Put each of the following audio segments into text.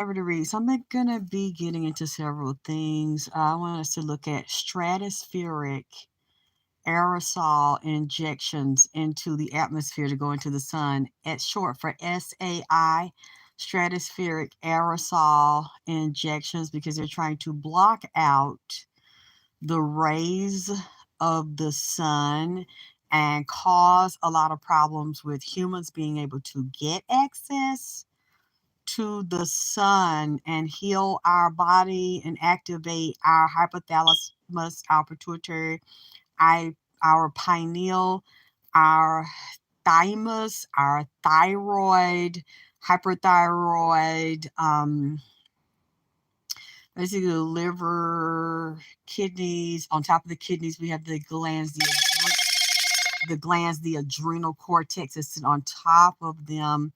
To read. So I'm gonna be getting into several things. I want us to look at stratospheric aerosol injections into the atmosphere to go into the sun. It's short for SAI, stratospheric aerosol injections, because they're trying to block out the rays of the sun and cause a lot of problems with humans being able to get access to the sun and heal our body and activate our hypothalamus, our pituitary, I, our pineal, our thymus, our thyroid, hyperthyroid, basically the liver, kidneys. On top of the kidneys, we have the adrenal cortex is on top of them,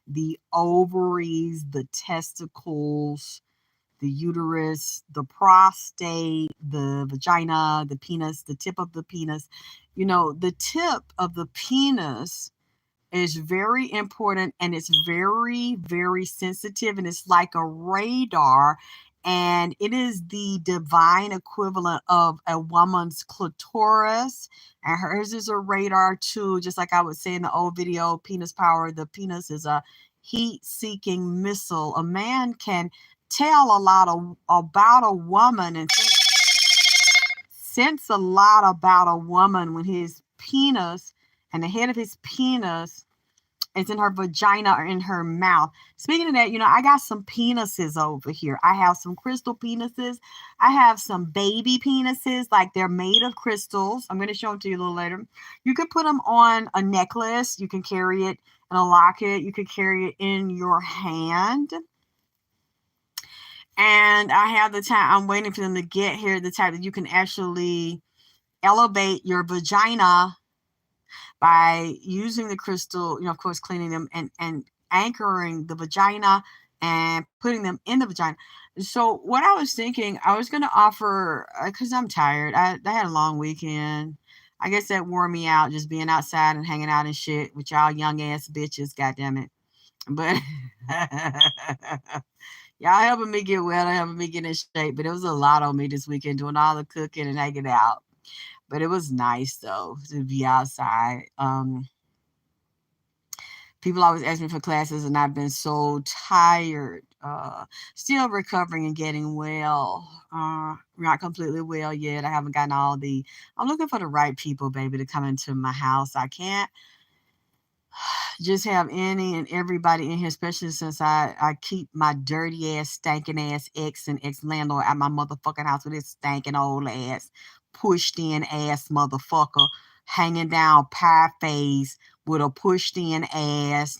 the ovaries, the testicles, the uterus, the prostate, the vagina, the penis, the tip of the penis. The tip of the penis is very important, and it's very, very sensitive, and it's like a radar, and it is the divine equivalent of a woman's clitoris, and hers is a radar too. Just like I would say in the old video, penis power, the penis is a heat-seeking missile. A man can tell a lot about a woman and sense a lot about a woman when his penis and the head of his penis is in her vagina or in her mouth. Speaking of that, I got some penises over here. I have some crystal penises. I have some baby penises, like they're made of crystals. I'm going to show them to you a little later. You can put them on a necklace. You can carry it in a locket. You can carry it in your hand. And I have the time. I'm waiting for them to get here. The type that you can actually elevate your vagina by using the crystal, of course, cleaning them and anchoring the vagina and putting them in the vagina. So what I was thinking, I was going to offer, because I'm tired. I had a long weekend. I guess that wore me out, just being outside and hanging out and shit with y'all young ass bitches, goddammit. But y'all helping me get well, helping me get in shape. But it was a lot on me this weekend, doing all the cooking and hanging out. But it was nice though to be outside. People always ask me for classes, and I've been so tired. Still recovering and getting well. Not completely well yet. I haven't gotten all the. I'm looking for the right people, baby, to come into my house. I can't just have any and everybody in here, especially since I keep my dirty ass, stinking ass ex and ex landlord at my motherfucking house with his stinking old ass, pushed in ass motherfucker, hanging down pie face with a pushed in ass,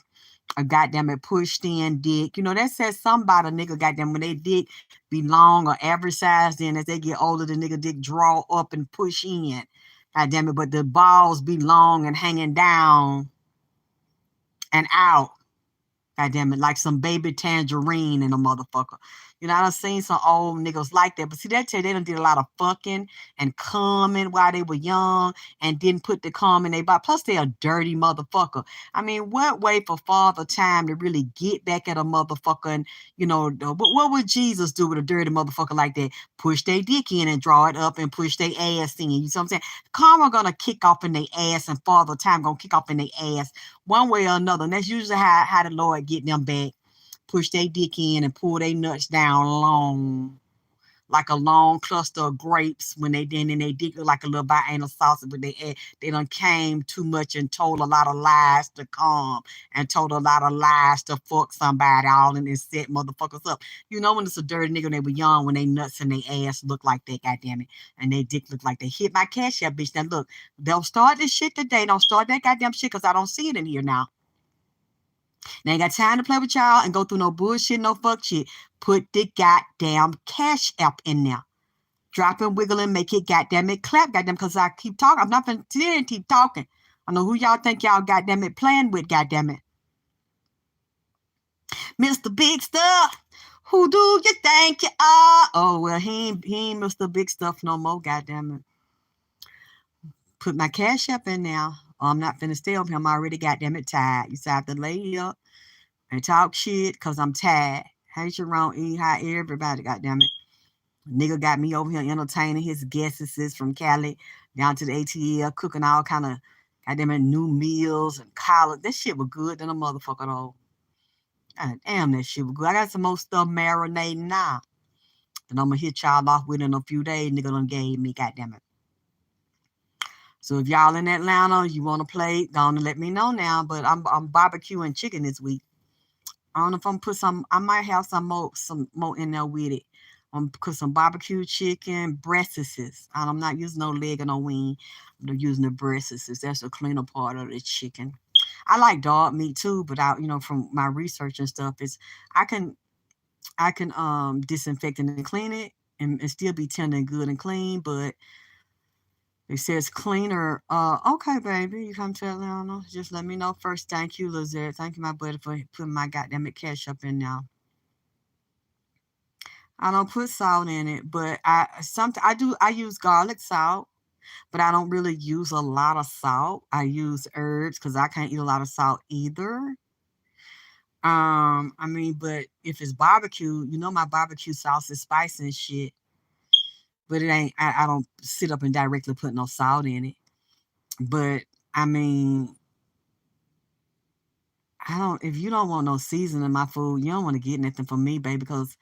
a goddamn it pushed in dick. That says something about a nigga, goddamn, when they dick be long or average size, then as they get older, the nigga dick draw up and push in. Goddamn it, but the balls be long and hanging down and out. God damn it, like some baby tangerine in a motherfucker. I done seen some old niggas like that. But see, that tell you, they done did a lot of fucking and coming while they were young and didn't put the cum in their body. Plus, they a dirty motherfucker. I mean, what way for Father Time to really get back at a motherfucker? And, what would Jesus do with a dirty motherfucker like that? Push their dick in and draw it up and push their ass in. You see what I'm saying? Karma gonna kick off in their ass, and Father Time gonna kick off in their ass one way or another. And that's usually how the Lord get them back. Push their dick in and pull their nuts down long, like a long cluster of grapes when they then and they dick look like a little biannual sausage, but they done came too much and told a lot of lies to come and told a lot of lies to fuck somebody all and then set motherfuckers up. When it's a dirty nigga when they were young, when they nuts and they ass look like that, goddamn it, and they dick look like they hit my cash up, bitch. Now look, don't start this shit today. Don't start that goddamn shit, because I don't see it in here now. They ain't got time to play with y'all and go through no bullshit, no fuck shit. Put the goddamn cash app in there. Drop and wiggle and make it goddamn it clap, goddamn, because I keep talking. I'm not going to keep talking. I know who y'all think y'all goddamn it playing with, goddamn it. Mr. Big Stuff, who do you think you are? Oh, well, he ain't Mr. Big Stuff no more, goddamn it. Put my cash app in now. Oh, I'm not finna stay with him. I'm already goddamn it tired. You say I have to lay here and talk shit because I'm tired. Hate your wrong, eat how everybody, goddamn it. Nigga got me over here entertaining his guests from Cali down to the ATL, cooking all kind of goddamn it new meals and collard. That shit was good than a motherfucker though. God damn, that shit was good. I got some more stuff marinating now. And I'm gonna hit y'all off with in a few days. Nigga done gave me, goddamn it. So if y'all in Atlanta, you want to play, gonna let me know now. But I'm barbecuing chicken this week. I don't know if I'm put some. I might have some more in there with it. I'm put some barbecue chicken breasts. I'm not using no leg or no wing. I'm using the breasts. That's the cleaner part of the chicken. I like dog meat too, but from my research and stuff, I can disinfect and clean it and still be tender and good and clean, but it says cleaner. Okay, baby, you come to Atlanta. Just let me know first. Thank you, Lizette. Thank you, my buddy, for putting my goddamn cash up in now. I don't put salt in it, but I use garlic salt, but I don't really use a lot of salt. I use herbs because I can't eat a lot of salt either. But if it's barbecue, my barbecue sauce is spicy and shit. But it ain't. I don't sit up and directly put no salt in it. But I mean, I don't. If you don't want no seasoning in my food, you don't want to get nothing from me, baby, because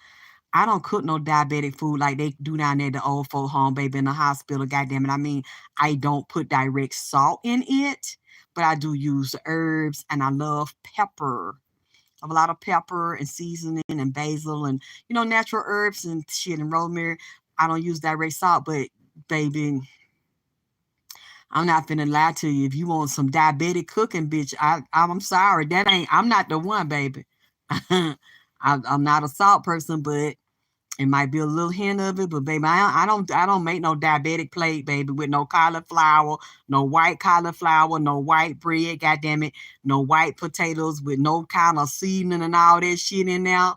I don't cook no diabetic food like they do down there at the old folk home, baby, in the hospital. Goddamn it! I don't put direct salt in it, but I do use herbs, and I love pepper. I have a lot of pepper and seasoning and basil and natural herbs and shit and rosemary. I don't use direct salt, but baby, I'm not finna lie to you. If you want some diabetic cooking, bitch, I'm sorry. I'm not the one, baby. I'm not a salt person, but it might be a little hint of it. But baby, I don't make no diabetic plate, baby, with no cauliflower, no white cauliflower, no white bread, goddamn it, no white potatoes with no kind of seasoning and all that shit in there.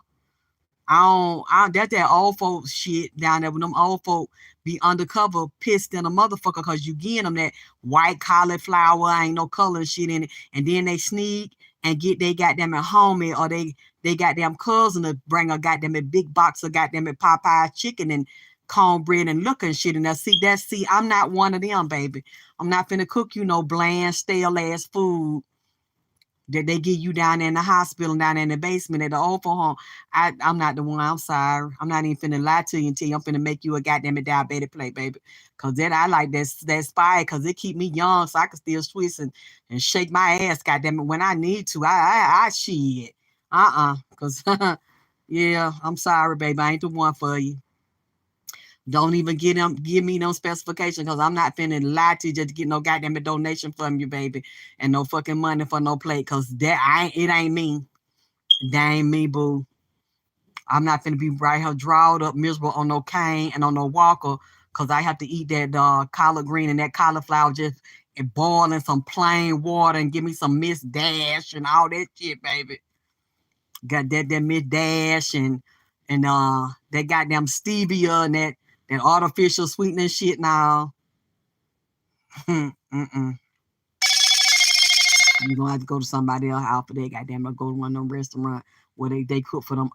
That's that old folks shit down there when them old folk be undercover pissed in a motherfucker because you getting them that white cauliflower, ain't no color and shit in it. And then they sneak and get they goddamn it homie or they goddamn cousin to bring a goddamn it big box of goddamn it Popeye chicken and cornbread and look and shit. And I'm not one of them, baby. I'm not finna cook you no bland, stale ass food that they give you down there in the hospital, down there in the basement at the old folk home. I'm not the one. I'm sorry. I'm not even finna lie to you and tell you I'm finna make you a goddamn diabetic plate, baby. Cause that I like that spy because it keep me young so I can still twist and shake my ass, goddamn it, when I need to. I shit. Cause yeah, I'm sorry, baby. I ain't the one for you. Don't even give me no specification because I'm not finna lie to you just to get no goddamn donation from you, baby, and no fucking money for no plate because it ain't me. That ain't me, boo. I'm not finna be right here drawed up miserable on no cane and on no walker because I have to eat that collard green and that cauliflower just and boil in some plain water and give me some Miss Dash and all that shit, baby. Got that Miss Dash and that goddamn stevia and that artificial sweetening shit now. Mm-mm. You're gonna have to go to somebody else's house for that, goddamn it. Go to one of them restaurants where they cook for them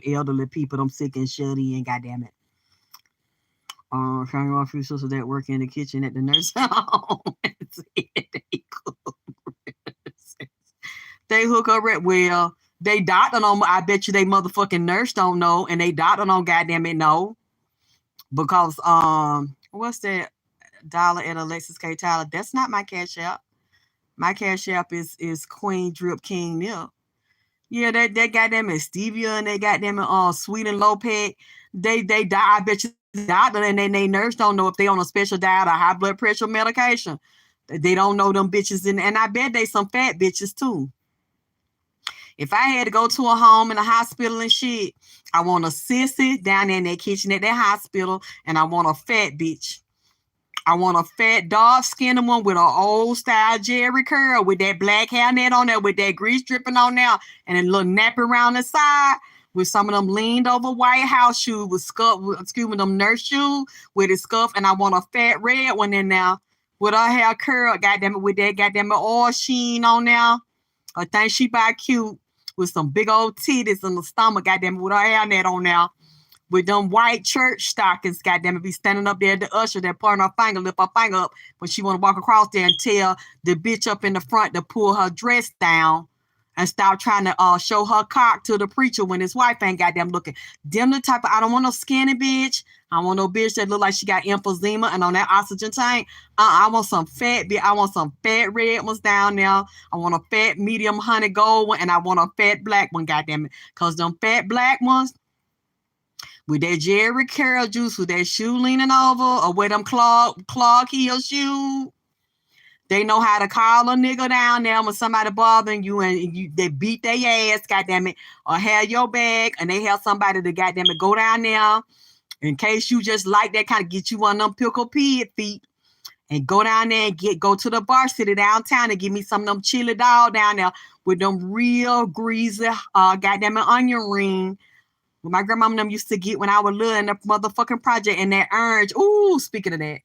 elderly people, them sick and shut in, goddamn it. Trying to a few sisters that work in the kitchen at the nursing home. They hook up at they doctor don't. I bet you they motherfucking nurse don't know, and they doctor don't goddamn it know. Because what's that dollar at Alexis K. Tyler? That's not my cash app. My cash app is Queen Drip King Milk. Yeah, that goddamn it stevia and they goddamn it sweet and low peg. They die. I bet you doctor and they nurse don't know if they on a special diet or high blood pressure medication. They don't know them bitches and I bet they some fat bitches too. If I had to go to a home in a hospital and shit, I want a sissy down there in that kitchen at that hospital, and I want a fat bitch. I want a fat, dark-skinned one with an old-style Jerry curl with that black hairnet on there, with that grease dripping on there, and a little nappy around the side with some of them leaned-over white house shoes with them nurse shoes with it scuff, and I want a fat red one in there with her hair curl, goddamn it, with that goddamn it oil sheen on there. I think she by cute. with some big old titties in the stomach, goddamn it, with her hairnet on now. With them white church stockings, goddamn it, be standing up there at the usher that pointing her finger, lift her finger up when she want to walk across there and tell the bitch up in the front to pull her dress down and stop trying to show her cock to the preacher when his wife ain't goddamn looking. Them the type of, I don't want no skinny bitch. I want no bitch that look like she got emphysema and on that oxygen tank. I want some fat bitch. I want some fat red ones down there. I want a fat medium honey gold one, and I want a fat black one, goddamn it. Because them fat black ones, with that Jerry Curl juice, with that shoe leaning over, or with them clog heel shoe, they know how to call a nigga down there when somebody bothering you and they beat their ass, goddamn it, or have your bag and they have somebody to goddamn it go down there in case you just like that, kind of get you one of them pickle pig feet and go down there and go to the varsity downtown and give me some of them chili dog down there with them real greasy goddamn it onion ring. What my grandmama and them used to get when I was little in the motherfucking project, and that orange. Ooh, speaking of that.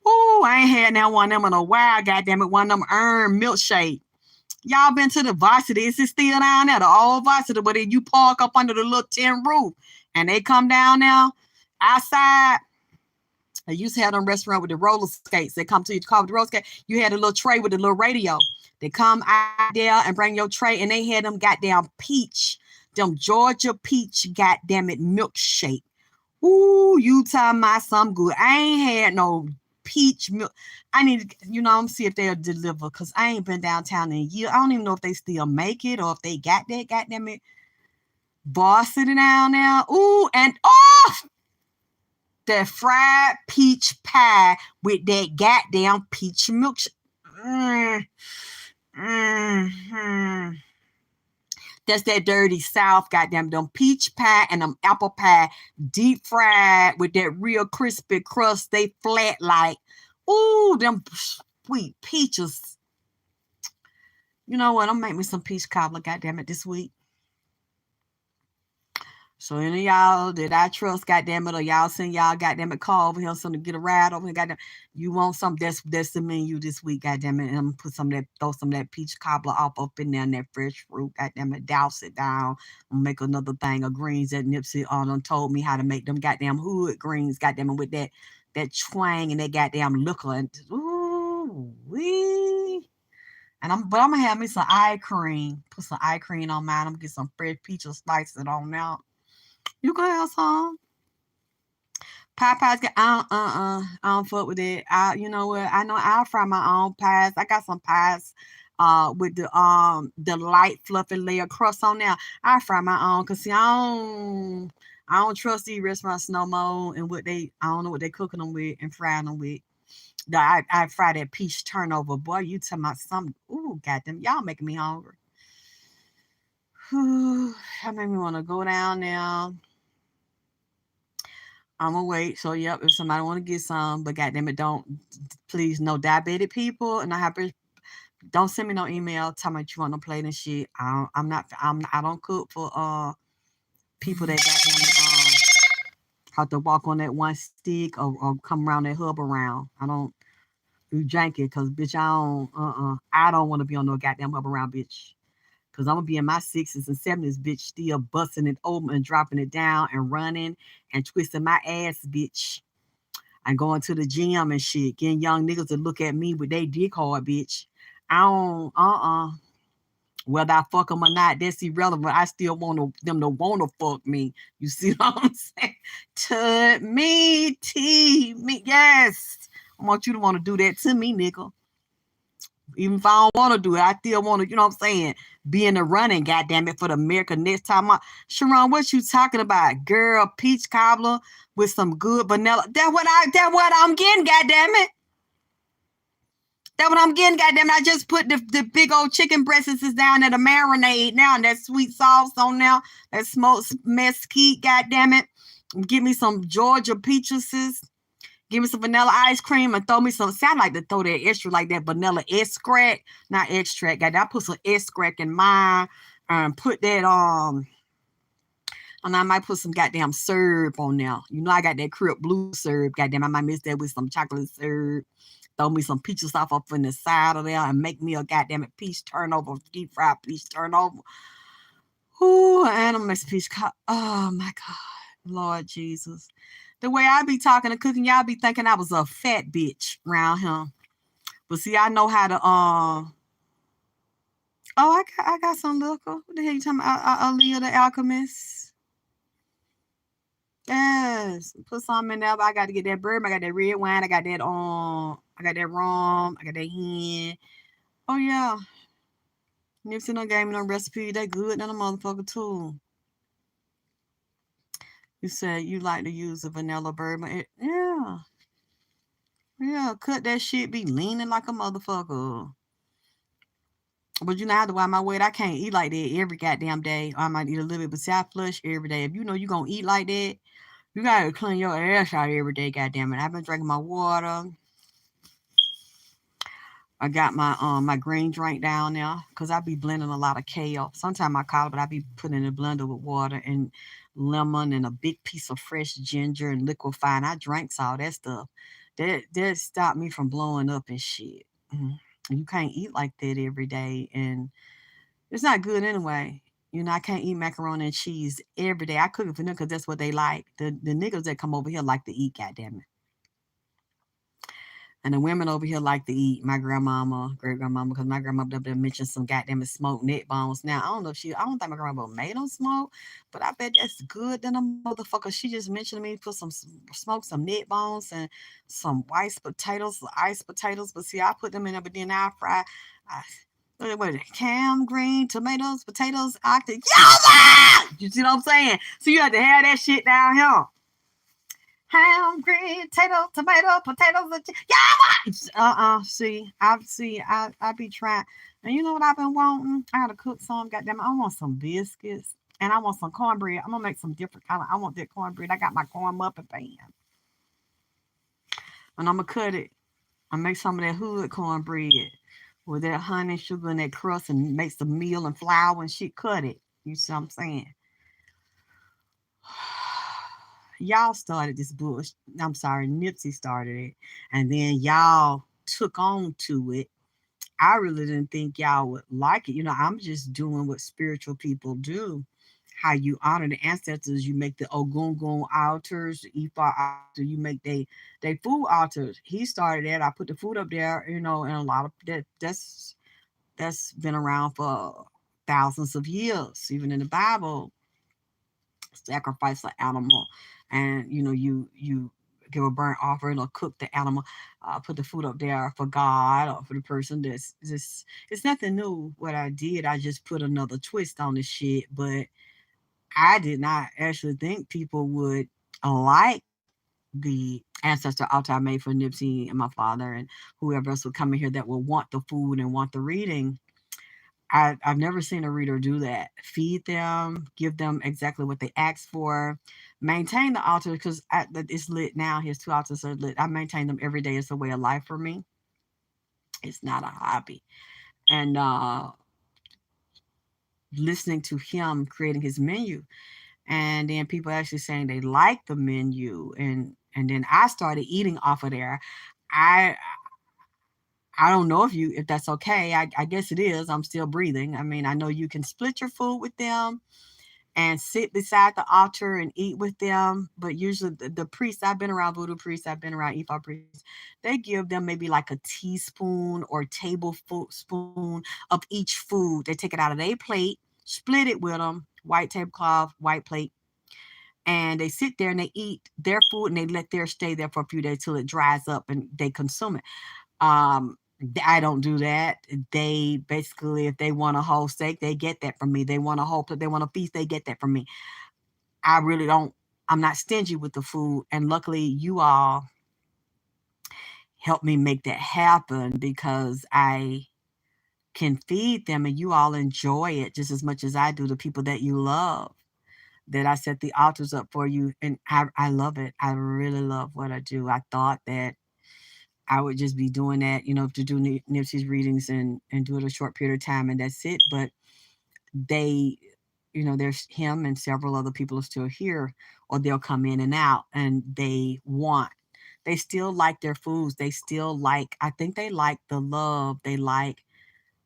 Ooh, I ain't had that one of them in a while, goddamn it. One of them earned milkshake. Y'all been to the varsity? Is it still down there? The old varsity where you park up under the little tin roof and they come down there outside. I used to have them restaurant with the roller skates. They come to you to call with the roller skate. You had a little tray with a little radio. They come out there and bring your tray, and they had them goddamn peach. Them Georgia peach, goddamn it, milkshake. Ooh, you talking about something good. I ain't had no peach milk. I need to, I'm see if they'll deliver, because I ain't been downtown in a year. I don't even know if they still make it or if they got that, goddamn it, bar sitting down there. Ooh, and the fried peach pie with that goddamn peach milkshake. That's that dirty South, goddamn, them peach pie and them apple pie, deep fried with that real crispy crust. They flat like, ooh, them sweet peaches. You know what? I'm gonna make me some peach cobbler, goddamn it, this week. So any of y'all that I trust, goddamn it, or y'all send y'all goddamn it call over here, something to get a ride over here, goddamn. You want some? That's the menu this week, goddamn it. And I'm gonna put some of that, throw some of that peach cobbler up in there and that fresh fruit, goddamn it. Douse it down. I'm make another thing of greens that Nipsey on told me how to make them goddamn hood greens, goddamn it, with that twang and that goddamn liquor and ooh wee. And I'm gonna have me some eye cream. Put some eye cream on mine. I'm gonna get some fresh peaches, slice it on now. You can have some. Pies. I don't fuck with it. You know what? I know I'll fry my own pies. I got some pies with the light fluffy layer crust on there. I fry my own, because see, I don't trust these restaurants no more, and I don't know what they cooking them with and frying them with. I fry that peach turnover. Boy, you talking about something. Ooh, goddamn, y'all making me hungry. That made me want to go down there. I'm gonna wait. So yep, if somebody want to get some, but goddamn it, please, no diabetic people and don't send me no email telling me you want to plate and shit. I don't cook for people that goddamn have to walk on that one stick or come around that hub around. I don't do janky, because bitch, I don't want to be on no goddamn hub around, bitch. Because I'm going to be in my 60s and 70s, bitch, still busting it open and dropping it down and running and twisting my ass, bitch. And going to the gym and shit, getting young niggas to look at me with their dick hard, bitch. I don't, whether I fuck them or not, that's irrelevant. I still want them to want to fuck me. You see what I'm saying? To me, yes. I want you to want to do that to me, nigga. Even if I don't want to do it, I still want to, you know what I'm saying, be in the running, goddamn it, for the America next time. Sharon, what you talking about? Girl, peach cobbler with some good vanilla. That's what I'm getting, goddamn it. That's what I'm getting, goddamn it. I just put the big old chicken breasts down at a marinade now, and that sweet sauce on now, that smoked mesquite, goddamn it. Give me some Georgia peaches. Give me some vanilla ice cream and throw me some. See, I like to throw that extra, like that vanilla extract. Not extract. I put some extract in mine and put that on. And I might put some goddamn syrup on there. You know, I got that Crip Blue syrup. Goddamn, I might mix that with some chocolate syrup. Throw me some peaches off up in the side of there and make me a goddamn peach turnover, deep fried peach turnover. Who animal makes a peach cobbler? Oh my God, Lord Jesus. The way I be talking and cooking, y'all be thinking I was a fat bitch around him. But see, I know how to oh, I got some liquor. What the hell you talking about? Aaliyah the Alchemist. Yes. Put some in there. But I got to get that bourbon. I got that red wine. I got that rum. I got that hen. Oh yeah. Nipsey done gave me no recipe. They good than a motherfucker too. You said you like to use a vanilla bourbon. Yeah. Yeah. Cut that shit be leaning like a motherfucker. But you know how to why my weight, I can't eat like that every goddamn day. I might eat a little bit, but see, I flush every day. If you know you gonna eat like that, you gotta clean your ass out every day, goddamn it. I've been drinking my water. I got my green drink down there because I be blending a lot of kale. Sometimes I call it, but I be putting in a blender with water and lemon and a big piece of fresh ginger and liquefying. I drank all that stuff. That stopped me from blowing up and shit. Mhm. You can't eat like that every day, and it's not good anyway. You know, I can't eat macaroni and cheese every day. I cook it for them because that's what they like. The niggas that come over here like to eat, goddamn it. And the women over here like to eat my grandmama, great grandmama, because my grandmama up there mentioned some goddamn smoked neck bones. Now, I don't think my grandma made them smoke, but I bet that's good than a motherfucker. She just mentioned to me put smoke some neck bones and some iced potatoes. But see, I put them in there, but then I fry, what is it, cam, green, tomatoes, potatoes, octa. Yeah! You see what I'm saying? So you have to have that shit down here. Ham, green, tomato, potatoes, and yeah. I be trying. And you know what I've been wanting? I gotta cook some. Goddamn, I want some biscuits and I want some cornbread. I'm gonna make some different kind of. I want that cornbread. I got my corn muffin pan, and I'm gonna cut it. I make some of that hood cornbread with that honey, sugar, and that crust, and make some meal and flour and shit. Cut it. You see what I'm saying? Y'all started this bush. I'm sorry, Nipsey started it, and then y'all took on to it. I really didn't think y'all would like it. You know, I'm just doing what spiritual people do. How you honor the ancestors, you make the Ogungun altars, the Ifa altar, you make they food altars. He started that. I put the food up there, you know, and a lot of that's been around for thousands of years. Even in the Bible, sacrifice an animal, and you know you give a burnt offering or cook the animal, put the food up there for God or for the person. That's just, it's nothing new what I did. I just put another twist on the shit, but I did not actually think people would like the ancestor altar I made for Nipsey and my father and whoever else would come in here that would want the food and want the reading. I've never seen a reader do that. Feed them, give them exactly what they asked for, maintain the altar because it's lit now. His two altars are lit. I maintain them every day. It's a way of life for me. It's not a hobby. And listening to him creating his menu, and then people actually saying they like the menu, and then I started eating off of there. I I don't know if that's okay. I guess it is. I'm still breathing. I mean, I know you can split your food with them and sit beside the altar and eat with them. But usually, the priests, I've been around voodoo priests, I've been around Ifa priests, they give them maybe like a teaspoon or tablespoon of each food. They take it out of their plate, split it with them, white tablecloth, white plate, and they sit there and they eat their food and they let theirs stay there for a few days till it dries up and they consume it. Um, I don't do that. They basically, if they want a whole steak, they get that from me. They want a whole, they want a feast, they get that from me. I really don't. I'm not stingy with the food, and luckily, you all helped me make that happen because I can feed them, and you all enjoy it just as much as I do. The people that you love, that I set the altars up for you, and I love it. I really love what I do. I thought that I would just be doing that, you know, to do Nipsey's readings and do it a short period of time and that's it. But they, you know, there's him and several other people are still here, or they'll come in and out, and they still like their foods. They still like, I think they like the love. They like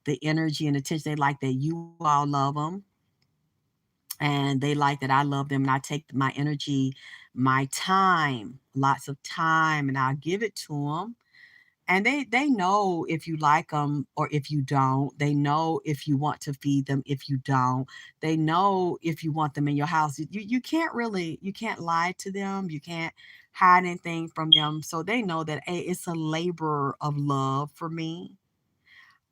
the energy and attention. They like that you all love them. and they like that I love them, and I take my energy, my time, lots of time, and I'll give it to them. And they know if you like them or if you don't. They know if you want to feed them, if you don't. They know if you want them in your house. You can't really, you can't lie to them. You can't hide anything from them. So they know that, hey, it's a labor of love for me.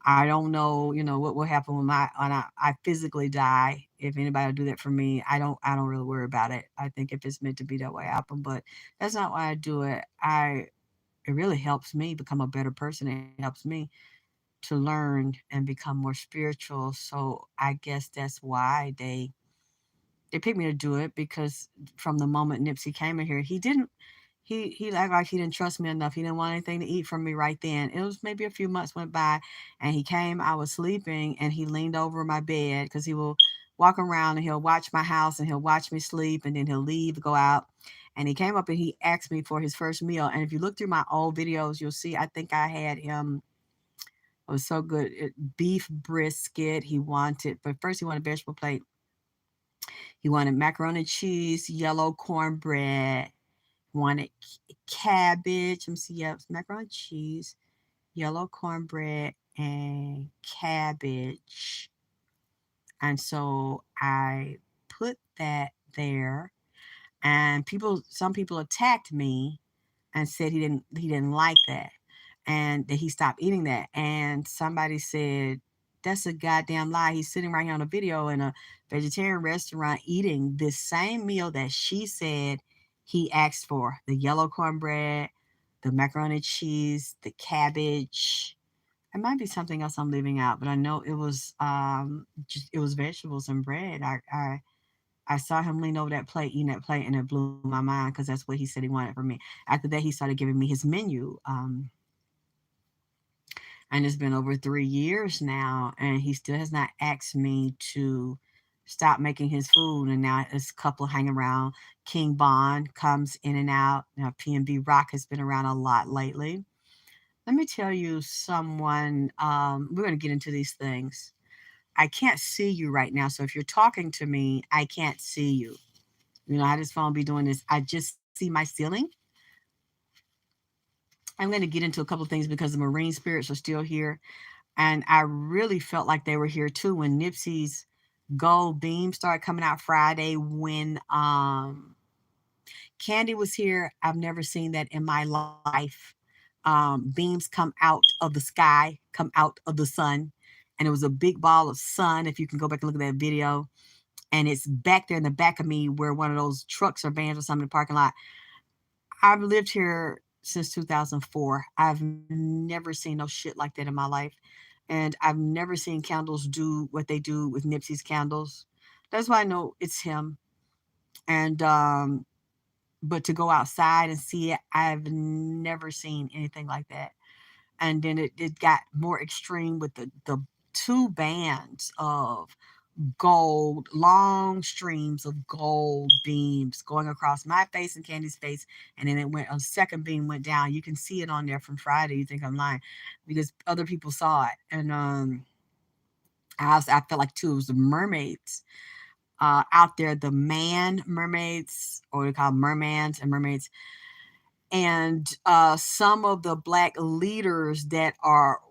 I don't know, what will happen when I physically die. If anybody will do that for me, I don't really worry about it. I think if it's meant to be that way, happen. But that's not why I do it. It really helps me become a better person. It helps me to learn and become more spiritual. So I guess that's why they picked me to do it, because from the moment Nipsey came in here, he acted like he didn't trust me enough. He didn't want anything to eat from me right then. It was maybe a few months went by, and he came. I was sleeping, and he leaned over my bed, because he will walk around and he'll watch my house and he'll watch me sleep, and then he'll leave, go out. And he came up and he asked me for his first meal. And if you look through my old videos, you'll see I think I had him. It was so good. Beef brisket. He wanted, but first he wanted a vegetable plate. He wanted macaroni and cheese, yellow cornbread, wanted cabbage. Let me see. Yep, macaroni and cheese, yellow cornbread, and cabbage. And so I put that there, and some people attacked me and said he didn't like that, and that he stopped eating that. And somebody said, that's a goddamn lie. He's sitting right here on a video in a vegetarian restaurant eating this same meal that she said he asked for: the yellow cornbread, the macaroni and cheese, the cabbage. It might be something else I'm leaving out, but I know it was it was vegetables and bread. I saw him lean over that plate, eating that plate, and it blew my mind, because that's what he said he wanted from me. After that, he started giving me his menu. And it's been over 3 years now, and he still has not asked me to stop making his food. And now this couple hang around. King Bond comes in and out. Now, PNB Rock has been around a lot lately. Let me tell you someone, we're going to get into these things. I can't see you right now. So if you're talking to me, I can't see you. You know how this phone be doing this. I just see my ceiling. I'm going to get into a couple of things because the marine spirits are still here. And I really felt like they were here too when Nipsey's gold beam started coming out Friday. When Candy was here, I've never seen that in my life. Beams come out of the sky, come out of the sun, and it was a big ball of sun. If you can go back and look at that video, and it's back there in the back of me where one of those trucks or vans or something in the parking lot. I've lived here since 2004. I've never seen no shit like that in my life. And I've never seen candles do what they do with Nipsey's candles. That's why I know it's him. And but to go outside and see it, I've never seen anything like that. And then it got more extreme with the two bands of gold, long streams of gold beams going across my face and Candy's face. And then it went, a second beam went down. You can see it on there from Friday. You think I'm lying, because other people saw it. And I felt like too, it was the mermaids out there, the man mermaids, or they call mermans and mermaids. And some of the black leaders that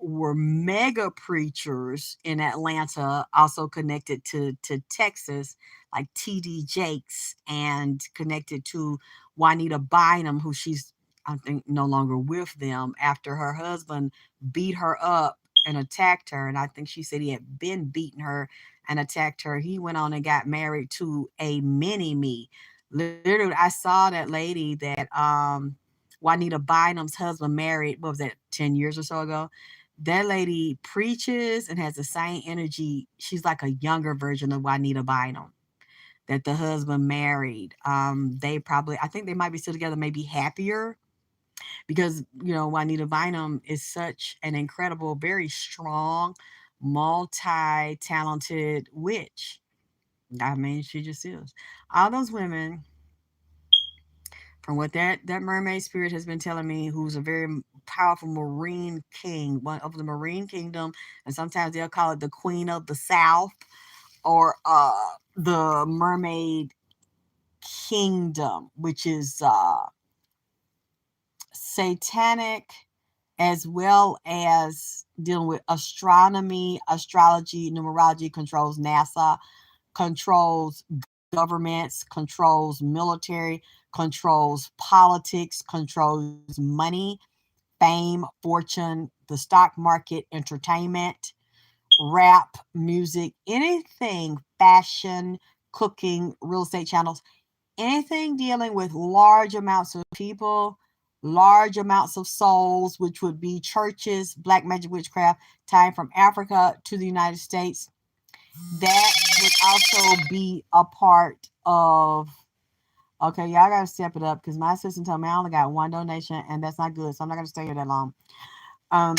were mega preachers in Atlanta, also connected to Texas, like TD Jakes, and connected to Juanita Bynum, who she's, I think, no longer with them after her husband beat her up and attacked her. And I think she said he had been beating her and attacked her. He went on and got married to a mini me. Literally, I saw that lady that Juanita Bynum's husband married, what was that, 10 years or so ago? That lady preaches and has the same energy. She's like a younger version of Juanita Bynum that the husband married. They probably, I think they might be still together, maybe happier, because, Juanita Bynum is such an incredible, very strong, multi talented witch. I mean, she just is. All those women, from what that mermaid spirit has been telling me, who's a very powerful marine king, one of the marine kingdom, and sometimes they'll call it the queen of the south, or the mermaid kingdom, which is satanic, as well as dealing with astronomy, astrology, numerology, controls NASA, controls governments, controls military, controls politics, controls money, fame, fortune, the stock market, entertainment, rap, music, anything, fashion, cooking, real estate channels, anything dealing with large amounts of people, large amounts of souls, which would be churches, black magic witchcraft, tied from Africa to the United States. That would also be a part of. Okay, y'all gotta step it up because my assistant told me I only got one donation and that's not good, so I'm not gonna stay here that long. Um,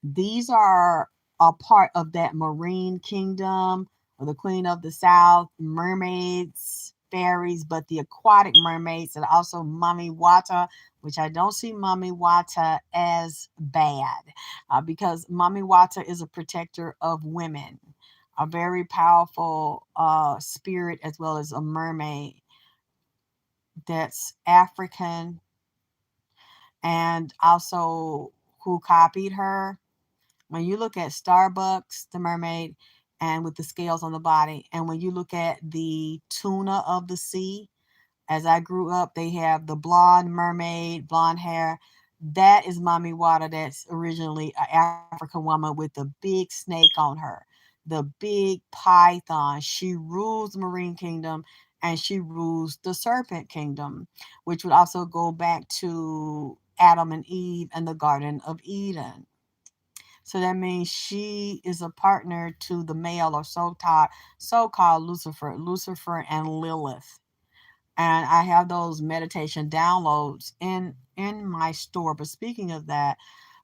These are a part of that marine kingdom or the queen of the south, mermaids, fairies, but the aquatic mermaids and also mummy wata, which I don't see mummy wata as bad because mummy wata is a protector of women, a very powerful spirit as well as a mermaid that's African and also who copied her. When you look at Starbucks, the mermaid, and with the scales on the body, and when you look at the tuna of the sea, as I grew up, they have the blonde mermaid, blonde hair. That is Mommy Water. That's originally an African woman with a big snake on her, the big python. She rules the marine kingdom and she rules the serpent kingdom, which would also go back to Adam and Eve and the Garden of Eden. So that means she is a partner to the male or so-called Lucifer and Lilith. And I have those meditation downloads in my store. But speaking of that,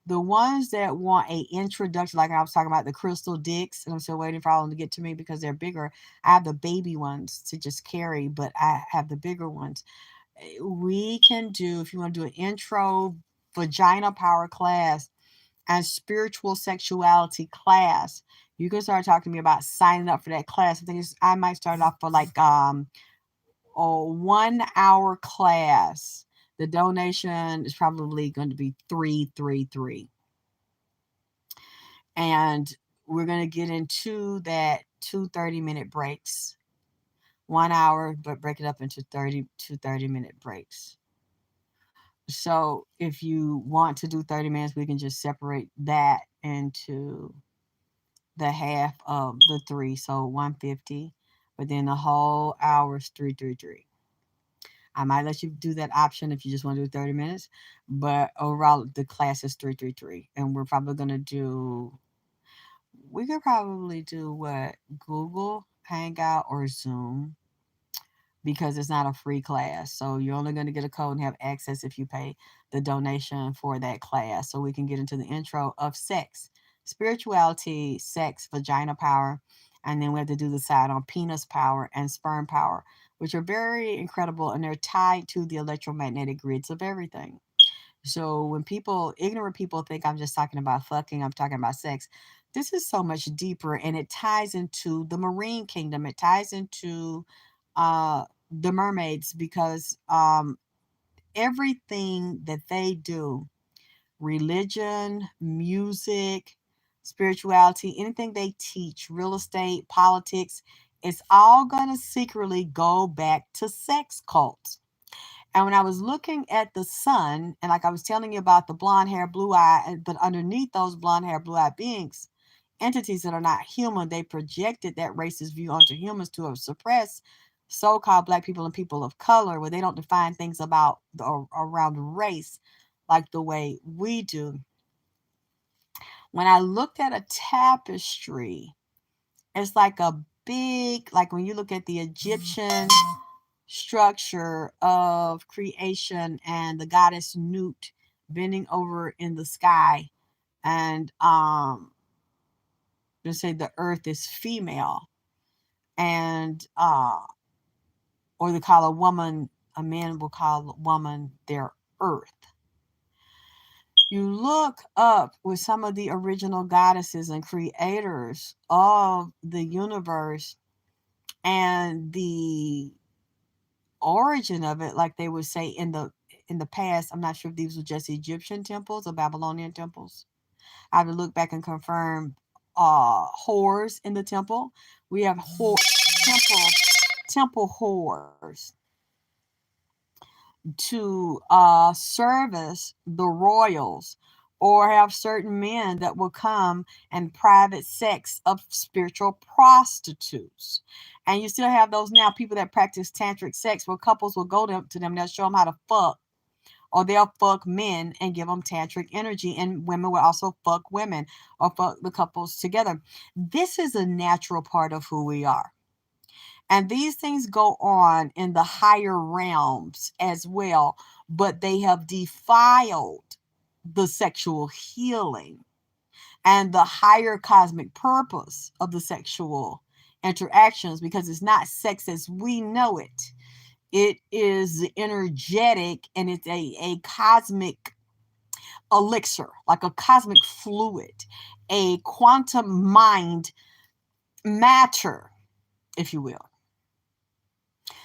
the ones that want a introduction, like I was talking about the crystal dicks, and I'm still waiting for all of them to get to me because they're bigger. I have the baby ones to just carry, but I have the bigger ones. We can do, if you want to do an intro vagina power class and spiritual sexuality class, you can start talking to me about signing up for that class. I think I might start off for like a 1 hour class. The donation is probably going to be 333. And we're going to get into that 2 30-minute breaks. 1 hour, but break it up into 30 minute breaks. So if you want to do 30 minutes, we can just separate that into the half of the three, so 150. But then the whole hour is 333. I might let you do that option if you just want to do 30 minutes. But overall, the class is 333. And we're probably going to do, we could probably do what? Google Hangout or Zoom because it's not a free class. So you're only going to get a code and have access if you pay the donation for that class. So we can get into the intro of sex, spirituality, sex, vagina power. And then we have to do the side on penis power and sperm power, which are very incredible and they're tied to the electromagnetic grids of everything. So when people, ignorant people, think I'm just talking about fucking, I'm talking about sex. This is so much deeper and it ties into the marine kingdom. It ties into the mermaids because everything that they do, religion, music, spirituality, anything they teach, real estate, politics, it's all going to secretly go back to sex cults. And when I was looking at the sun, and like I was telling you about the blonde hair, blue eye, but underneath those blonde hair, blue eye beings, entities that are not human, they projected that racist view onto humans to suppress so-called black people and people of color, where they don't define things about around race like the way we do. When I looked at a tapestry, it's like a big, like when you look at the Egyptian structure of creation and the goddess Nut bending over in the sky, and just say the earth is female, and or they call a woman, a man will call a woman their earth. You look up with some of the original goddesses and creators of the universe and the origin of it, like they would say in the past. I'm not sure if these were just Egyptian temples or Babylonian temples. I have to look back and confirm. Whores in the temple. We have temple whores to service the royals, or have certain men that will come and private sex of spiritual prostitutes. And you still have those now people that practice tantric sex where couples will go to them, they'll show them how to fuck, or they'll fuck men and give them tantric energy, and women will also fuck women or fuck the couples together. This is a natural part of who we are. And these things go on in the higher realms as well, but they have defiled the sexual healing and the higher cosmic purpose of the sexual interactions, because it's not sex as we know it. It is energetic, and it's a cosmic elixir, like a cosmic fluid, a quantum mind matter, if you will,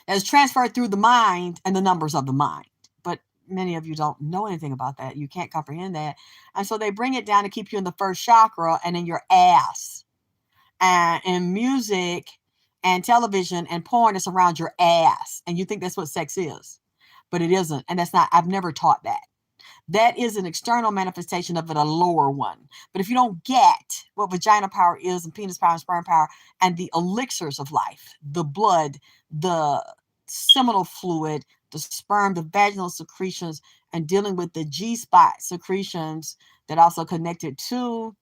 that is transferred through the mind and the numbers of the mind. But many of you don't know anything about that. You can't comprehend that. And so they bring it down to keep you in the first chakra and in your ass. And in music and television and porn, it's around your ass. And you think that's what sex is. But it isn't. And that's not, I've never taught that. That is an external manifestation of it, a lower one. But if you don't get what vagina power is, and penis power and sperm power, and the elixirs of life, the blood, the seminal fluid, the sperm, the vaginal secretions, and dealing with the G-spot secretions that also connected to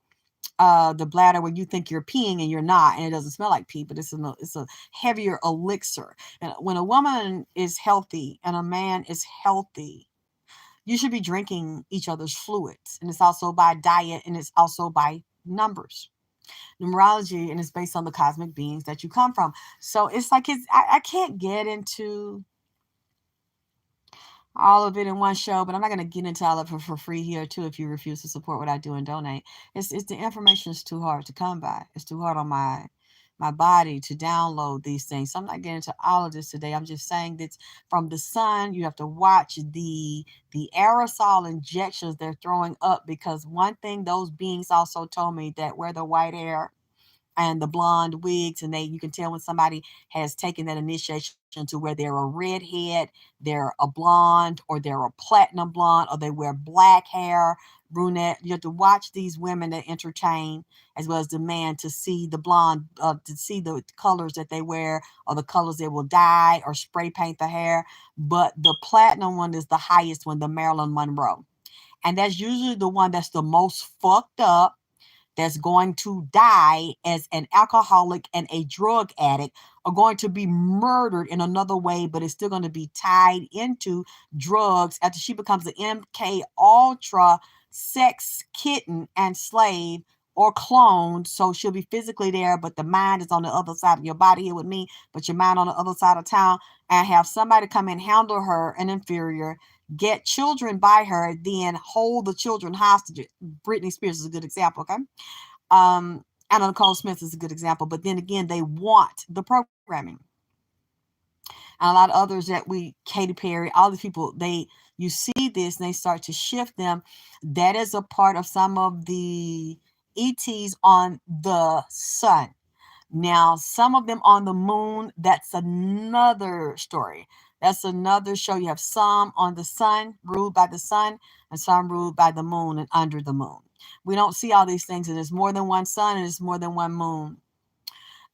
the bladder, where you think you're peeing and you're not, and it doesn't smell like pee, but it's a heavier elixir. And when a woman is healthy and a man is healthy, you should be drinking each other's fluids. And it's also by diet, and it's also by numbers, numerology, and it's based on the cosmic beings that you come from. So it's like I can't get into all of it in one show, but I'm not going to get into all of it for free here too if you refuse to support what I do and donate. It's the information is too hard to come by. It's too hard on my body to download these things. So I'm not getting into all of this today. I'm just saying that from the sun, you have to watch the aerosol injections they're throwing up, because one thing those beings also told me, that wear the white hair and the blonde wigs, and you can tell when somebody has taken that initiation to where they're a redhead, they're a blonde, or they're a platinum blonde, or they wear black hair, brunette. You have to watch these women that entertain, as well as the man, to see the blonde, to see the colors that they wear, or the colors they will dye or spray paint the hair. But the platinum one is the highest one, the Marilyn Monroe. And that's usually the one that's the most fucked up, that's going to die as an alcoholic and a drug addict, are going to be murdered in another way, but it's still going to be tied into drugs after she becomes an MK Ultra sex kitten and slave, or cloned. So she'll be physically there, but the mind is on the other side of your body here with me, but your mind on the other side of town, and have somebody come and handle her, an inferior, get children by her, then hold the children hostage. Britney Spears is a good example, okay? Anna Nicole Smith is a good example, but then again, they want the programming. And a lot of others that Katy Perry, all these people, you see this and they start to shift them. That is a part of some of the ETs on the sun. Now, some of them on the moon, that's another story. That's another show. You have some on the sun, ruled by the sun, and some ruled by the moon and under the moon. We don't see all these things, and there's more than one sun and there's more than one moon.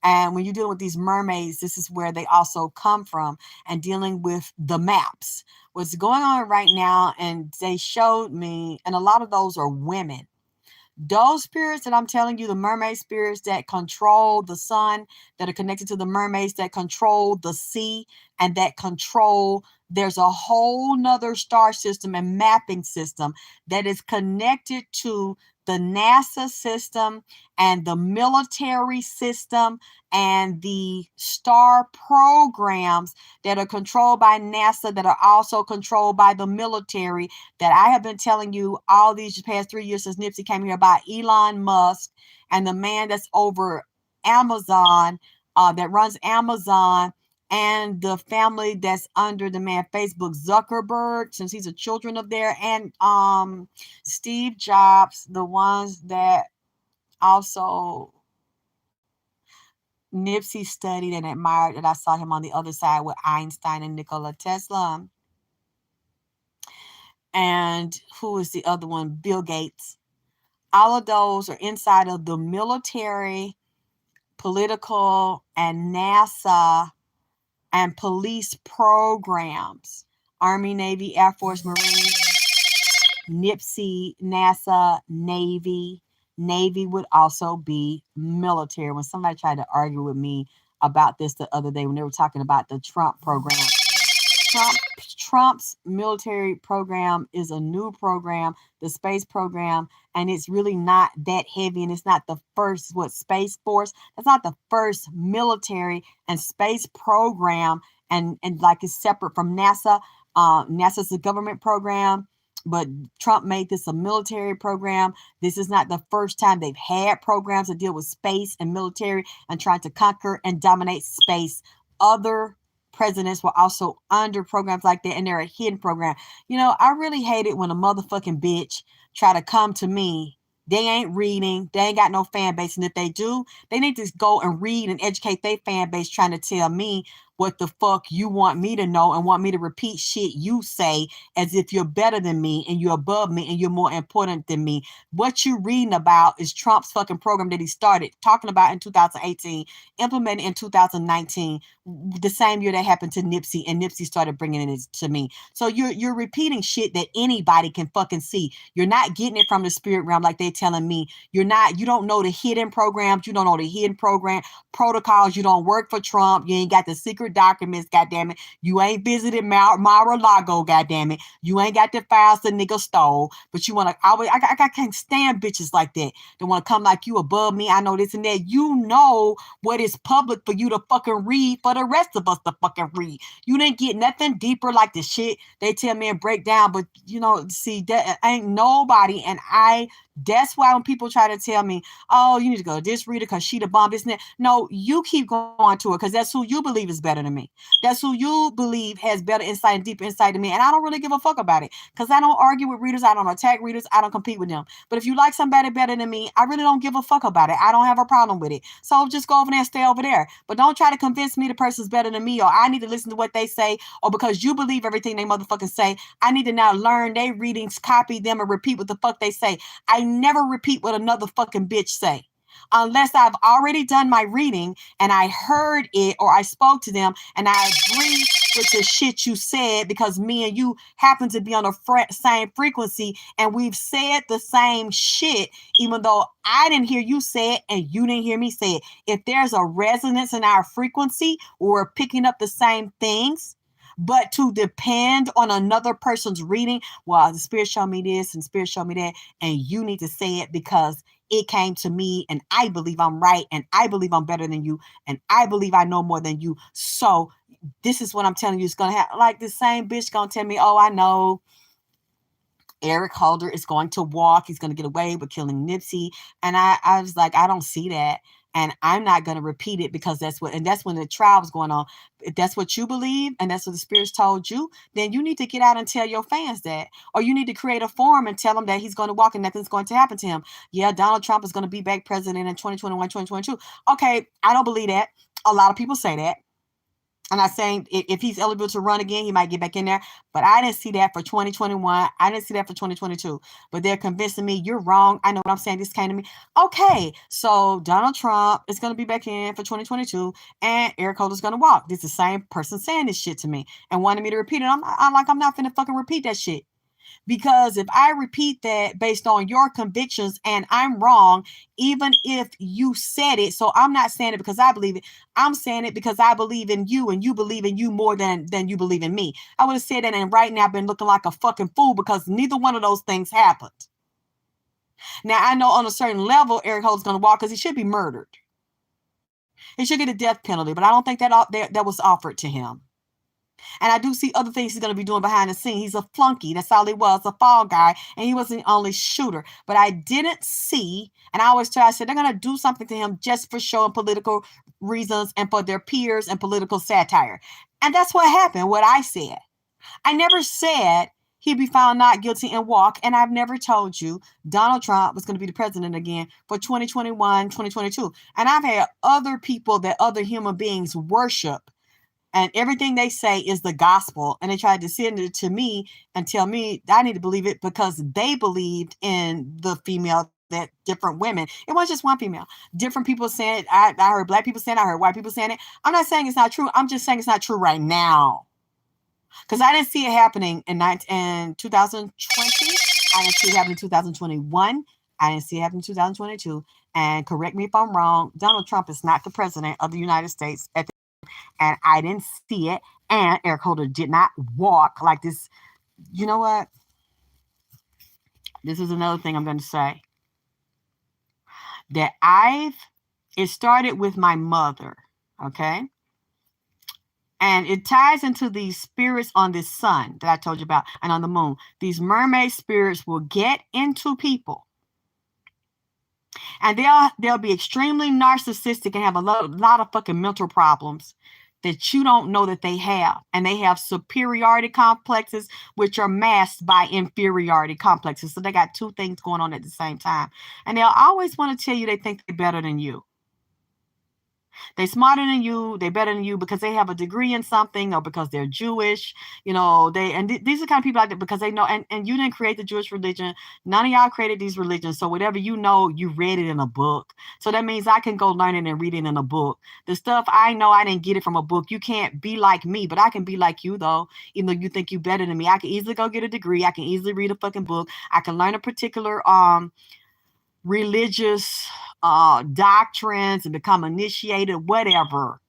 And when you're dealing with these mermaids, this is where they also come from, and dealing with the maps. What's going on right now, and they showed me, and a lot of those are women. Those spirits that I'm telling you, the mermaid spirits that control the sun, that are connected to the mermaids, that control the sea, and that control, there's a whole nother star system and mapping system that is connected to the NASA system and the military system and the STAR programs that are controlled by NASA, that are also controlled by the military, that I have been telling you all these past 3 years since Nipsey came here about Elon Musk and the man that's over Amazon, that runs Amazon, and the family that's under the man Facebook Zuckerberg, since he's a children of there, and Steve Jobs, the ones that also Nipsey studied and admired, that I saw him on the other side with Einstein and Nikola Tesla. And who is the other one? Bill Gates. All of those are inside of the military, political, and NASA and police programs. Army, Navy, Air Force, Marine, Nipsey, NASA, Navy. Navy would also be military. When somebody tried to argue with me about this the other day when they were talking about the Trump program, Trump's military program is a new program, the space program, and it's really not that heavy, and it's not the first, Space Force, that's not the first military and space program, and like it's separate from NASA. NASA's a government program, but Trump made this a military program. This is not the first time they've had programs that deal with space and military and trying to conquer and dominate space. Other presidents were also under programs like that, and they're a hidden program. I really hate it when a motherfucking bitch try to come to me. They ain't reading. They ain't got no fan base. And if they do, they need to go and read and educate their fan base, trying to tell me what the fuck you want me to know and want me to repeat shit you say as if you're better than me and you're above me and you're more important than me. What you reading about is Trump's fucking program that he started talking about in 2018, implemented in 2019, the same year that happened to Nipsey, and Nipsey started bringing it to me. So you're repeating shit that anybody can fucking see. You're not getting it from the spirit realm like they telling me. You don't know the hidden programs. You don't know the hidden program protocols. You don't work for Trump. You ain't got the secret documents, goddammit. You ain't visited Mar-a-Lago, goddammit. You ain't got the files the nigga stole. But you want to always, I can't stand bitches like that. They want to come like you above me. I know this and that. You know what is public for you to fucking read for the rest of us to fucking read. You didn't get nothing deeper like the shit they tell me and break down. But see, that ain't nobody. And that's why when people try to tell me, oh, you need to go to this reader because she the bomb, this and that. No, you keep going to her because that's who you believe is better than me. That's who you believe has better insight and deeper insight than me. And I don't really give a fuck about it because I don't argue with readers. I don't attack readers. I don't compete with them. But if you like somebody better than me, I really don't give a fuck about it. I don't have a problem with it. So just go over there and stay over there. But don't try to convince me the person's better than me, or I need to listen to what they say, or because you believe everything they motherfucking say, I need to now learn their readings, copy them, and repeat what the fuck they say. I never repeat what another fucking bitch say unless I've already done my reading and I heard it or I spoke to them and I agree with the shit you said because me and you happen to be on the same frequency and we've said the same shit, even though I didn't hear you say it and you didn't hear me say it. If there's a resonance in our frequency, we're picking up the same things. But to depend on another person's reading, well, the spirit showed me this and spirit showed me that, and you need to say it because it came to me and I believe I'm right and I believe I'm better than you and I believe I know more than you. So this is what I'm telling you. It's going to happen. Like the same bitch going to tell me, oh, I know Eric Holder is going to walk. He's going to get away with killing Nipsey. And I was like, I don't see that. And I'm not going to repeat it because that's when the trial was going on. If that's what you believe and that's what the spirits told you, then you need to get out and tell your fans that. Or you need to create a forum and tell them that he's going to walk and nothing's going to happen to him. Yeah, Donald Trump is going to be back president in 2021, 2022. Okay, I don't believe that. A lot of people say that. I'm not saying if he's eligible to run again, he might get back in there. But I didn't see that for 2021. I didn't see that for 2022. But they're convincing me you're wrong. I know what I'm saying. This came to me. Okay, so Donald Trump is going to be back in for 2022, and Eric Holder's going to walk. This is the same person saying this shit to me and wanted me to repeat it. I'm not finna fucking repeat that shit. Because if I repeat that based on your convictions and I'm wrong, even if you said it, so I'm not saying it because I believe it. I'm saying it because I believe in you and you believe in you more than you believe in me. I would have said that, and right now I've been looking like a fucking fool because neither one of those things happened. Now, I know on a certain level, Eric Holt's going to walk because he should be murdered. He should get a death penalty, but I don't think that was offered to him. And I do see other things he's going to be doing behind the scenes. He's a flunky. That's all he was, a fall guy. And he wasn't the only shooter. But I didn't see, and I always tell, I said, they're going to do something to him just for showing political reasons and for their peers and political satire. And that's what happened, what I said. I never said he'd be found not guilty and walk. And I've never told you Donald Trump was going to be the president again for 2021, 2022. And I've had other people that other human beings worship, and everything they say is the gospel. And they tried to send it to me and tell me I need to believe it because they believed in the female, that different women. It wasn't just one female. Different people saying it. I heard black people saying it. I heard white people saying it. I'm not saying it's not true. I'm just saying it's not true right now. Because I didn't see it happening in 2020. I didn't see it happening in 2021. I didn't see it happening in 2022. And correct me if I'm wrong, Donald Trump is not the president of the United States at the and I didn't see it. And Eric Holder did not walk like this. You know what? This is another thing I'm going to say. That it started with my mother, okay? And it ties into these spirits on this sun that I told you about and on the moon. These mermaid spirits will get into people. And they'll be extremely narcissistic and have a lot of fucking mental problems that you don't know that they have. And they have superiority complexes, which are masked by inferiority complexes. So they got two things going on at the same time. And they'll always want to tell you they think they're better than you. They're smarter than you. They're better than you because they have a degree in something or because they're Jewish. You know, these are the kind of people like that because they know, and you didn't create the Jewish religion. None of y'all created these religions. So whatever you know, you read it in a book. So that means I can go learn it and read it in a book. The stuff I know, I didn't get it from a book. You can't be like me, but I can be like you though. Even though you think you're better than me, I can easily go get a degree. I can easily read a fucking book. I can learn a particular, religious doctrines and become initiated, whatever.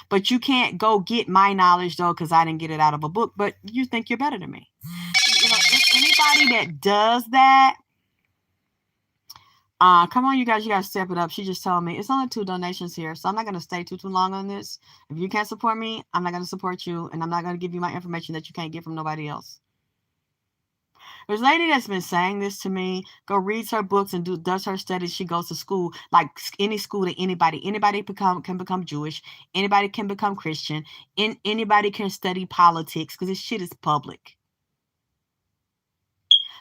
But you can't go get my knowledge though, because I didn't get it out of a book. But you think you're better than me. You know, anybody that does that, come on, you guys step it up. She just told me it's only 2 donations here, so I'm not going to stay too long on this. If you can't support me, I'm not going to support you, and I'm not going to give you my information that you can't get from nobody else. There's a lady that's been saying this to me. Go reads her books and does her studies. She goes to school, like any school that anybody can become Jewish. Anybody can become Christian. Anybody can study politics because this shit is public.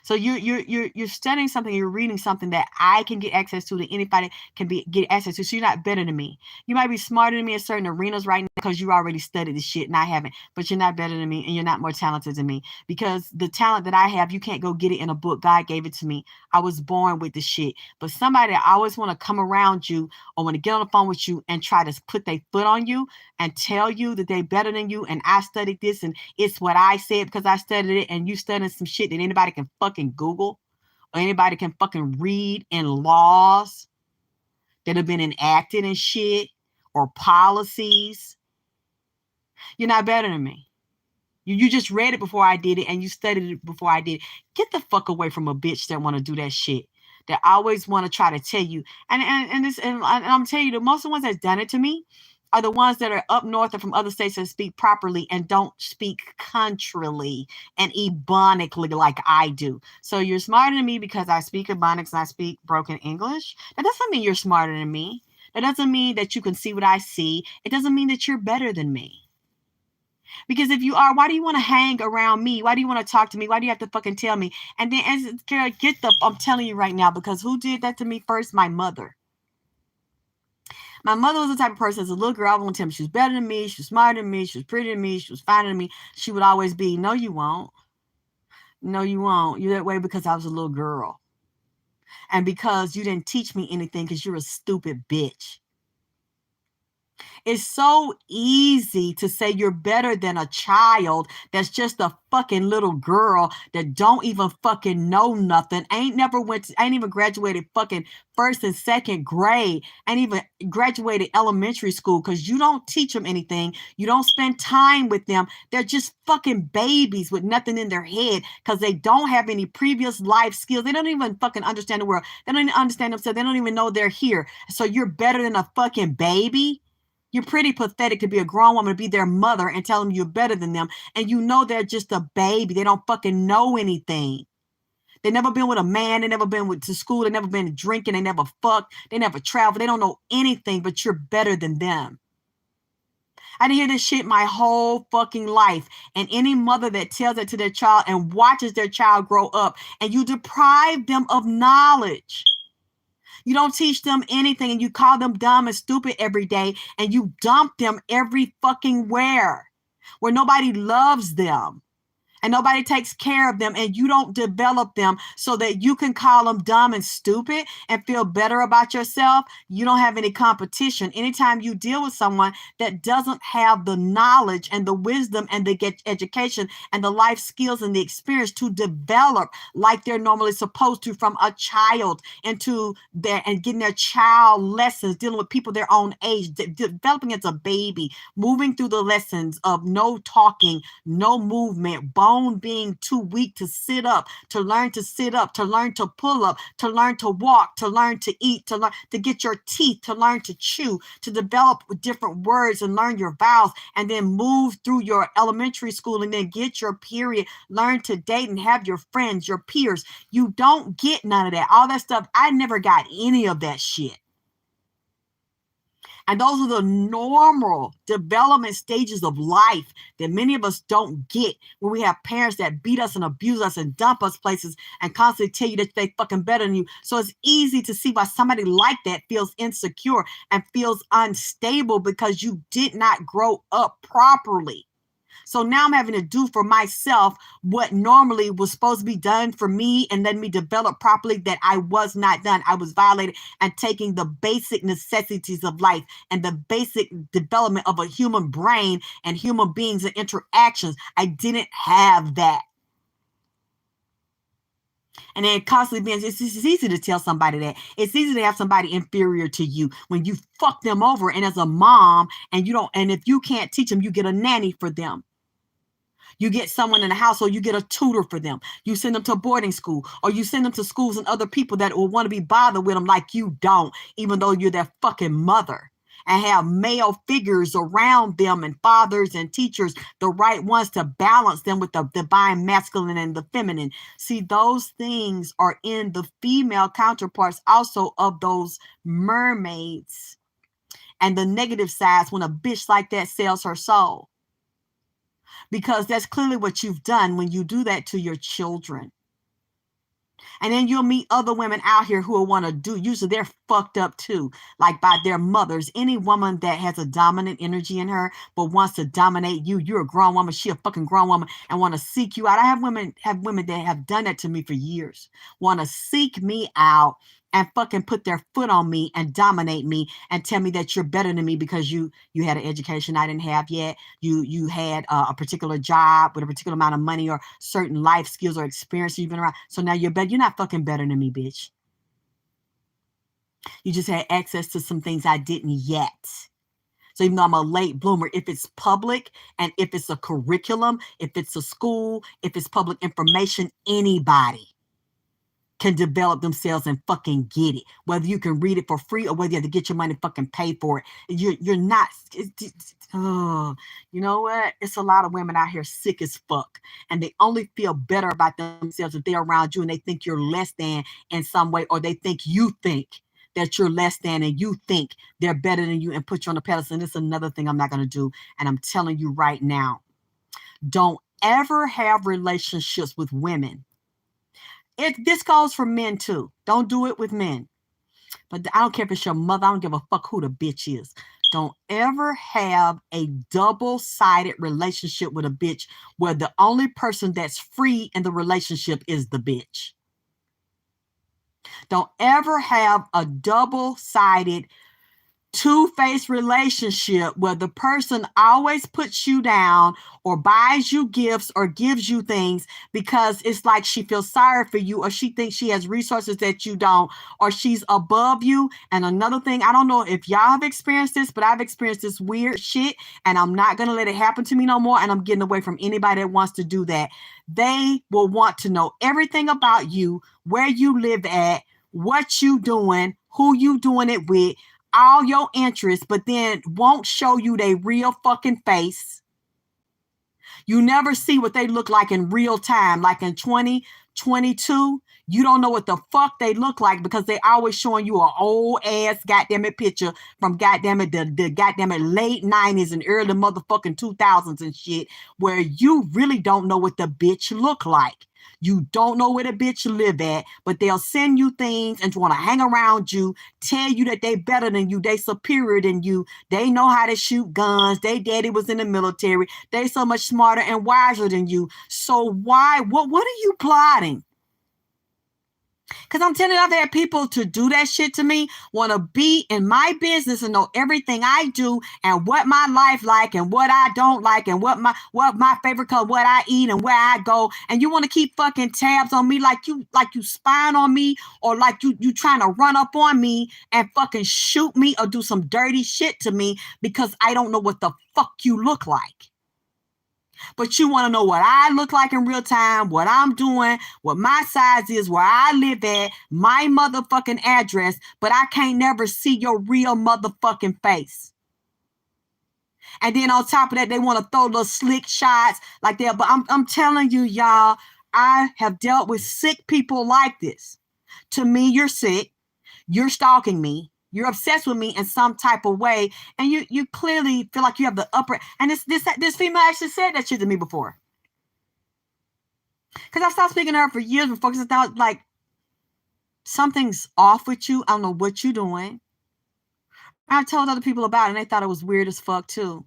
So you're studying something, you're reading something that I can get access to, that anybody can get access to. So you're not better than me. You might be smarter than me in certain arenas right now because you already studied this shit and I haven't, but you're not better than me and you're not more talented than me, because the talent that I have, you can't go get it in a book. God gave it to me. I was born with the shit. But somebody that always want to come around you or want to get on the phone with you and try to put their foot on you and tell you that they're better than you and I studied this and it's what I said because I studied it, and you studying some shit that anybody can fucking Google or anybody can fucking read in laws that have been enacted and shit or policies. You're not better than me. You just read it before I did it and you studied it before I did it. Get the fuck away from a bitch that want to do that shit. That always want to try to tell you. And I'm telling you, the most of the ones that's done it to me are the ones that are up north or from other states that speak properly and don't speak contrarily and ebonically like I do. So you're smarter than me because I speak ebonics and I speak broken English. That doesn't mean you're smarter than me. That doesn't mean that you can see what I see. It doesn't mean that you're better than me. Because if you are, why do you want to hang around me? Why do you want to talk to me? Why do you have to fucking tell me? And then, I'm telling you right now, because who did that to me first? My mother. My mother was the type of person, as a little girl, I won't tell me she was better than me, she was smarter than me, she was prettier than me, she was finer than me. She would always be, no, you won't. No, you won't. You're that way because I was a little girl. And because you didn't teach me anything because you're a stupid bitch. It's so easy to say you're better than a child that's just a fucking little girl that don't even fucking know nothing, ain't even graduated fucking first and second grade, ain't even graduated elementary school, because you don't teach them anything. You don't spend time with them. They're just fucking babies with nothing in their head because they don't have any previous life skills. They don't even fucking understand the world. They don't even understand themselves. They don't even know they're here. So you're better than a fucking baby? You're pretty pathetic to be a grown woman, to be their mother and tell them you're better than them. And you know they're just a baby. They don't fucking know anything. They never been with a man. They never been to school. They never been drinking. They never fucked. They never traveled. They don't know anything, but you're better than them. I didn't hear this shit my whole fucking life. And any mother that tells it to their child and watches their child grow up, and you deprive them of knowledge. You don't teach them anything, and you call them dumb and stupid every day, and you dump them every fucking where nobody loves them and nobody takes care of them, and you don't develop them so that you can call them dumb and stupid and feel better about yourself. You don't have any competition. Anytime you deal with someone that doesn't have the knowledge and the wisdom and the education and the life skills and the experience to develop like they're normally supposed to from a child into their, and getting their child lessons, dealing with people their own age, developing as a baby, moving through the lessons of no talking, no movement, bone being too weak to sit up, to learn to sit up, to learn to pull up, to learn to walk, to learn to eat, to learn to get your teeth, to learn to chew, to develop different words and learn your vowels, and then move through your elementary school and then get your period, learn to date and have your friends, your peers. You don't get none of that. All that stuff, I never got any of that shit. And those are the normal development stages of life that many of us don't get, when we have parents that beat us and abuse us and dump us places and constantly tell you that they fucking better than you. So it's easy to see why somebody like that feels insecure and feels unstable, because you did not grow up properly. So now I'm having to do for myself what normally was supposed to be done for me and let me develop properly, that I was not done. I was violated, and taking the basic necessities of life and the basic development of a human brain and human beings and interactions. I didn't have that. And then constantly being, it's easy to tell somebody that. It's easy to have somebody inferior to you when you fuck them over. And as a mom, and you don't, and if you can't teach them, you get a nanny for them. You get someone in the household, you get a tutor for them. You send them to boarding school, or you send them to schools and other people that will want to be bothered with them like you don't, even though you're their fucking mother. And have male figures around them, and fathers and teachers, the right ones to balance them with the divine masculine and the feminine. See, those things are in the female counterparts also of those mermaids. And the negative sides when a bitch like that sells her soul. Because that's clearly what you've done when you do that to your children. And then you'll meet other women out here who will want to do, usually they're fucked up too, like by their mothers. Any woman that has a dominant energy in her but wants to dominate you, you're a grown woman, she a fucking grown woman, and want to seek you out. I have women that have done that to me for years, want to seek me out and fucking put their foot on me and dominate me and tell me that you're better than me because you had an education I didn't have yet. You had a particular job with a particular amount of money or certain life skills or experience you've been around. So now you're better. You're not fucking better than me, bitch. You just had access to some things I didn't yet. So even though I'm a late bloomer, if it's public and if it's a curriculum, if it's a school, if it's public information, anybody can develop themselves and fucking get it. Whether you can read it for free or whether you have to get your money fucking pay for it. You're not, oh, you know what? It's a lot of women out here sick as fuck. And they only feel better about themselves if they're around you and they think you're less than in some way, or they think you think that you're less than and you think they're better than you and put you on a pedestal. And this is another thing I'm not going to do. And I'm telling you right now, don't ever have relationships with women. This goes for men too. Don't do it with men. But I don't care if it's your mother. I don't give a fuck who the bitch is. Don't ever have a double-sided relationship with a bitch where the only person that's free in the relationship is the bitch. Don't ever have a double-sided two-faced relationship where the person always puts you down or buys you gifts or gives you things because it's like she feels sorry for you, or she thinks she has resources that you don't, or she's above you. And another thing, I don't know if y'all have experienced this, but I've experienced this weird shit, and I'm not going to let it happen to me no more, and I'm getting away from anybody that wants to do that. They will want to know everything about you, where you live at, what you doing, who you doing it with, all your interests, but then won't show you their real fucking face. You never see what they look like in real time. Like in 2022, you don't know what the fuck they look like because they always showing you an old ass goddamn it picture from goddamn it the goddamn it late 90s and early motherfucking 2000s and shit, where you really don't know what the bitch look like. You don't know where the bitch live at, but they'll send you things and want to hang around you, tell you that they better than you, they superior than you, they know how to shoot guns, they daddy was in the military, they so much smarter and wiser than you. So why, what are you plotting? Because I'm telling you, I've had people to do that shit to me, want to be in my business and know everything I do and what my life like and what I don't like and what my favorite color, what I eat and where I go. And you want to keep fucking tabs on me like you spying on me, or like you trying to run up on me and fucking shoot me or do some dirty shit to me because I don't know what the fuck you look like. But you want to know what I look like in real time, what I'm doing, what my size is, where I live at, my motherfucking address, but I can't never see your real motherfucking face. And then on top of that, they want to throw little slick shots like that. But I'm telling you, y'all, I have dealt with sick people like this. To me, you're sick. You're stalking me. You're obsessed with me in some type of way, and you clearly feel like you have the upper. And this female actually said that shit to me before, because I stopped speaking to her for years before, because I thought like something's off with you. I don't know what you're doing. I told other people about it, and they thought it was weird as fuck too.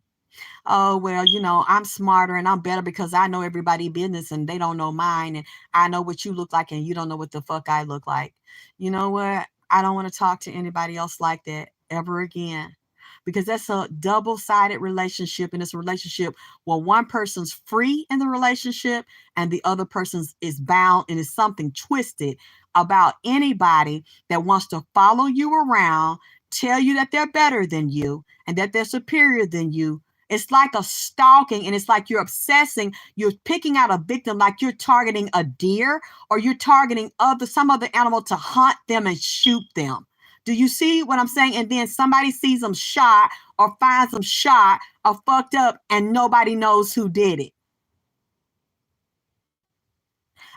Oh, well, you know, I'm smarter and I'm better because I know everybody's business and they don't know mine, and I know what you look like and you don't know what the fuck I look like. You know what? I don't want to talk to anybody else like that ever again, because that's a double-sided relationship, and it's a relationship where one person's free in the relationship and the other person is bound, and it's something twisted about anybody that wants to follow you around, tell you that they're better than you and that they're superior than you. It's like a stalking, and it's like you're obsessing. You're picking out a victim, like you're targeting a deer or you're targeting some other animal to hunt them and shoot them. Do you see what I'm saying? And then somebody sees them shot or finds them shot or fucked up, and nobody knows who did it.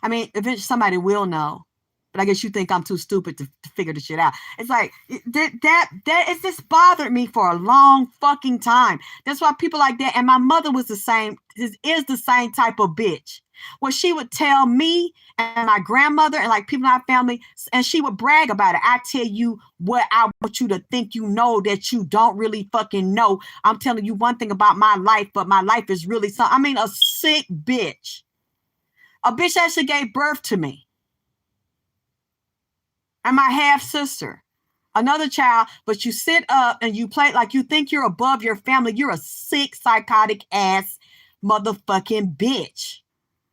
I mean, eventually somebody will know. But I guess you think I'm too stupid to figure the shit out. It's like it's just bothered me for a long fucking time. That's why people like that. And my mother was the same, is the same type of bitch. Well, she would tell me and my grandmother and like people in our family, and she would brag about it. I tell you what I want you to think you know that you don't really fucking know. I'm telling you one thing about my life, but my life is really something. I mean, a sick bitch. A bitch actually gave birth to me. And my half sister, another child, but you sit up and you play like you think you're above your family. You're a sick, psychotic ass motherfucking bitch.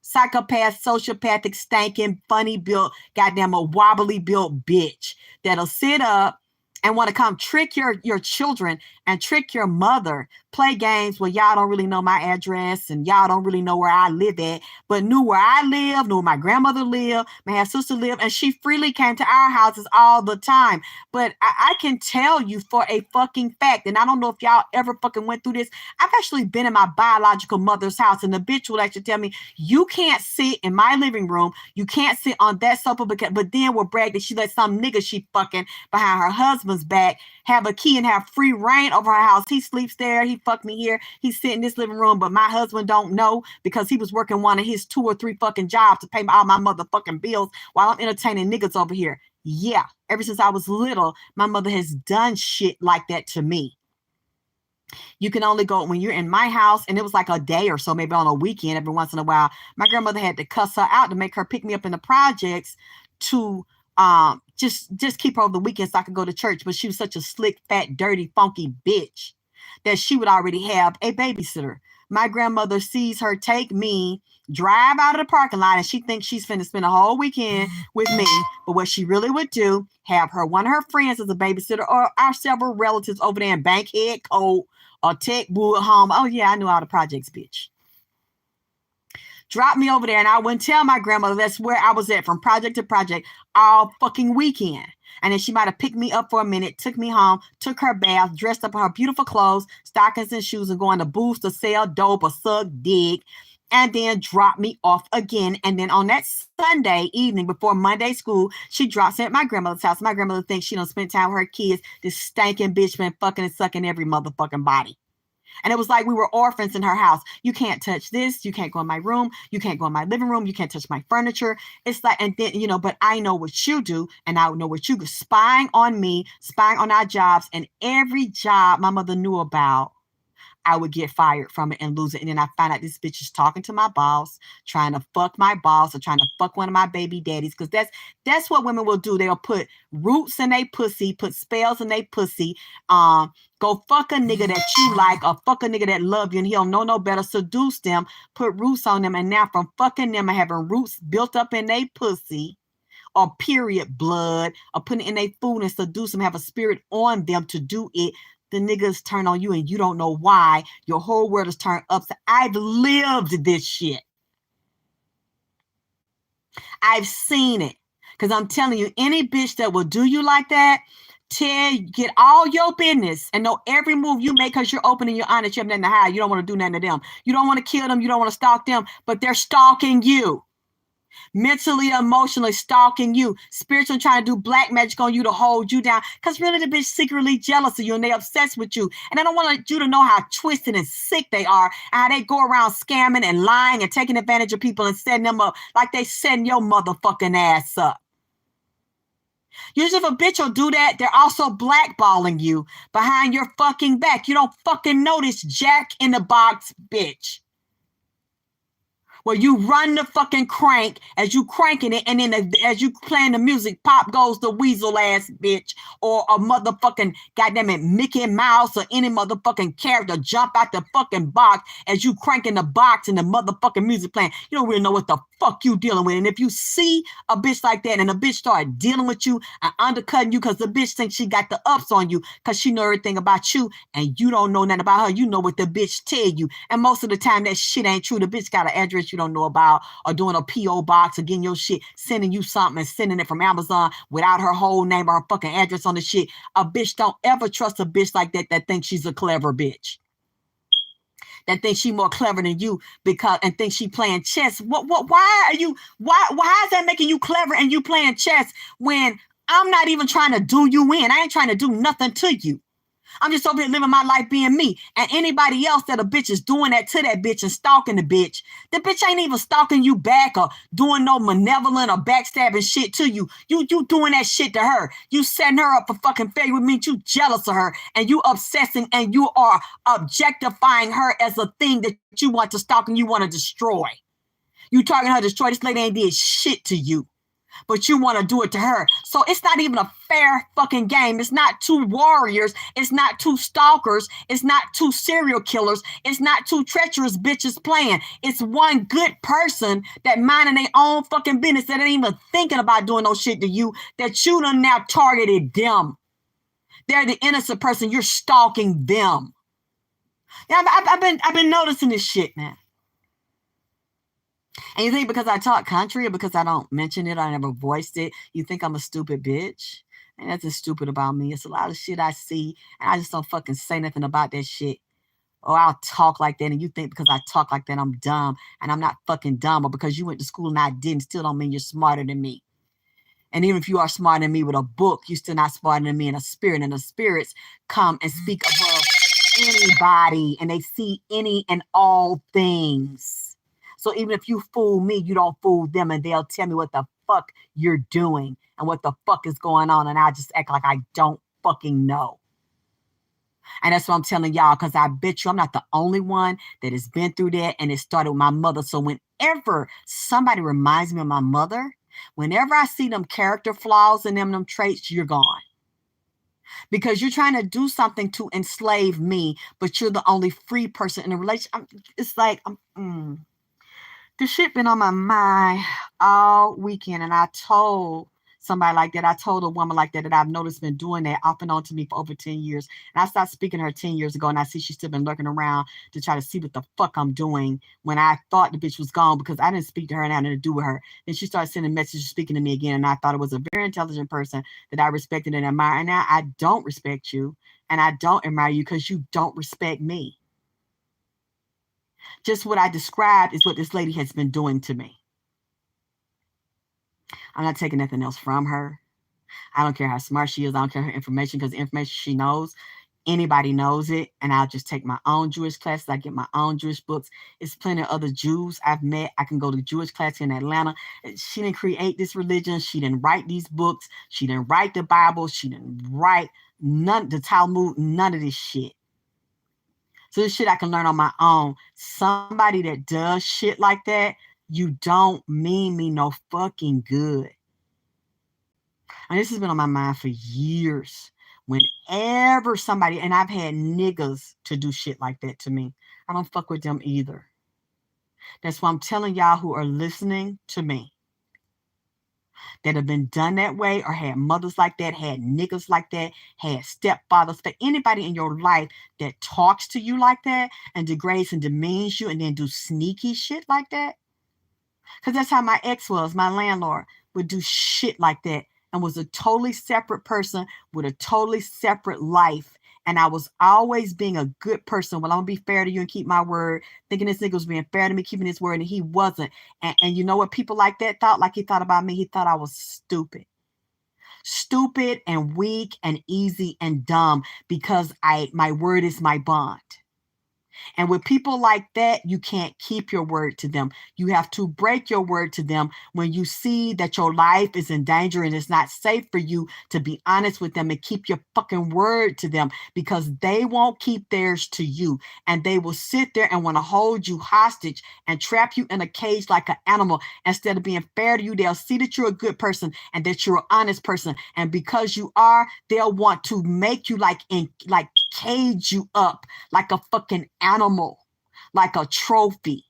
Psychopath, sociopathic, stinking, funny built, goddamn a wobbly built bitch that'll sit up and want to come trick your children and trick your mother, play games where y'all don't really know my address and y'all don't really know where I live at, but knew where I live, knew where my grandmother lived, my half sister lived, and she freely came to our houses all the time. But I can tell you for a fucking fact, and I don't know if y'all ever fucking went through this, I've actually been in my biological mother's house, and the bitch will actually tell me, you can't sit in my living room, you can't sit on that sofa, but then will brag that she let some nigga she fucking behind her husband's back have a key and have free reign over her house. He sleeps there, he fucked me here, he's sitting in this living room, but my husband don't know because he was working one of his 2 or 3 fucking jobs to pay all my motherfucking bills while I'm entertaining niggas over here. Yeah, ever since I was little, my mother has done shit like that to me. You can only go when you're in my house, and it was like a day or so, maybe on a weekend every once in a while. My grandmother had to cuss her out to make her pick me up in the projects to Just keep her over the weekend so I could go to church. But she was such a slick, fat, dirty, funky bitch that she would already have a babysitter. My grandmother sees her take me, drive out of the parking lot, and she thinks she's finna spend a whole weekend with me. But what she really would do, have one of her friends as a babysitter, or our several relatives over there in Bankhead, Code, or Tech Wood Home. Oh yeah, I knew all the projects, bitch. Drop me over there, and I wouldn't tell my grandmother that's where I was at from project to project all fucking weekend. And then she might have picked me up for a minute, took me home, took her bath, dressed up in her beautiful clothes, stockings and shoes, and going to booths to sell dope or suck dick, and then drop me off again. And then on that Sunday evening before Monday school, she drops me at my grandmother's house. My grandmother thinks she don't spend time with her kids. This stinking bitch been fucking and sucking every motherfucking body. And it was like we were orphans in her house. You can't touch this. You can't go in my room. You can't go in my living room. You can't touch my furniture. It's like, and then, but I know what you do, and I know what you do. Spying on me, spying on our jobs, and every job my mother knew about, I would get fired from it and lose it. And then I find out this bitch is talking to my boss, trying to fuck my boss or trying to fuck one of my baby daddies. Because that's what women will do. They'll put roots in their pussy, put spells in their pussy. Go fuck a nigga that you like, or fuck a nigga that love you and he don't know no better. Seduce them, put roots on them. And now from fucking them and having roots built up in their pussy, or period blood, or putting it in their food and seduce them, have a spirit on them to do it, the niggas turn on you and you don't know why. Your whole world is turned upside. I've lived this shit. I've seen it. Because I'm telling you, any bitch that will do you like that, get all your business and know every move you make because you're open and you're honest. You have nothing to hide. You don't want to do nothing to them. You don't want to kill them. You don't want to stalk them, but they're stalking you. Mentally, emotionally stalking you, spiritually trying to do black magic on you to hold you down. Because really, the bitch secretly jealous of you and they obsessed with you. And I don't want you to know how twisted and sick they are, and how they go around scamming and lying and taking advantage of people and setting them up like they setting your motherfucking ass up. Usually if a bitch will do that, they're also blackballing you behind your fucking back. You don't fucking notice jack in the box, bitch. Where you run the fucking crank as you cranking it, and then as you playing the music, pop goes the weasel ass bitch, or a motherfucking goddamn it Mickey Mouse or any motherfucking character jump out the fucking box as you cranking the box and the motherfucking music playing. You don't really know what the fuck you dealing with. And if you see a bitch like that and a bitch start dealing with you and undercutting you because the bitch thinks she got the ups on you because she know everything about you and you don't know nothing about her, you know what the bitch tell you. And most of the time that shit ain't true. The bitch got an address you don't know about, or doing a P.O. box, or getting your shit, sending you something and sending it from Amazon without her whole name or her fucking address on the shit. A bitch don't ever trust a bitch like that thinks she's a clever bitch. That thinks she more clever than you and thinks she playing chess. Why is that making you clever and you playing chess when I'm not even trying to do you in? I ain't trying to do nothing to you. I'm just over here living my life being me. And anybody else that a bitch is doing that to that bitch and stalking the bitch ain't even stalking you back or doing no malevolent or backstabbing shit to you. You doing that shit to her. You setting her up for fucking failure, which means you jealous of her and you obsessing and you are objectifying her as a thing that you want to stalk and you want to destroy. You targeting her to destroy. This lady ain't did shit to you, but you want to do it to her. So it's not even a fair fucking game. It's not two warriors. It's not two stalkers. It's not two serial killers. It's not two treacherous bitches playing. It's one good person that minding their own fucking business, that ain't even thinking about doing no shit to you, that you done now targeted them. They're the innocent person. You're stalking them. Yeah, I've been noticing this shit, man. And you think because I talk country or because I don't mention it, I never voiced it, you think I'm a stupid bitch? And that's just stupid about me. It's a lot of shit I see, and I just don't fucking say nothing about that shit. Or I'll talk like that, and you think because I talk like that, I'm dumb. And I'm not fucking dumb. Or because you went to school and I didn't, still don't mean you're smarter than me. And even if you are smarter than me with a book, you're still not smarter than me in a spirit. And the spirits come and speak above anybody, and they see any and all things. So even if you fool me, you don't fool them, and they'll tell me what the fuck you're doing and what the fuck is going on, and I just act like I don't fucking know. And that's what I'm telling y'all, because I bet you I'm not the only one that has been through that, and it started with my mother. So whenever somebody reminds me of my mother, Whenever I see them character flaws in them traits, you're gone. Because you're trying to do something to enslave me, but you're the only free person in a relationship. It's like, this shit been on my mind all weekend, and I told somebody like that. I told a woman like that I've noticed been doing that off and on to me for over 10 years. And I stopped speaking to her 10 years ago, and I see she's still been lurking around to try to see what the fuck I'm doing when I thought the bitch was gone because I didn't speak to her and I had nothing to do with her. Then she started sending messages speaking to me again, and I thought it was a very intelligent person that I respected and admired. And now I don't respect you, and I don't admire you because you don't respect me. Just what I described is what this lady has been doing to me. I'm not taking nothing else from her. I don't care how smart she is. I don't care her information because the information she knows, anybody knows it. And I'll just take my own Jewish classes. I get my own Jewish books. It's plenty of other Jews I've met. I can go to Jewish class in Atlanta. She didn't create this religion. She didn't write these books. She didn't write the Bible. She didn't write the Talmud, none of this shit. So this shit I can learn on my own. Somebody that does shit like that, you don't mean me no fucking good. And this has been on my mind for years. Whenever somebody, and I've had niggas to do shit like that to me, I don't fuck with them either. That's why I'm telling y'all who are listening to me that have been done that way or had mothers like that, had niggas like that, had stepfathers, for anybody in your life that talks to you like that and degrades and demeans you and then do sneaky shit like that. Because that's how my ex was, my landlord would do shit like that and was a totally separate person with a totally separate life. And I was always being a good person. Well, I'm going to be fair to you and keep my word. Thinking this nigga was being fair to me, keeping his word, and he wasn't. And you know what people like that thought? Like he thought about me. He thought I was stupid. Stupid and weak and easy and dumb because my word is my bond. And with people like that, you can't keep your word to them. You have to break your word to them when you see that your life is in danger and it's not safe for you to be honest with them and keep your fucking word to them because they won't keep theirs to you. And they will sit there and want to hold you hostage and trap you in a cage like an animal. Instead of being fair to you, they'll see that you're a good person and that you're an honest person. And because you are, they'll want to make you like cage you up like a fucking animal, like a trophy.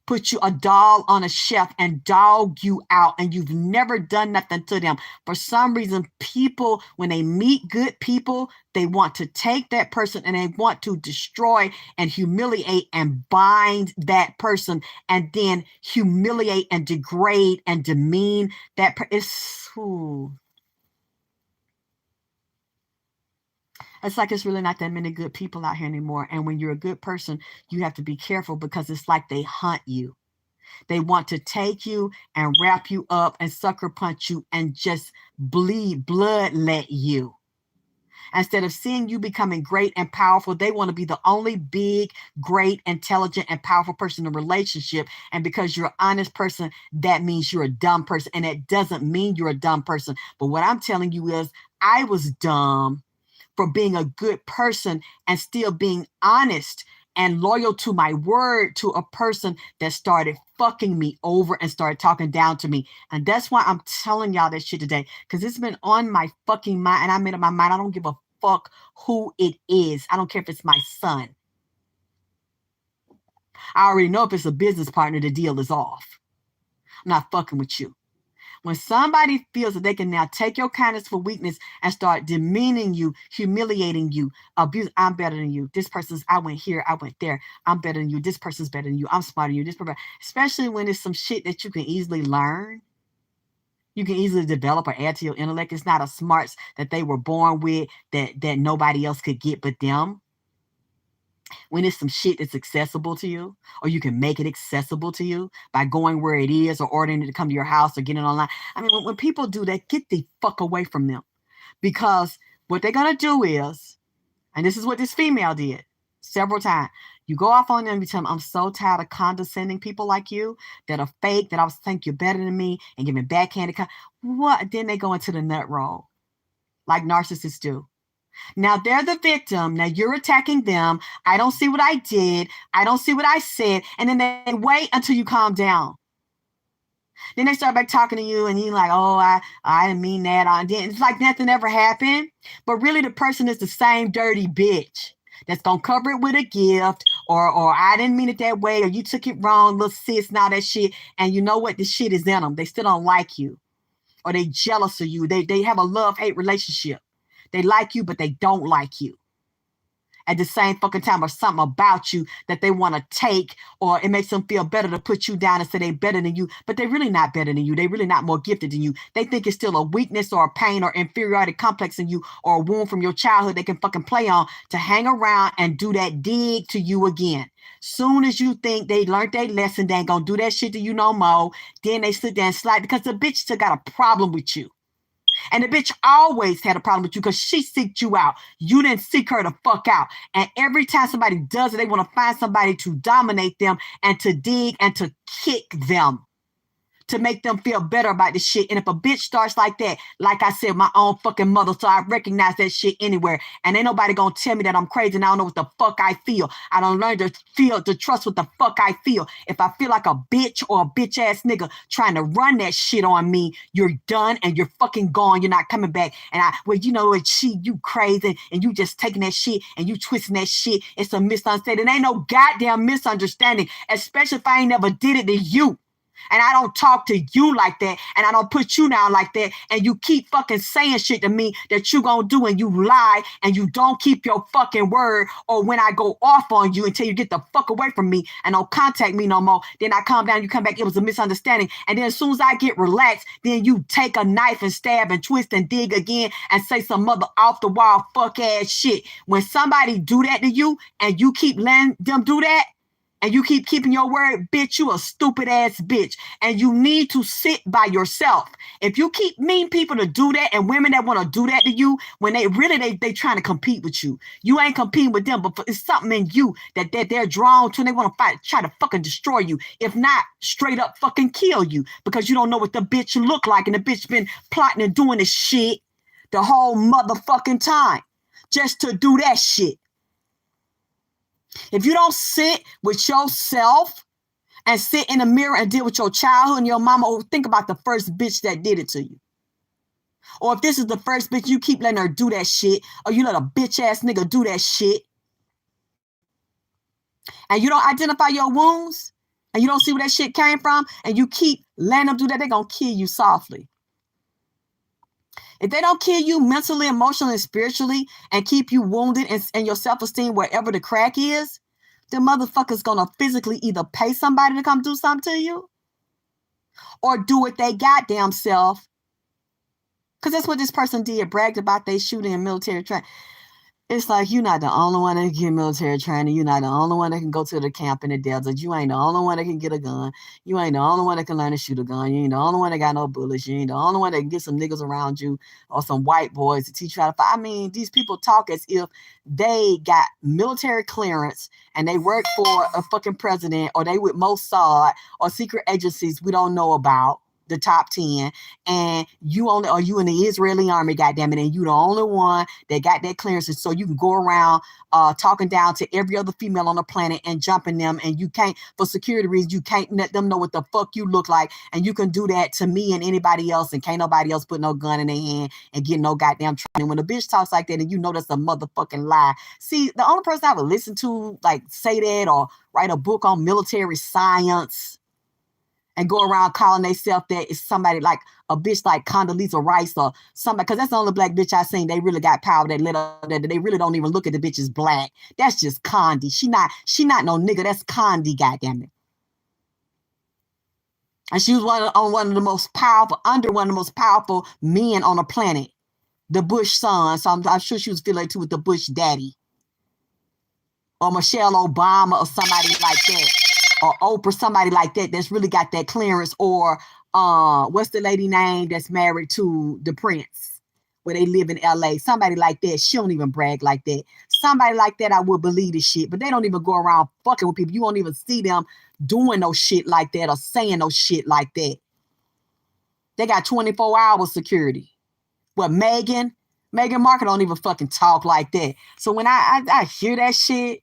Put you a doll on a shelf and dog you out, and you've never done nothing to them. For some reason, people, when they meet good people, they want to take that person and they want to destroy and humiliate and bind that person and then humiliate and degrade and demean that person. It's like it's really not that many good people out here anymore. And when you're a good person, you have to be careful because it's like they hunt you. They want to take you and wrap you up and sucker punch you and just bloodlet you. Instead of seeing you becoming great and powerful, they want to be the only big, great, intelligent, and powerful person in a relationship. And because you're an honest person, that means you're a dumb person. And it doesn't mean you're a dumb person. But what I'm telling you is I was dumb for being a good person and still being honest and loyal to my word to a person that started fucking me over and started talking down to me. And that's why I'm telling y'all that shit today, because it's been on my fucking mind. And I made up my mind. I don't give a fuck who it is. I don't care if it's my son. I already know if it's a business partner, the deal is off. I'm not fucking with you. When somebody feels that they can now take your kindness for weakness and start demeaning you, humiliating you, abuse, I'm better than you. This person's, I went here, I went there. I'm better than you. This person's better than you. I'm smarter than you. This person, especially when it's some shit that you can easily learn. You can easily develop or add to your intellect. It's not a smarts that they were born with that nobody else could get but them. When it's some shit that's accessible to you, or you can make it accessible to you by going where it is or ordering it to come to your house or getting it online. I mean, when people do that, get the fuck away from them. Because what they're going to do is, and this is what this female did several times, you go off on them and you tell them, I'm so tired of condescending people like you that are fake, that I was think you're better than me and give me backhanded. What? Then they go into the nut roll like narcissists do. Now they're the victim. Now you're attacking them. I don't see what I did. I don't see what I said. And then they wait until you calm down. Then they start back talking to you and you like, oh, I didn't mean that. I didn't. It's like nothing ever happened. But really the person is the same dirty bitch that's gonna cover it with a gift or I didn't mean it that way or you took it wrong, little sis and all that shit. And you know what? The shit is in them. They still don't like you or they jealous of you. They have a love-hate relationship. They like you, but they don't like you at the same fucking time, or something about you that they want to take, or it makes them feel better to put you down and say they better than you, but they're really not better than you. They're really not more gifted than you. They think it's still a weakness or a pain or inferiority complex in you or a wound from your childhood they can fucking play on to hang around and do that dig to you again. Soon as you think they learned their lesson, they ain't gonna do that shit to you no more, then they sit there and slide because the bitch still got a problem with you. And the bitch always had a problem with you because she seeked you out. You didn't seek her to fuck out. And every time somebody does it, they want to find somebody to dominate them and to dig and to kick them, to make them feel better about this shit. And if a bitch starts like that, like I said, my own fucking mother, so I recognize that shit anywhere. And ain't nobody gonna tell me that I'm crazy and I don't know what the fuck I feel. I don't learn to trust what the fuck I feel. If I feel like a bitch or a bitch ass nigga trying to run that shit on me, you're done and you're fucking gone. You're not coming back. And well, you know what, you crazy and you just taking that shit and you twisting that shit. It's a misunderstanding. It ain't no goddamn misunderstanding, especially if I ain't never did it to you. And I don't talk to you like that. And I don't put you down like that. And you keep fucking saying shit to me that you gonna do and you lie and you don't keep your fucking word. Or when I go off on you until you get the fuck away from me and don't contact me no more, then I calm down, you come back, it was a misunderstanding. And then as soon as I get relaxed, then you take a knife and stab and twist and dig again and say some mother off the wall fuck ass shit. When somebody do that to you and you keep letting them do that, and you keep keeping your word, bitch, you a stupid ass bitch. And you need to sit by yourself. If you keep mean people to do that and women that want to do that to you, when they trying to compete with you. You ain't competing with them, but it's something in you that they're drawn to and they want to fight, try to fucking destroy you. If not, straight up fucking kill you because you don't know what the bitch look like and the bitch been plotting and doing this shit the whole motherfucking time just to do that shit. If you don't sit with yourself and sit in the mirror and deal with your childhood and your mama, think about the first bitch that did it to you. Or if this is the first bitch, you keep letting her do that shit, or you let a bitch ass nigga do that shit, and you don't identify your wounds, and you don't see where that shit came from, and you keep letting them do that, they're gonna kill you softly. If they don't kill you mentally, emotionally, and spiritually and keep you wounded and your self-esteem wherever the crack is, the motherfucker's gonna physically either pay somebody to come do something to you or do it they goddamn self. Because that's what this person did, bragged about they shooting in military training. It's like, you're not the only one that can get military training. You're not the only one that can go to the camp in the desert. You ain't the only one that can get a gun. You ain't the only one that can learn to shoot a gun. You ain't the only one that got no bullets. You ain't the only one that can get some niggas around you or some white boys to teach you how to fight. I mean, these people talk as if they got military clearance and they work for a fucking president or they with Mossad or secret agencies we don't know about, the top 10, and you in the Israeli army, goddamn it, and you the only one that got that clearance, so you can go around talking down to every other female on the planet and jumping them, and you can't, for security reasons, you can't let them know what the fuck you look like, and you can do that to me and anybody else, and can't nobody else put no gun in their hand and get no goddamn training. When a bitch talks like that, and you know that's a motherfucking lie. See, the only person I would listen to like say that or write a book on military science and go around calling themselves that is somebody like a bitch like Condoleezza Rice or somebody, because that's the only black bitch I seen. They really got power that they really don't even look at the bitch as black. That's just Condi. She not no nigga. That's Condi, goddammit. And she was one of the most powerful men on the planet, the Bush son. So I'm sure she was affiliated too with the Bush daddy or Michelle Obama or somebody like that. Or Oprah, somebody like that that's really got that clearance, or what's the lady name that's married to the prince where they live in LA? Somebody like that. She don't even brag like that. Somebody like that, I would believe the shit, but they don't even go around fucking with people. You won't even see them doing no shit like that or saying no shit like that. They got 24-hour security. But Meghan Markle don't even fucking talk like that. So when I hear that shit,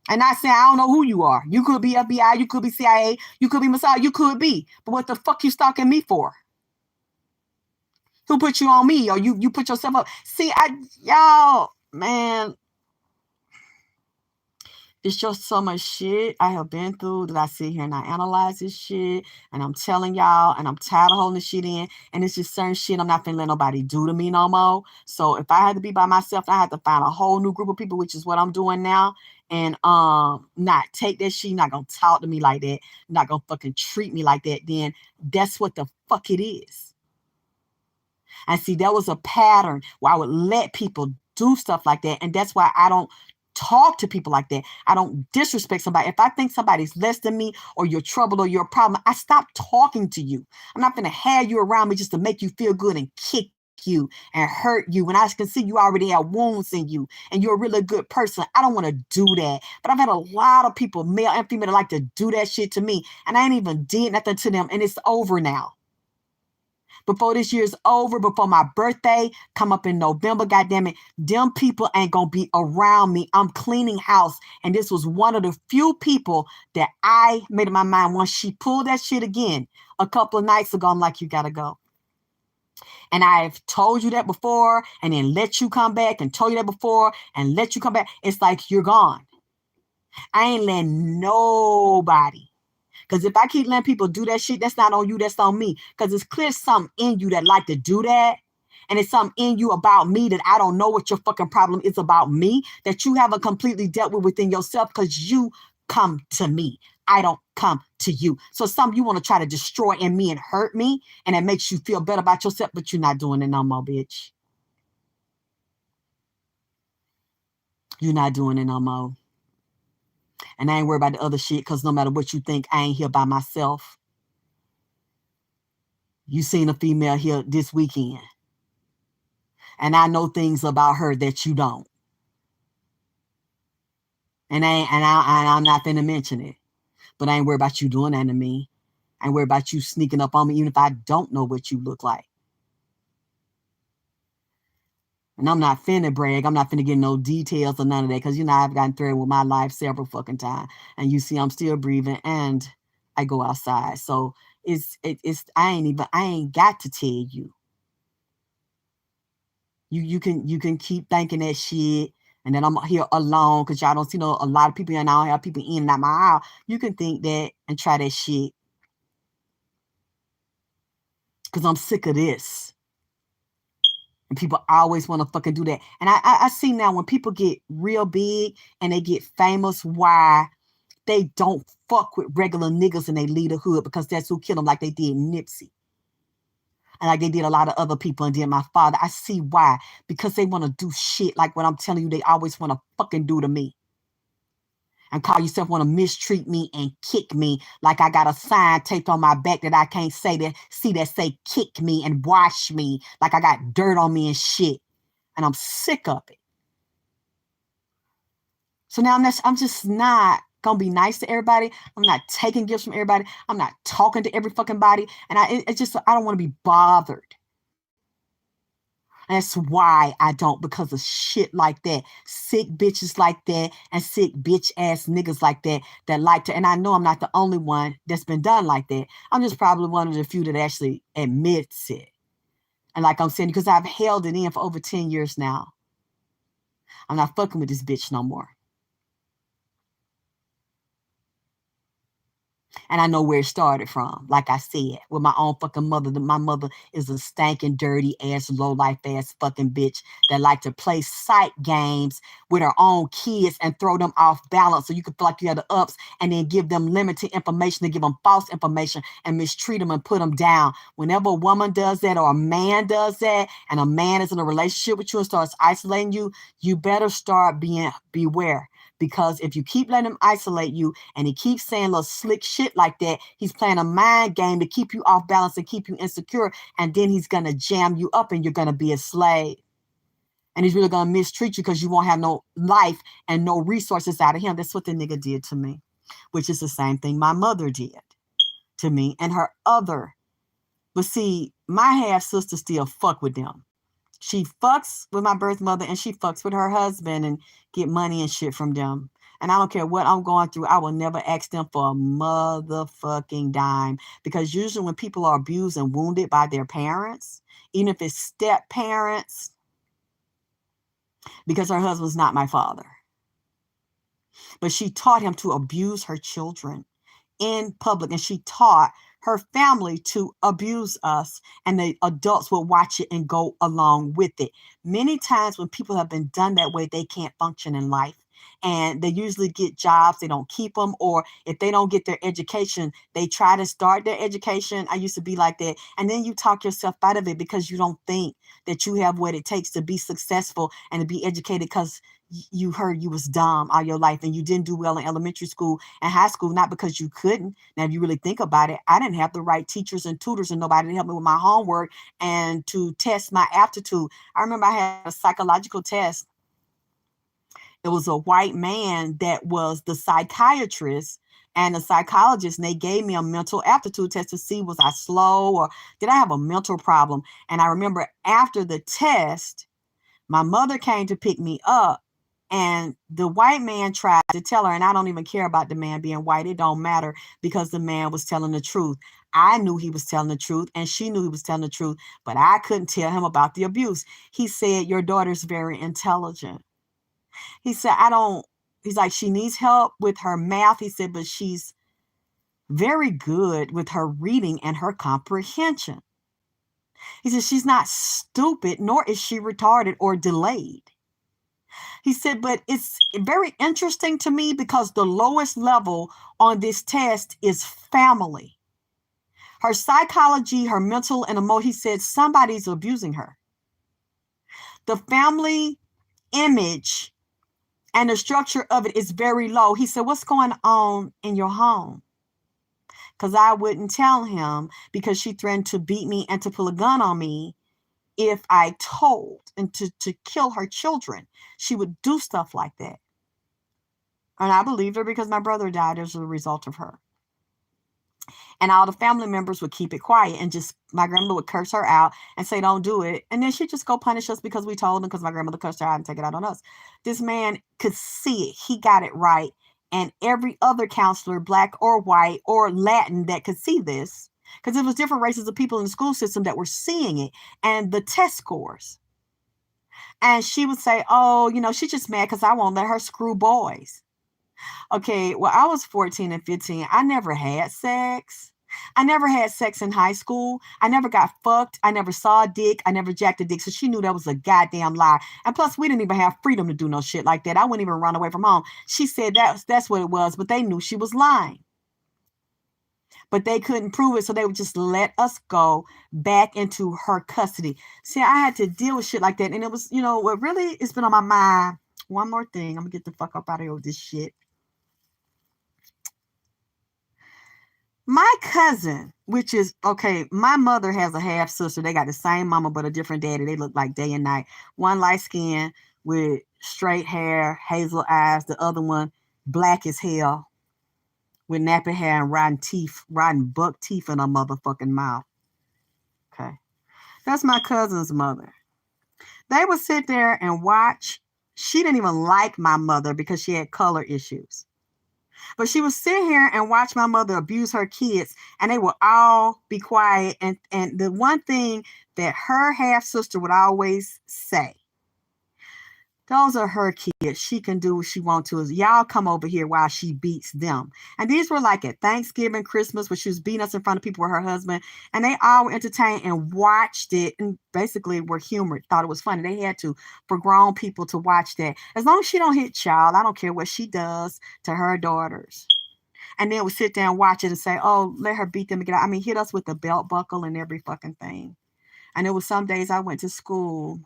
And not saying I don't know who you are. You could be FBI, you could be CIA, you could be Mossad, you could be. But what the fuck you stalking me for? Who put you on me? Or you put yourself up? See, y'all, man, it's just so much shit I have been through that I sit here and I analyze this shit. And I'm telling y'all, and I'm tired of holding this shit in. And it's just certain shit I'm not finna let nobody do to me no more. So if I had to be by myself, I had to find a whole new group of people, which is what I'm doing now. And not take that shit, not gonna talk to me like that, not gonna fucking treat me like that, then that's what the fuck it is. And see, there was a pattern where I would let people do stuff like that. And that's why I don't talk to people like that. I don't disrespect somebody. If I think somebody's less than me or you're trouble or you're a problem, I stop talking to you. I'm not going to have you around me just to make you feel good and kick you and hurt you when I can see you already have wounds in you and you're a really good person. I don't want to do that. But I've had a lot of people, male and female, that like to do that shit to me. And I ain't even did nothing to them. And it's over now. Before this year's over, before my birthday come up in November, goddammit, them people ain't gonna be around me. I'm cleaning house. And this was one of the few people that I made in my mind once she pulled that shit again a couple of nights ago. I'm like, you gotta go. And I've told you that before and then let you come back and told you that before and let you come back. It's like you're gone. I ain't letting nobody. Because if I keep letting people do that shit, that's not on you, that's on me. Because it's clear something in you that like to do that. And it's something in you about me that I don't know what your fucking problem is about me that you haven't completely dealt with within yourself because you come to me. I don't come to you. So something you want to try to destroy in me and hurt me, and it makes you feel better about yourself, but you're not doing it no more, bitch. You're not doing it no more. And I ain't worried about the other shit because no matter what you think, I ain't here by myself. You seen a female here this weekend. And I know things about her that you don't. And I'm not finna mention it. But I ain't worried about you doing that to me. I ain't worried about you sneaking up on me, even if I don't know what you look like. And I'm not finna brag. I'm not finna get no details or none of that. Because, I've gotten through with my life several fucking times. And you see I'm still breathing and I go outside. So I ain't got to tell you. You can keep thinking that shit. And then I'm here alone because y'all don't see a lot of people and I don't have people in and out my house. You can think that and try that shit. Because I'm sick of this. And people always want to fucking do that. And I see now when people get real big and they get famous, why they don't fuck with regular niggas and they leave the hood because that's who killed them like they did Nipsey. And like they did a lot of other people and did my father. I see why. Because they want to do shit like what I'm telling you they always want to fucking do to me. And call yourself want to mistreat me and kick me like I got a sign taped on my back that I can't see that say kick me and wash me like I got dirt on me and shit. And I'm sick of it. So now I'm just not gonna be nice to everybody. I'm not taking gifts from everybody. I'm not talking to every fucking body. And I don't want to be bothered. And that's why I don't, because of shit like that. Sick bitches like that and sick bitch ass niggas like that like to, and I know I'm not the only one that's been done like that. I'm just probably one of the few that actually admits it. And like I'm saying, because I've held it in for over 10 years now. I'm not fucking with this bitch no more. And I know where it started from, like I said, with my own fucking mother. My mother is a stankin', dirty ass, low life ass fucking bitch that like to play sight games with her own kids and throw them off balance so you can feel like you have the ups and then give them limited information to give them false information and mistreat them and put them down. Whenever a woman does that or a man does that and a man is in a relationship with you and starts isolating you, you better start beware. Because if you keep letting him isolate you and he keeps saying little slick shit like that, he's playing a mind game to keep you off balance and keep you insecure. And then he's going to jam you up and you're going to be a slave. And he's really going to mistreat you because you won't have no life and no resources out of him. That's what the nigga did to me, which is the same thing my mother did to me and her other. But see, my half sister still fuck with them. She fucks with my birth mother and she fucks with her husband and get money and shit from them. And I don't care what I'm going through. I will never ask them for a motherfucking dime. Because usually when people are abused and wounded by their parents, even if it's step parents, because her husband's not my father, but she taught him to abuse her children in public, and she taught her family to abuse us, and the adults will watch it and go along with it. Many times when people have been done that way, they can't function in life, and they usually get jobs, they don't keep them, or if they don't get their education, they try to start their education. I used to be like that, and then you talk yourself out of it because you don't think that you have what it takes to be successful and to be educated, because you heard you was dumb all your life and you didn't do well in elementary school and high school, not because you couldn't. Now, if you really think about it, I didn't have the right teachers and tutors and nobody to help me with my homework and to test my aptitude. I remember I had a psychological test. It was a white man that was the psychiatrist and the psychologist, and they gave me a mental aptitude test to see was I slow or did I have a mental problem. And I remember after the test, my mother came to pick me up, and the white man tried to tell her, and I don't even care about the man being white. It don't matter, because the man was telling the truth. I knew he was telling the truth, and she knew he was telling the truth, but I couldn't tell him about the abuse. He said, your daughter's very intelligent. He said, he's like, she needs help with her math. He said, but she's very good with her reading and her comprehension. He said, she's not stupid, nor is she retarded or delayed. He said, but it's very interesting to me because the lowest level on this test is family. Her psychology, her mental and emotional, he said, somebody's abusing her. The family image and the structure of it is very low. He said, what's going on in your home? Because I wouldn't tell him, because she threatened to beat me and to pull a gun on me if I told, and to kill her children. She would do stuff like that. And I believed her because my brother died as a result of her. And all the family members would keep it quiet, and just my grandmother would curse her out and say, don't do it. And then she'd just go punish us because we told them, because my grandmother cursed her out and take it out on us. This man could see it. He got it right. And every other counselor, black or white or Latin, that could see this, because it was different races of people in the school system that were seeing it, and the test scores. And she would say, oh, she's just mad because I won't let her screw boys. Okay, well, I was 14 and 15. I never had sex. I never had sex in high school. I never got fucked. I never saw a dick. I never jacked a dick. So she knew that was a goddamn lie. And plus, we didn't even have freedom to do no shit like that. I wouldn't even run away from home. She said that's what it was, but they knew she was lying. But they couldn't prove it, so they would just let us go back into her custody. See, I had to deal with shit like that. And it was, what really has been on my mind. One more thing. I'm going to get the fuck up out of here with this shit. My cousin, which is, okay, my mother has a half sister. They got the same mama, but a different daddy. They look like day and night. One light skin with straight hair, hazel eyes. The other one, black as hell, with nappy hair and rotten buck teeth in her motherfucking mouth. Okay. That's my cousin's mother. They would sit there and watch. She didn't even like my mother because she had color issues. But she would sit here and watch my mother abuse her kids, and they would all be quiet. And the one thing that her half sister would always say, those are her kids. She can do what she wants to. Y'all come over here while she beats them. And these were like at Thanksgiving, Christmas, where she was beating us in front of people with her husband. And they all were entertained and watched it, and basically were humored, thought it was funny. They had to, for grown people to watch that. As long as she don't hit child, I don't care what she does to her daughters. And then we sit there and watch it and say, oh, let her beat them again. I mean, hit us with the belt buckle and every fucking thing. And it was some days I went to school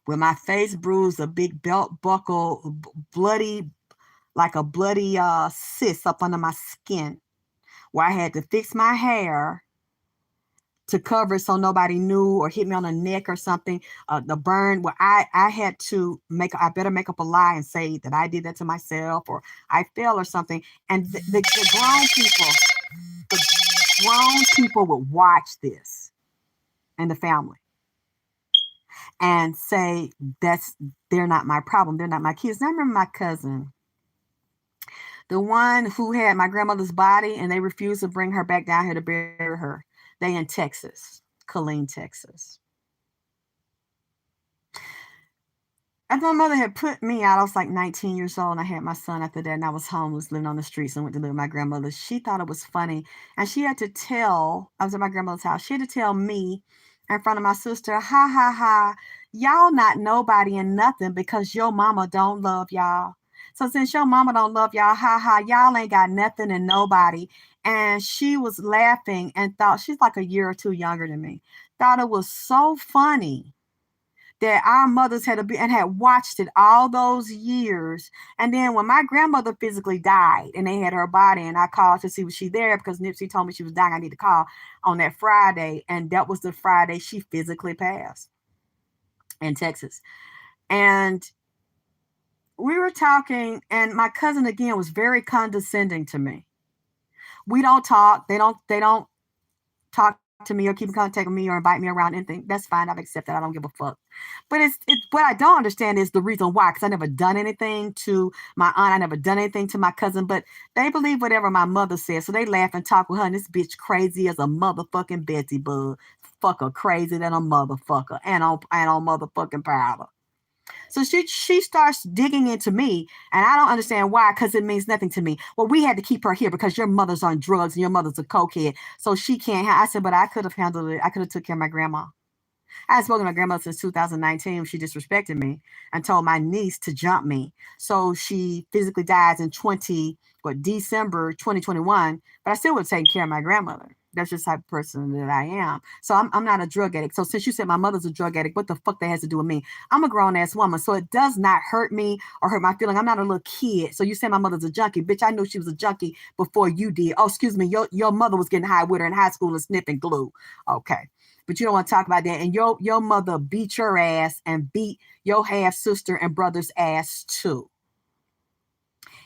with my face bruised, a big belt buckle, bloody, like a bloody cyst up under my skin, where I had to fix my hair to cover it so nobody knew or hit me on the neck or something. The burn, where I had to I better make up a lie and say that I did that to myself or I fell or something. And the grown people would watch this, and the family, and say, they're not my problem. They're not my kids. And I remember my cousin, The one who had my grandmother's body and they refused to bring her back down here to bury her. They in Texas, Killeen, Texas. After my mother had put me out, I was like 19 years old, and I had my son after that, and I was homeless, living on the streets, and went to live with my grandmother. She thought it was funny, and she had to tell, I was at my grandmother's house, she had to tell me in front of my sister, ha ha ha, y'all not nobody and nothing because your mama don't love y'all. So since your mama don't love y'all, ha ha, y'all ain't got nothing and nobody. And she was laughing and thought, she's like a year or two younger than me, thought it was so funny that our mothers had and had watched it all those years. And then when my grandmother physically died and they had her body, and I called to see was she there because Nipsey told me she was dying. I need to call on that Friday, and that was the Friday she physically passed in Texas. And we were talking, and my cousin again was very condescending to me. We don't talk. They don't talk to me or keep in contact with me or invite me around anything. That's fine. I've accepted. I don't give a fuck. But it's what I don't understand is the reason why, because I never done anything to my aunt. I never done anything to my cousin, but they believe whatever my mother says. So they laugh and talk with her, and this bitch crazy as a motherfucking Betsy bug. Fucker crazy than a motherfucker and on motherfucking powder. So she starts digging into me, and I don't understand why, because it means nothing to me. Well, we had to keep her here because your mother's on drugs and your mother's a cokehead, so she can't. I said, but I could have handled it. I could have took care of my grandma. I had spoken to my grandmother since 2019. She disrespected me and told my niece to jump me. So she physically dies in December 2021. But I still would have taken care of my grandmother. That's just the type of person that I am. So I'm not a drug addict. So since you said my mother's a drug addict, what the fuck that has to do with me? I'm a grown ass woman, so it does not hurt me or hurt my feeling. I'm not a little kid. So you say my mother's a junkie, bitch. I knew she was a junkie before you did. Oh, excuse me, your mother was getting high with her in high school and sniffing glue. Okay, but you don't want to talk about that. And your mother beat your ass and beat your half sister and brother's ass too,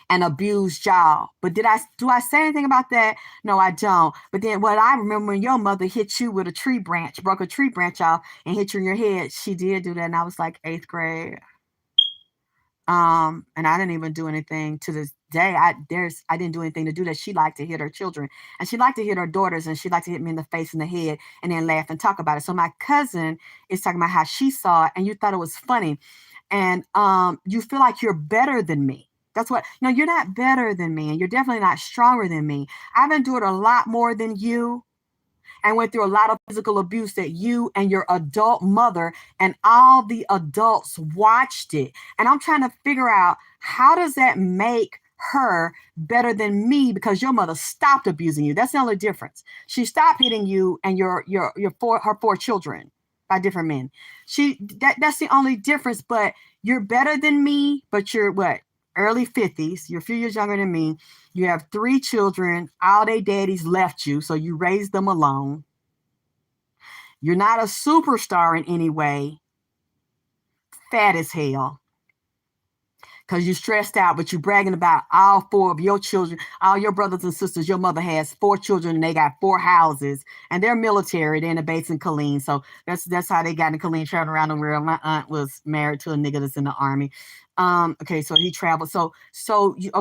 and abused y'all. But do I say anything about that? No, I don't. But then what I remember, when your mother hit you with a tree branch, broke a tree branch off and hit you in your head. She did do that, and I was like 8th grade. And I didn't even do anything to this day. I didn't do anything to do that. She liked to hit her children, and she liked to hit her daughters, and she liked to hit me in the face and the head and then laugh and talk about it. So my cousin is talking about how she saw it and you thought it was funny. And you feel like you're better than me. That's what, no, you're not better than me, and you're definitely not stronger than me. I've endured a lot more than you and went through a lot of physical abuse that you and your adult mother and all the adults watched it. And I'm trying to figure out, how does that make her better than me because your mother stopped abusing you? That's the only difference. She stopped hitting you and her 4 children by different men. That's the only difference. But you're better than me, but you're what? Early 50s. You're a few years younger than me. You have 3 children. All their daddies left you, so you raised them alone. You're not a superstar in any way. Fat as hell. Because you're stressed out, but you're bragging about all 4 of your children, all your brothers and sisters. Your mother has 4 children, and they got 4 houses, and they're military. They're in a base in Killeen, so that's how they got in Killeen, traveling around the world. My aunt was married to a nigga that's in the army. Okay, so he traveled. So you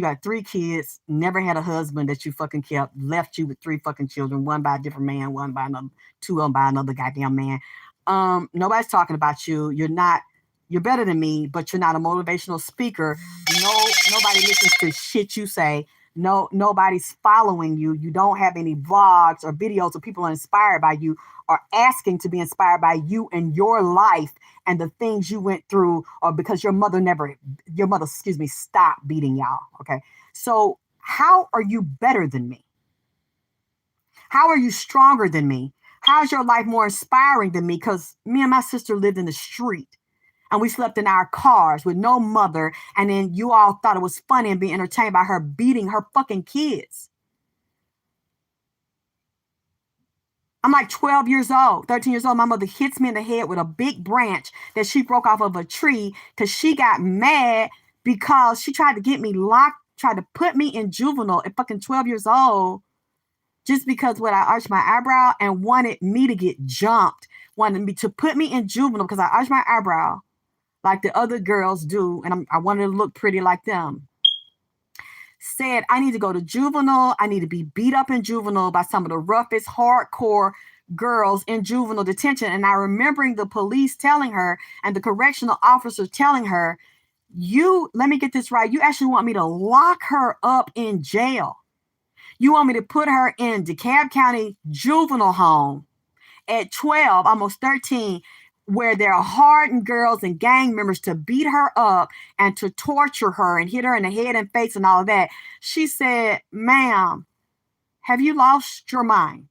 got 3 kids, never had a husband that you fucking kept, left you with 3 fucking children, one by a different man, one by another, 2 of them by another goddamn man. Nobody's talking about you. You're better than me, but you're not a motivational speaker. Nobody listens to shit you say. Nobody's following you. You don't have any vlogs or videos of people inspired by you or asking to be inspired by you and your life and the things you went through, or because your mother, stopped beating y'all. Okay. So how are you better than me? How are you stronger than me? How's your life more inspiring than me? Because me and my sister lived in the street. And we slept in our cars with no mother. And then you all thought it was funny and being entertained by her beating her fucking kids. I'm like 12 years old, 13 years old. My mother hits me in the head with a big branch that she broke off of a tree because she got mad because she tried to get me locked, tried to put me in juvenile at fucking 12 years old just because I arched my eyebrow and wanted me to get jumped, wanted me to put me in juvenile because I arched my eyebrow like the other girls do, and I wanted to look pretty like them. said, I need to go to juvenile. I need to be beat up in juvenile by some of the roughest, hardcore girls in juvenile detention. And I remembering the police telling her and the correctional officer telling her, let me get this right. You actually want me to lock her up in jail. You want me to put her in DeKalb County juvenile home at 12, almost 13, where there are hardened girls and gang members to beat her up and to torture her and hit her in the head and face and all of that. She said, ma'am, have you lost your mind?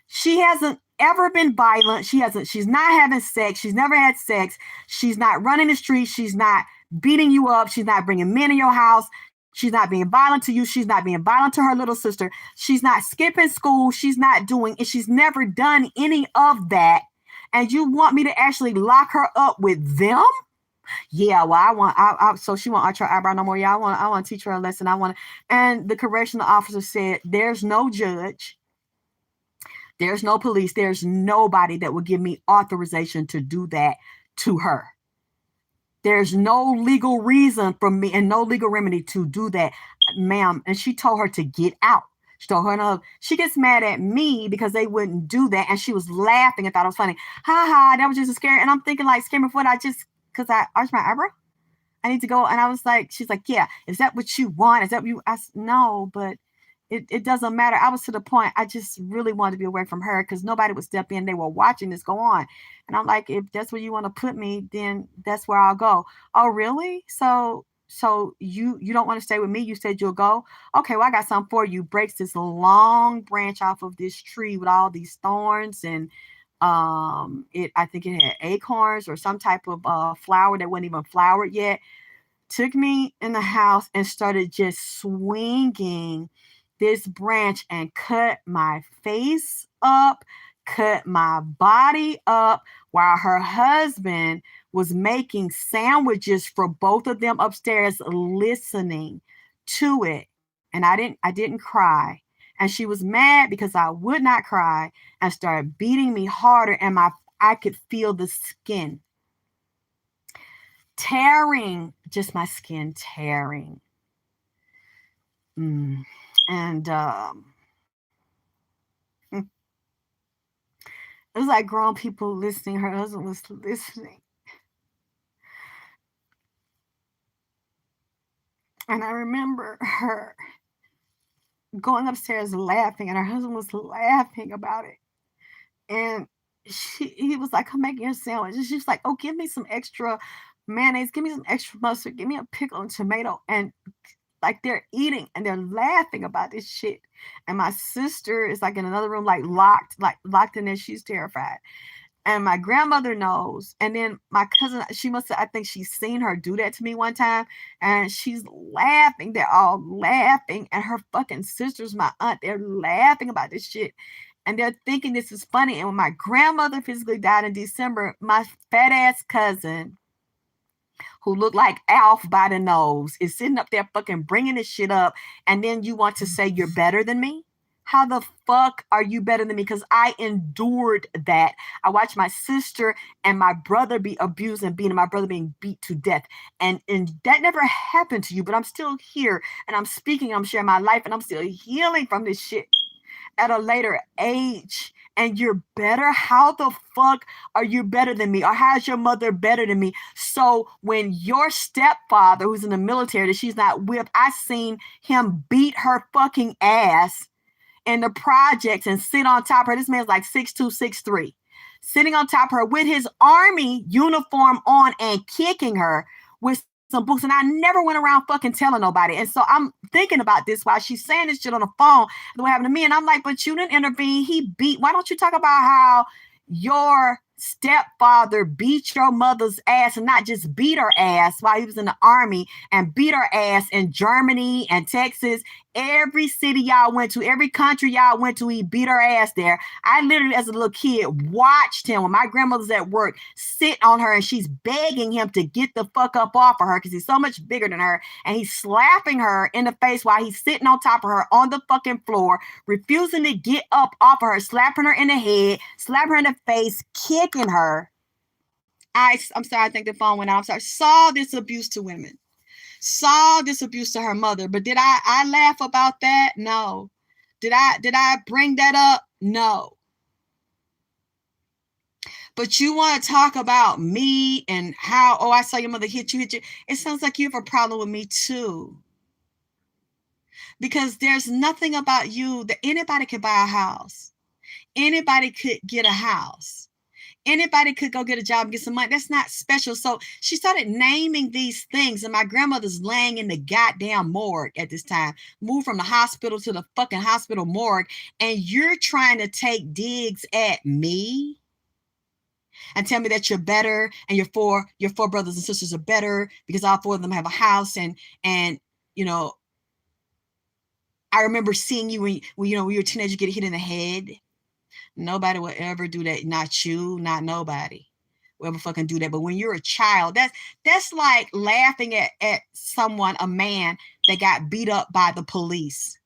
She hasn't ever been violent. She's not having sex. She's never had sex. She's not running the streets. She's not beating you up. She's not bringing men in your house. She's not being violent to you. She's not being violent to her little sister. She's not skipping school. She's not doing it. She's never done any of that. And you want me to actually lock her up with them? Yeah, well, so she won't arch her eyebrow no more. Yeah, I want to teach her a lesson. And the correctional officer said, there's no judge. There's no police. There's nobody that will give me authorization to do that to her. There's no legal reason for me and no legal remedy to do that, ma'am. And she told her to get out. She told her, no, she gets mad at me because they wouldn't do that. And she was laughing and thought it was funny. Ha ha, that was just scary. And I'm thinking like, scare me for what? Because I arched my eyebrow? I need to go. And I was like, she's like, yeah, is that what you want? Is that what you, no, but it doesn't matter. I was to the point, I just really wanted to be away from her because nobody would step in. They were watching this go on. And I'm like, if that's where you want to put me, then that's where I'll go. Oh, really? So you don't want to stay with me? You said you'll go? Okay, well, I got something for you. Breaks this long branch off of this tree with all these thorns and I think it had acorns or some type of flower that wasn't even flowered yet. Took me in the house and started just swinging this branch and cut my face up, cut my body up while her husband was making sandwiches for both of them upstairs listening to it. And I didn't cry. And she was mad because I would not cry and started beating me harder. And I could feel the skin tearing, just my skin tearing. And it was like grown people listening. Her husband was listening. And I remember her going upstairs laughing, and her husband was laughing about it. And he was like, I'm making a sandwich. And she's like, oh, give me some extra mayonnaise. Give me some extra mustard. Give me a pickle and tomato. And like they're eating and they're laughing about this shit. And my sister is like in another room, like locked in there. She's terrified. And my grandmother knows. And then my cousin, I think she's seen her do that to me one time. And she's laughing. They're all laughing. And her fucking sister's my aunt. They're laughing about this shit. And they're thinking this is funny. And when my grandmother physically died in December, my fat ass cousin, who looked like Alf by the nose, is sitting up there fucking bringing this shit up. And then you want to say you're better than me? How the fuck are you better than me? Because I endured that. I watched my sister and my brother be abused and beaten, my brother being beat to death. And that never happened to you, but I'm still here and I'm speaking, I'm sharing my life, and I'm still healing from this shit at a later age. And you're better? How the fuck are you better than me? Or how's your mother better than me? So when your stepfather, who's in the military, that she's not whipped, I seen him beat her fucking ass in the projects and sit on top of her. This man's like 6'2", 6'3", sitting on top of her with his army uniform on and kicking her with some books. And I never went around fucking telling nobody. And so I'm thinking about this while she's saying this shit on the phone, what happened to me. And I'm like, but you didn't intervene. Why don't you talk about how your stepfather beat your mother's ass, and not just beat her ass while he was in the army, and beat her ass in Germany and Texas, every city y'all went to, every country y'all went to, he beat her ass there. I literally, as a little kid, watched him when my grandmother's at work, sit on her, and she's begging him to get the fuck up off of her because he's so much bigger than her, and he's slapping her in the face while he's sitting on top of her on the fucking floor, refusing to get up off of her, slapping her in the head, slapping her in the face, kicking her. I'm sorry, I think the phone went out. I'm sorry. Saw this abuse to women. saw this abuse to her mother, but did I laugh about that? No. Did I bring that up? No. But you want to talk about me and how, oh, I saw your mother hit you. It sounds like you have a problem with me too. Because there's nothing about you that anybody could buy a house. Anybody could get a house. Anybody could go get a job and get some money. That's not special. So she started naming these things, and my grandmother's laying in the goddamn morgue at this time, moved from the hospital to the fucking hospital morgue, and you're trying to take digs at me and tell me that you're better and your four brothers and sisters are better because all four of them have a house, and you know, I remember seeing you when you know, when you were a teenager, get hit in the head. Nobody will ever do that. Not you, not nobody will ever fucking do that. But when you're a child, that's like laughing at someone, a man that got beat up by the police.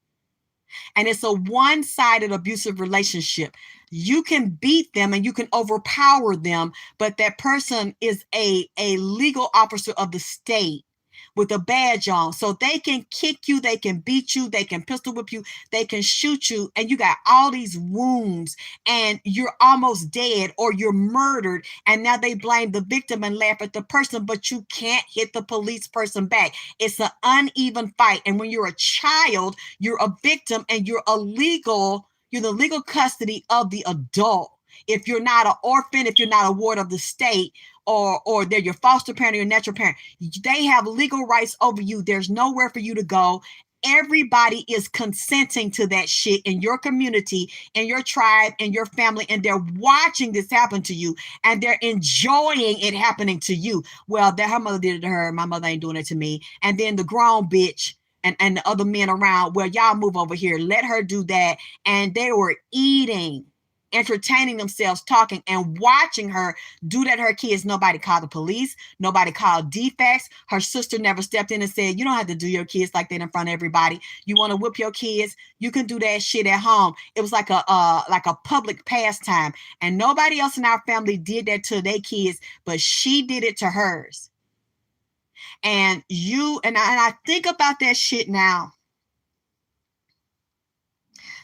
And it's a one-sided abusive relationship. You can beat them and you can overpower them, but that person is a legal officer of the state with a badge on. So they can kick you, they can beat you, they can pistol whip you, they can shoot you, and you got all these wounds and you're almost dead or you're murdered. And now they blame the victim and laugh at the person, but you can't hit the police person back. It's an uneven fight. And when you're a child, you're a victim and you're the legal custody of the adult. If you're not an orphan, if you're not a ward of the state, or they're your foster parent or your natural parent, they have legal rights over you. There's nowhere for you to go. Everybody is consenting to that shit in your community, in your tribe, in your family, and they're watching this happen to you, and they're enjoying it happening to you. Well, that her mother did it to her. My mother ain't doing it to me. And then the grown bitch and the other men around, well, y'all move over here. Let her do that. And they were eating, entertaining themselves, talking and watching her do that to her kids. Nobody called the police. Nobody called defects. Her sister never stepped in and said, you don't have to do your kids like that in front of everybody. You want to whip your kids, you can do that shit at home. It was like a public pastime. And nobody else in our family did that to their kids, but she did it to hers. And I think about that shit now.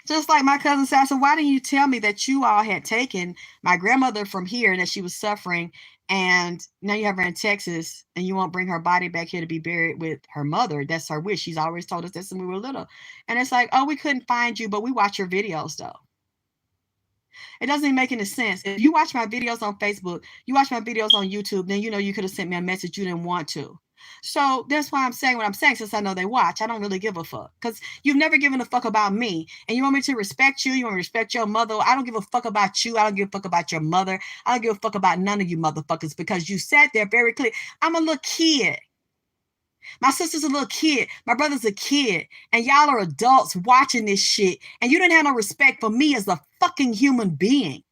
Just like my cousin said, so why didn't you tell me that you all had taken my grandmother from here and that she was suffering, and now you have her in Texas and you won't bring her body back here to be buried with her mother? That's her wish. She's always told us that since we were little. And it's like, oh, we couldn't find you, but we watch your videos though. It doesn't even make any sense. If you watch my videos on Facebook, you watch my videos on YouTube, then you know you could have sent me a message you didn't want to. So that's why I'm saying what I'm saying, since I know they watch. I don't really give a fuck because you've never given a fuck about me. And you want me to respect you? You want to respect your mother? I don't give a fuck about you. I don't give a fuck about your mother. I don't give a fuck about none of you motherfuckers, because you said there very clear. I'm a little kid. My sister's a little kid. My brother's a kid. And y'all are adults watching this shit. And you didn't have no respect for me as a fucking human being.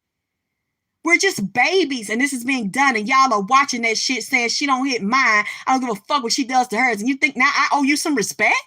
We're just babies, and this is being done, and y'all are watching that shit saying she don't hit mine. I don't give a fuck what she does to hers. And you think now I owe you some respect?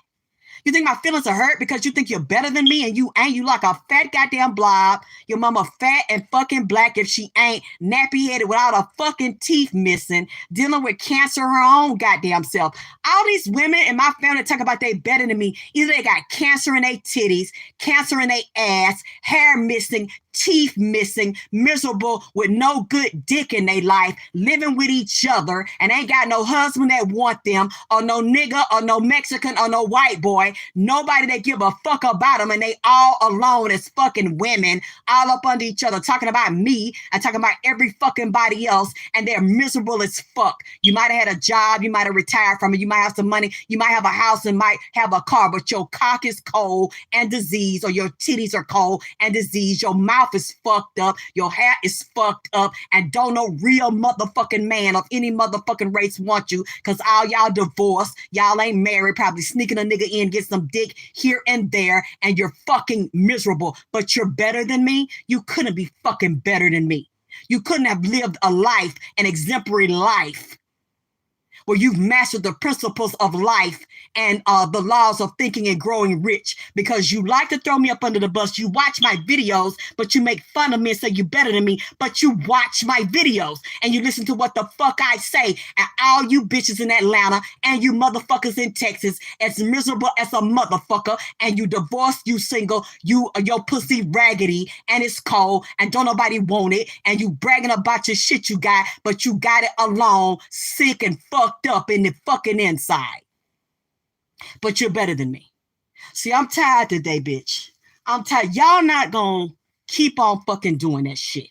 You think my feelings are hurt because you think you're better than me, and you ain't? You like a fat goddamn blob. Your mama fat and fucking black if she ain't, nappy-headed without her fucking teeth missing, dealing with cancer her own goddamn self. All these women in my family talk about they better than me. Either they got cancer in their titties, cancer in their ass, hair missing, teeth missing, miserable with no good dick in their life, living with each other, and ain't got no husband that want them, or no nigga, or no Mexican, or no white boy, nobody that give a fuck about them, and they all alone as fucking women, all up under each other, talking about me and talking about every fucking body else, and they're miserable as fuck. You might have had a job, you might have retired from it, you might have some money, you might have a house and might have a car, but your cock is cold and diseased, or your titties are cold and diseased, your mouth is fucked up, your hair is fucked up, and don't no real motherfucking man of any motherfucking race want you, because all y'all divorced, y'all ain't married, probably sneaking a nigga in, get some dick here and there, and you're fucking miserable. But you're better than me? You couldn't be fucking better than me. You couldn't have lived a life, an exemplary life, where you've mastered the principles of life and the laws of thinking and growing rich, because you like to throw me up under the bus. You watch my videos, but you make fun of me and say you're better than me, but you watch my videos and you listen to what the fuck I say. And all you bitches in Atlanta and you motherfuckers in Texas, as miserable as a motherfucker, and you divorced, you single, your pussy raggedy and it's cold and don't nobody want it, and you bragging about your shit you got, but you got it alone, sick and fucked up in the fucking inside. But you're better than me. See, I'm tired today, bitch. I'm tired. Y'all not gonna keep on fucking doing that shit.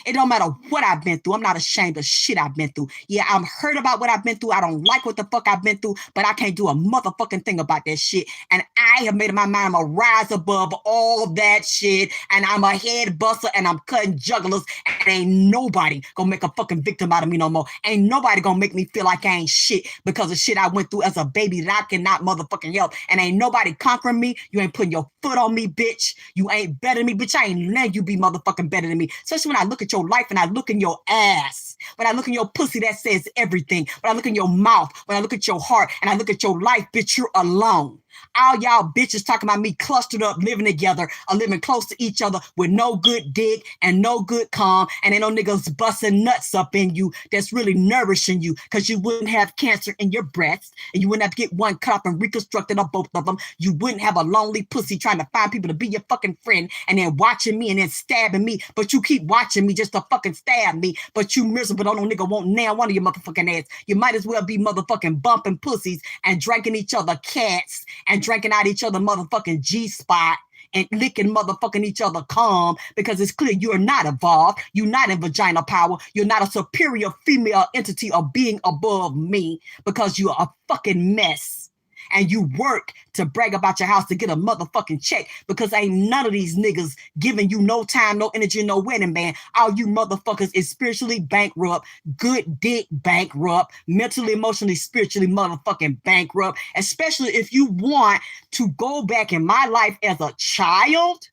It don't matter what I've been through. I'm not ashamed of shit I've been through. Yeah, I'm hurt about what I've been through. I don't like what the fuck I've been through, but I can't do a motherfucking thing about that shit. And I have made up my mind I'm gonna rise above all that shit. And I'm a head buster and I'm cutting jugglers. And ain't nobody gonna make a fucking victim out of me no more. Ain't nobody gonna make me feel like I ain't shit because of shit I went through as a baby that I cannot motherfucking help. And ain't nobody conquering me. You ain't putting your foot on me, bitch. You ain't better than me, bitch. I ain't letting you be motherfucking better than me. Especially when I look at your life and I look in your ass, when I look in your pussy, that says everything. When I look in your mouth, when I look at your heart and I look at your life, bitch, you're alone. All y'all bitches talking about me clustered up, living together, or living close to each other with no good dick and no good calm, and ain't no niggas busting nuts up in you that's really nourishing you, because you wouldn't have cancer in your breasts, and you wouldn't have to get one cut off and reconstructed of both of them. You wouldn't have a lonely pussy trying to find people to be your fucking friend and then watching me and then stabbing me, but you keep watching me just to fucking stab me, but you miserable, don't no nigga won't nail one of your motherfucking ass. You might as well be motherfucking bumping pussies and drinking each other cats and drinking out each other motherfucking G-spot and licking motherfucking each other calm, because it's clear you're not evolved. You're not in vagina power. You're not a superior female entity or being above me, because you're a fucking mess. And you work to brag about your house to get a motherfucking check, because ain't none of these niggas giving you no time, no energy, no wedding band. All you motherfuckers is spiritually bankrupt, good dick bankrupt, mentally, emotionally, spiritually motherfucking bankrupt, especially if you want to go back in my life as a child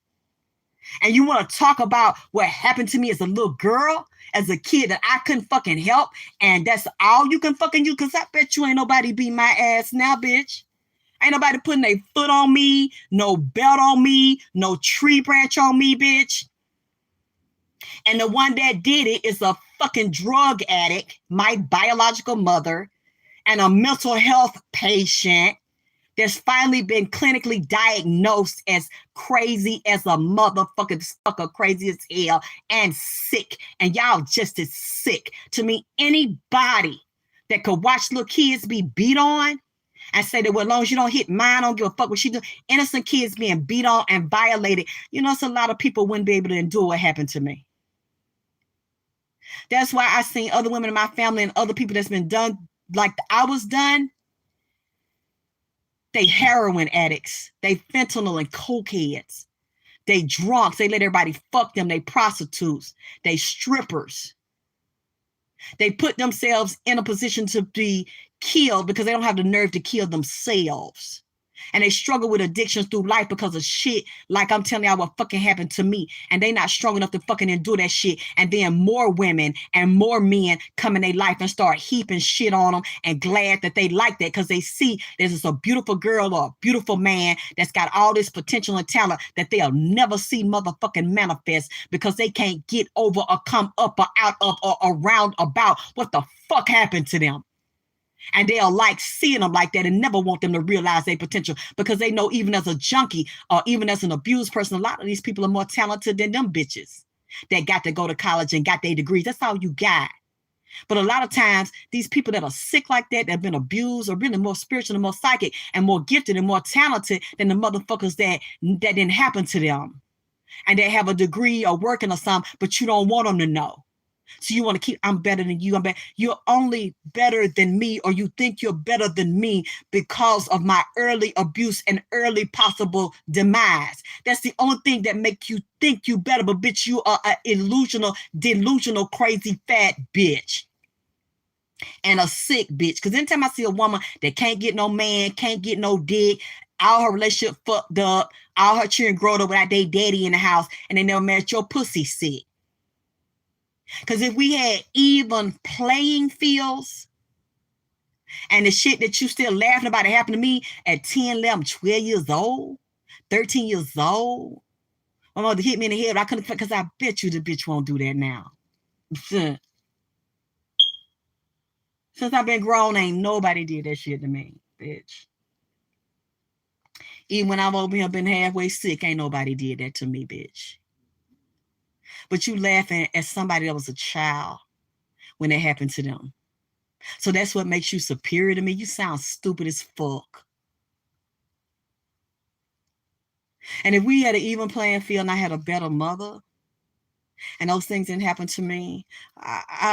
and you want to talk about what happened to me as a little girl, as a kid that I couldn't fucking help, and that's all you can fucking do, because I bet you ain't nobody beat my ass now, bitch. Ain't nobody putting their foot on me, no belt on me, no tree branch on me, bitch. And the one that did it is a fucking drug addict, my biological mother, and a mental health patient that's finally been clinically diagnosed as crazy as a motherfucking sucker, crazy as hell, and sick. And y'all just as sick. To me, anybody that could watch little kids be beat on and say that, well, as long as you don't hit mine, I don't give a fuck what she do. Innocent kids being beat on and violated. You know, it's a lot of people wouldn't be able to endure what happened to me. That's why I seen other women in my family and other people that's been done like I was done. They heroin addicts, they fentanyl and cokeheads, they drunks, they let everybody fuck them, they prostitutes, they strippers. They put themselves in a position to be killed because they don't have the nerve to kill themselves. And they struggle with addictions through life because of shit like I'm telling y'all what fucking happened to me. And they not strong enough to fucking endure that shit. And then more women and more men come in their life and start heaping shit on them, and glad that they like that, because they see there's a beautiful girl or a beautiful man that's got all this potential and talent that they'll never see motherfucking manifest, because they can't get over or come up or out of or around about what the fuck happened to them. And they'll like seeing them like that and never want them to realize their potential, because they know even as a junkie or even as an abused person, a lot of these people are more talented than them bitches that got to go to college and got their degrees. That's all you got. But a lot of times, these people that are sick like that have been abused, are really more spiritual and more psychic and more gifted and more talented than the motherfuckers that didn't happen to them. And they have a degree or working or something, but you don't want them to know. So you want to keep, I'm better than you. You're only better than me, or you think you're better than me because of my early abuse and early possible demise. That's the only thing that make you think you better. But bitch, you are an illusional, delusional, crazy, fat bitch. And a sick bitch. Because anytime I see a woman that can't get no man, can't get no dick, all her relationship fucked up, all her children growing up without their daddy in the house, and they never married, your pussy sick. Because if we had even playing fields, And the shit that you still laughing about, it happened to me at 10, 11, 12 years old, 13 years old. My mother hit me in the head. I couldn't, because I bet you the bitch won't do that now. Since I've been grown, ain't nobody did that shit to me, bitch. Even when I've over here been halfway sick, ain't nobody did that to me, bitch. But you laughing at somebody that was a child when it happened to them. So that's what makes you superior to me. You sound stupid as fuck. And if we had an even playing field and I had a better mother and those things didn't happen to me,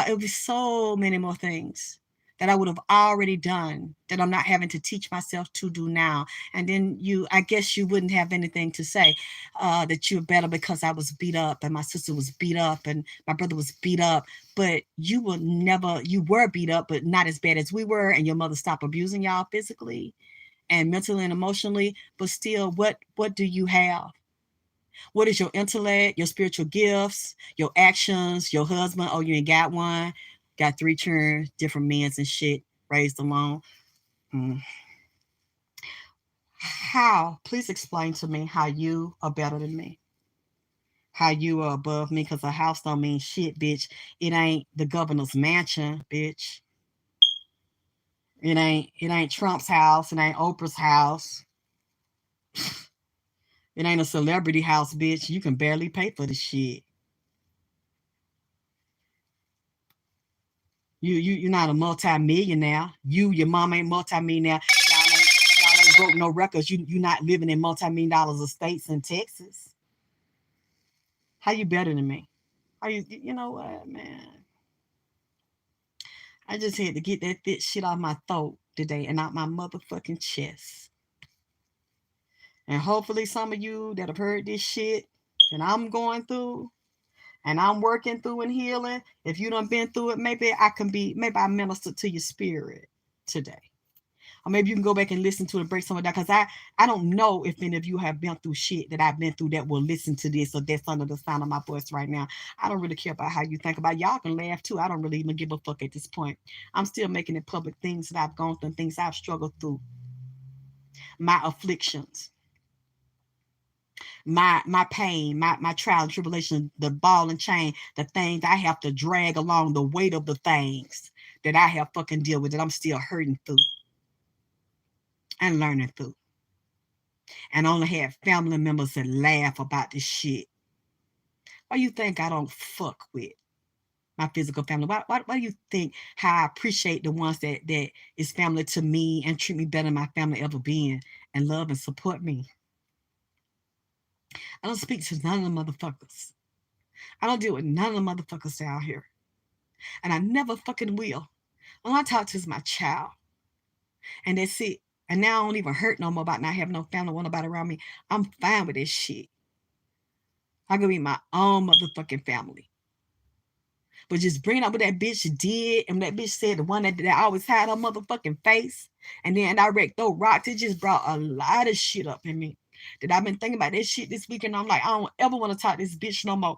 it would be so many more things that I would have already done that I'm not having to teach myself to do now. And then I guess you wouldn't have anything to say that you're better because I was beat up and my sister was beat up and my brother was beat up. But you were beat up, but not as bad as we were. And your mother stopped abusing y'all physically and mentally and emotionally. But still, what do you have? What is your intellect, your spiritual gifts, your actions, your husband? Oh, you ain't got one. Got 3 children, different men and shit, raised alone. How? Please explain to me how you are better than me. How you are above me, because a house don't mean shit, bitch. It ain't the governor's mansion, bitch. It ain't Trump's house. It ain't Oprah's house. It ain't a celebrity house, bitch. You can barely pay for the shit. You're not a multi-millionaire. Your mom ain't multi-millionaire. Y'all ain't broke no records. You not living in multi-million dollars estates in Texas. How you better than me? How you know what, man? I just had to get that thick shit off my throat today and out my motherfucking chest. And hopefully some of you that have heard this shit that I'm going through and I'm working through and healing, if you done been through it, maybe I minister to your spirit today. Or maybe you can go back and listen to it and break some of that. Because I don't know if any of you have been through shit that I've been through that will listen to this or that's under the sound of my voice right now. I don't really care about how you think about it. Y'all can laugh too. I don't really even give a fuck at this point. I'm still making it public, things that I've gone through and things I've struggled through. My afflictions, my pain, my trial and tribulation, the ball and chain, the things I have to drag along, the weight of the things that I have fucking deal with that I'm still hurting through and learning through. And only had family members that laugh about this shit. Why you think I don't fuck with my physical family? Why do you think how I appreciate the ones that is family to me and treat me better than my family ever been and love and support me? I don't speak to none of the motherfuckers. I don't deal with none of the motherfuckers down here. And I never fucking will. All I talk to is my child. And that's it. And now I don't even hurt no more about not having no family, want nobody around me. I'm fine with this shit. I could be my own motherfucking family. But just bringing up what that bitch did and that bitch said, the one that always had her motherfucking face, and then direct throw rocks, it just brought a lot of shit up in me. That I've been thinking about this shit this weekend. I'm like, I don't ever want to talk to this bitch no more.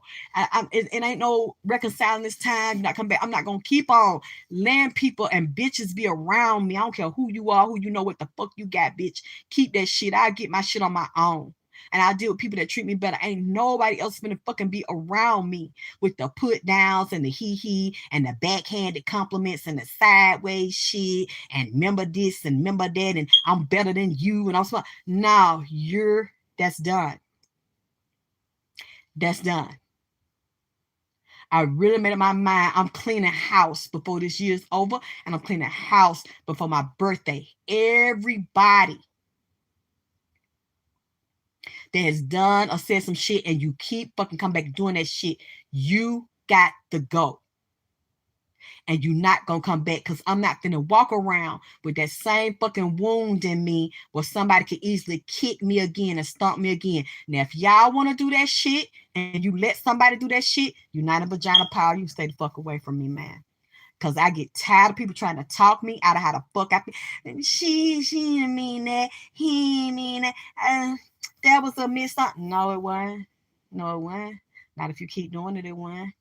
It ain't no reconciling this time. You're not coming back. I'm not gonna keep on letting people and bitches be around me. I don't care who you are, who you know, what the fuck you got, bitch. Keep that shit. I get my shit on my own. And I deal with people that treat me better. Ain't nobody else gonna fucking be around me with the put downs and the hee and the backhanded compliments and the sideways shit and remember this and remember that and I'm better than you and I'm smart. No, that's done. That's done. I really made up my mind. I'm cleaning house before this year's over, and I'm cleaning house before my birthday. Everybody that has done or said some shit and you keep fucking come back doing that shit, you got to go. And you're not gonna come back, because I'm not gonna walk around with that same fucking wound in me where somebody could easily kick me again and stomp me again. Now, if y'all want to do that shit and you let somebody do that shit, you're not a vagina power. You stay the fuck away from me, man. Because I get tired of people trying to talk me out of how the fuck I feel. She didn't mean that. He didn't mean that. That was a miss. No, it wasn't. No, it wasn't. Not if you keep doing it, it wasn't.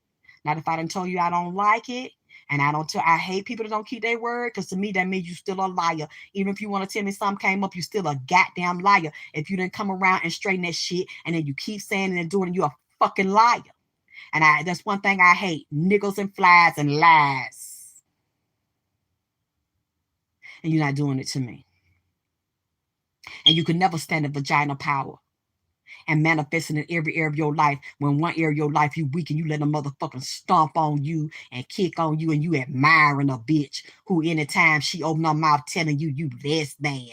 Not if I done told you I don't like it. And I hate people that don't keep their word, because to me that means you still a liar. Even if you want to tell me something came up, you still a goddamn liar. If you didn't come around and straighten that shit and then you keep saying it and doing it, you're a fucking liar. And that's one thing I hate: nickels and flies and lies. And you're not doing it to me. And you can never stand in vaginal power and manifesting in every area of your life. When one area of your life you weak and you let a motherfucker stomp on you and kick on you, and you admiring a bitch who anytime she open her mouth telling you you less than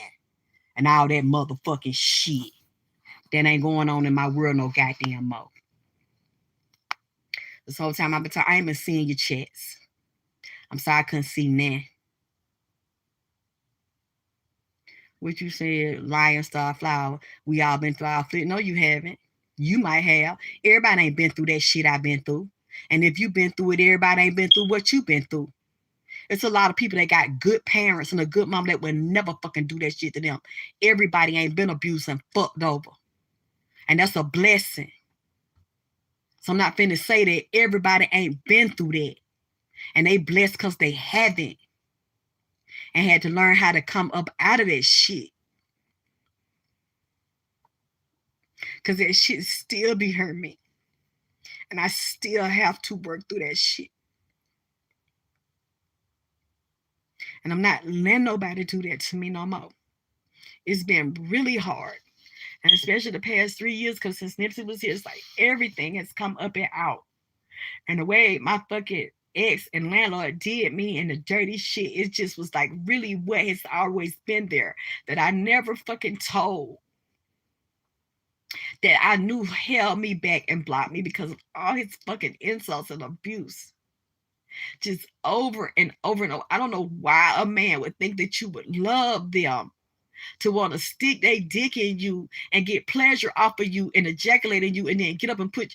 and all that motherfucking shit. That ain't going on in my world no goddamn more. This whole time I've been talking, I ain't been seeing your chats. I'm sorry I couldn't see none. What you said, Lion Star Flower, we all been through our flit. No, you haven't. You might have. Everybody ain't been through that shit I've been through. And if you've been through it, everybody ain't been through what you've been through. It's a lot of people that got good parents and a good mom that would never fucking do that shit to them. Everybody ain't been abused and fucked over. And that's a blessing. So I'm not finna say that everybody ain't been through that. And they blessed because they haven't. And had to learn how to come up out of that shit. Because that shit still be hurting me. And I still have to work through that shit. And I'm not letting nobody do that to me no more. It's been really hard. And especially the past 3 years, because since Nipsey was here, it's like everything has come up and out. And the way my fucking ex and landlord did me and the dirty shit, it just was like really what has always been there that I never fucking told. That I knew held me back and blocked me because of all his fucking insults and abuse. Just over and over and over. I don't know why a man would think that you would love them, to want to stick their dick in you and get pleasure off of you and ejaculate in you, and then get up and put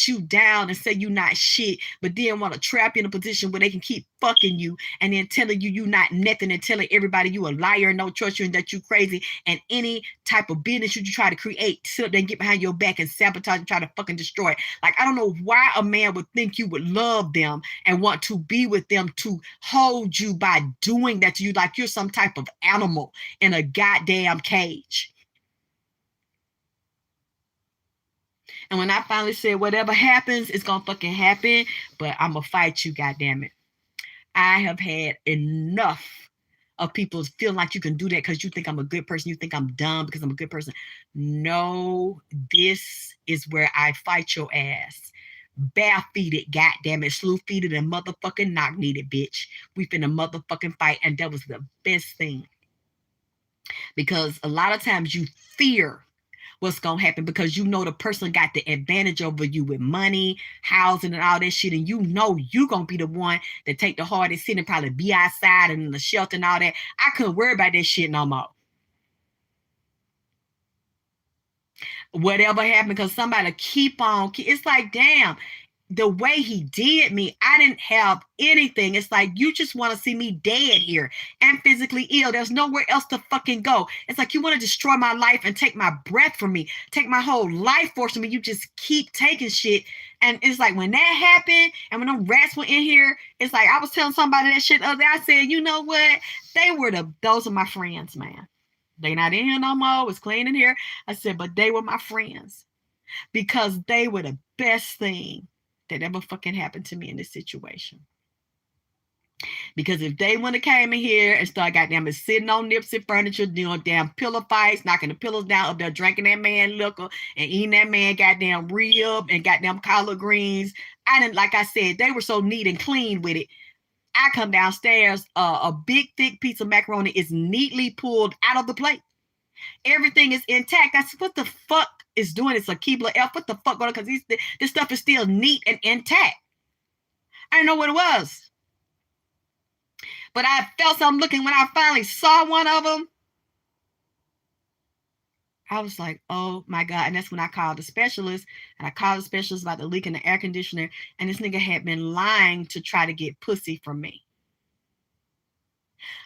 you down and say you not shit, but then want to trap you in a position where they can keep fucking you and then telling you not nothing and telling everybody you a liar and no trust you and that you crazy, and any type of business you try to create, sit up there and get behind your back and sabotage and try to fucking destroy it. Like, I don't know why a man would think you would love them and want to be with them to hold you by doing that to you, like you're some type of animal in a goddamn cage. And when I finally said, whatever happens, it's going to fucking happen, but I'm going to fight you, goddammit. I have had enough of people feeling like you can do that because you think I'm a good person. You think I'm dumb because I'm a good person. No, this is where I fight your ass. Bare-feeted, goddammit, slew-feeted and motherfucking knock-kneaded, bitch. We finna motherfucking fight, and that was the best thing. Because a lot of times you fear what's gonna happen because you know the person got the advantage over you with money, housing, and all that shit, and you know you gonna be the one that take the hardest hit and probably be outside and in the shelter and all that. I couldn't worry about that shit no more. Whatever happened, because somebody keep on, it's like, damn, the way he did me, I didn't have anything. It's like, you just want to see me dead here and physically ill. There's nowhere else to fucking go. It's like you want to destroy my life and take my breath from me, take my whole life force from me. You just keep taking shit. And it's like, when that happened and when them rats were in here, it's like, I was telling somebody that shit the other day. I said, you know what? Those are my friends, man. They not in here no more. It's clean in here. I said, but they were my friends because they were the best thing that ever fucking happened to me in this situation. Because if they wouldn't have came in here and started goddamn sitting on Nipsey furniture, doing damn pillow fights, knocking the pillows down up there, drinking that man liquor and eating that man goddamn rib and goddamn collard greens, I didn't, like I said, they were so neat and clean with it. I come downstairs, a big thick piece of macaroni is neatly pulled out of the plate. Everything is intact. I said, what the fuck is doing? It's a Keebler F. What the fuck going on? Because this stuff is still neat and intact. I didn't know what it was. But I felt something looking when I finally saw one of them. I was like, oh my God. And that's when I called the specialist. And I called the specialist about the leak in the air conditioner. And this nigga had been lying to try to get pussy from me.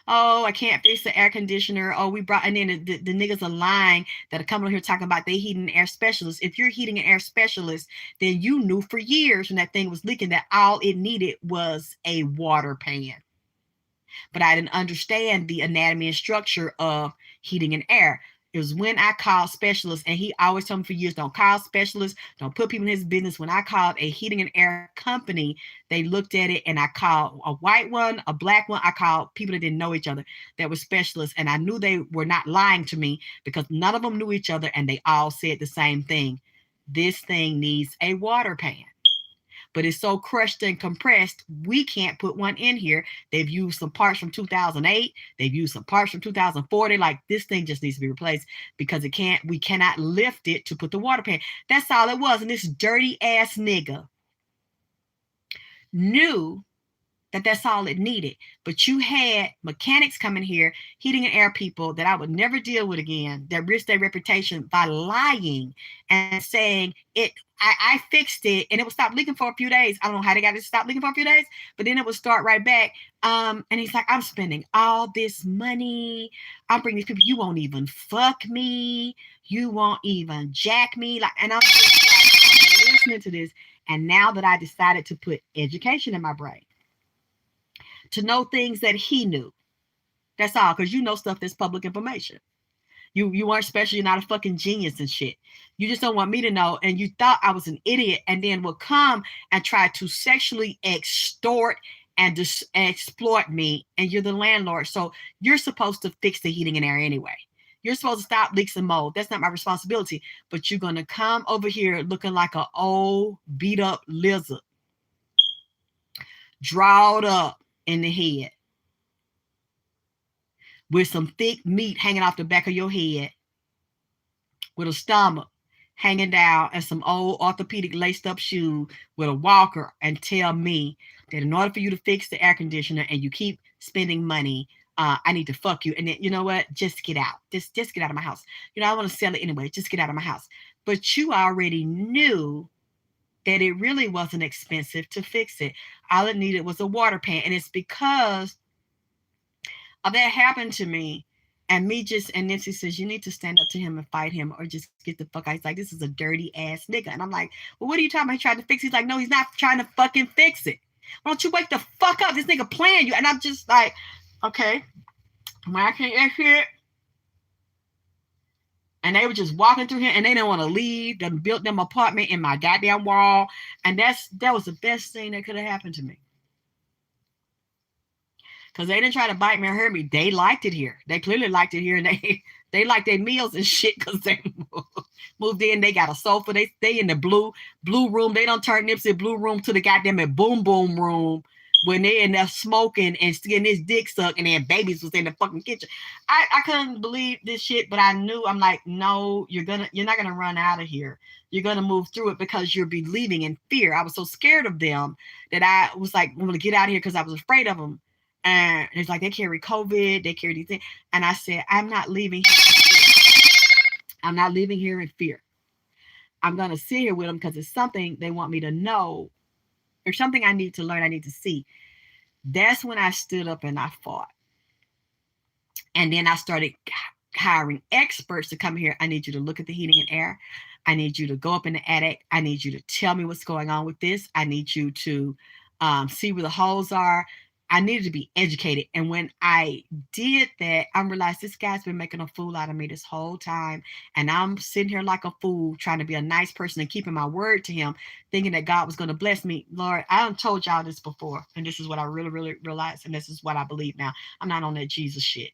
Oh, I can't fix the air conditioner. Oh, we brought, and then the niggas are lying that are coming here talking about they heating and air specialists. If you're heating and air specialist, then you knew for years when that thing was leaking that all it needed was a water pan. But I didn't understand the anatomy and structure of heating and air. It was when I called specialists, and he always told me for years, don't call specialists, don't put people in his business. When I called a heating and air company, they looked at it, and I called a white one, a black one. I called people that didn't know each other that were specialists, and I knew they were not lying to me because none of them knew each other, and they all said the same thing. This thing needs a water pan, but it's so crushed and compressed, we can't put one in here. They've used some parts from 2008. They've used some parts from 2004. They're like, this thing just needs to be replaced because we cannot lift it to put the water pan. That's all it was. And this dirty ass nigga knew that that's all it needed. But you had mechanics coming here, heating and air people that I would never deal with again, that risked their reputation by lying and saying I fixed it and it would stop leaking for a few days. I don't know how they got it to stop leaking for a few days, but then it would start right back. And he's like, I'm spending all this money. I'm bringing these people. You won't even fuck me. You won't even jack me. Like, and I'm just like, I'm listening to this. And now that I decided to put education in my brain, to know things that he knew. That's all, because you know stuff that's public information. You aren't special. You're not a fucking genius and shit. You just don't want me to know. And you thought I was an idiot and then will come and try to sexually extort and exploit me. And you're the landlord. So you're supposed to fix the heating and air anyway. You're supposed to stop leaks and mold. That's not my responsibility. But you're going to come over here looking like an old beat up lizard, drawed up in the head, with some thick meat hanging off the back of your head, with a stomach hanging down, and some old orthopedic laced up shoe with a walker, and tell me that in order for you to fix the air conditioner and you keep spending money, I need to fuck you. And then, you know what? Just get out. Just get out of my house. You know, I want to sell it anyway. Just get out of my house. But you already knew that it really wasn't expensive to fix it. All it needed was a water pan. And it's because that happened to me. And Nancy says, you need to stand up to him and fight him or just get the fuck out. He's like, this is a dirty ass nigga. And I'm like, well, what are you talking about? He tried to fix it. He's like, no, he's not trying to fucking fix it. Why don't you wake the fuck up? This nigga playing you. And I'm just like, okay, when I can't exit. And they were just walking through here and they didn't want to leave. They built them apartment in my goddamn wall. And that was the best thing that could have happened to me. Because they didn't try to bite me or hurt me. They liked it here. They clearly liked it here. And they liked their meals and shit because they moved in. They got a sofa. They stay in the blue room. They don't turn Nipsey blue room to the goddamn boom boom room when they in there smoking and getting this dick sucked, and then babies was in the fucking kitchen. I couldn't believe this shit, but I knew, I'm like, no, you're not gonna run out of here. You're gonna move through it because you're believing in fear. I was so scared of them that I was like, I'm gonna get out of here because I was afraid of them. And it's like, they carry COVID, they carry these things. And I said, I'm not leaving here in fear. I'm not leaving here in fear. I'm going to sit here with them because it's something they want me to know or something I need to learn, I need to see. That's when I stood up and I fought. And then I started hiring experts to come here. I need you to look at the heating and air. I need you to go up in the attic. I need you to tell me what's going on with this. I need you to see where the holes are. I needed to be educated. And when I did that, I realized this guy's been making a fool out of me this whole time. And I'm sitting here like a fool, trying to be a nice person and keeping my word to him, thinking that God was going to bless me. Lord, I done told y'all this before. And this is what I really, really realized. And this is what I believe now. I'm not on that Jesus shit.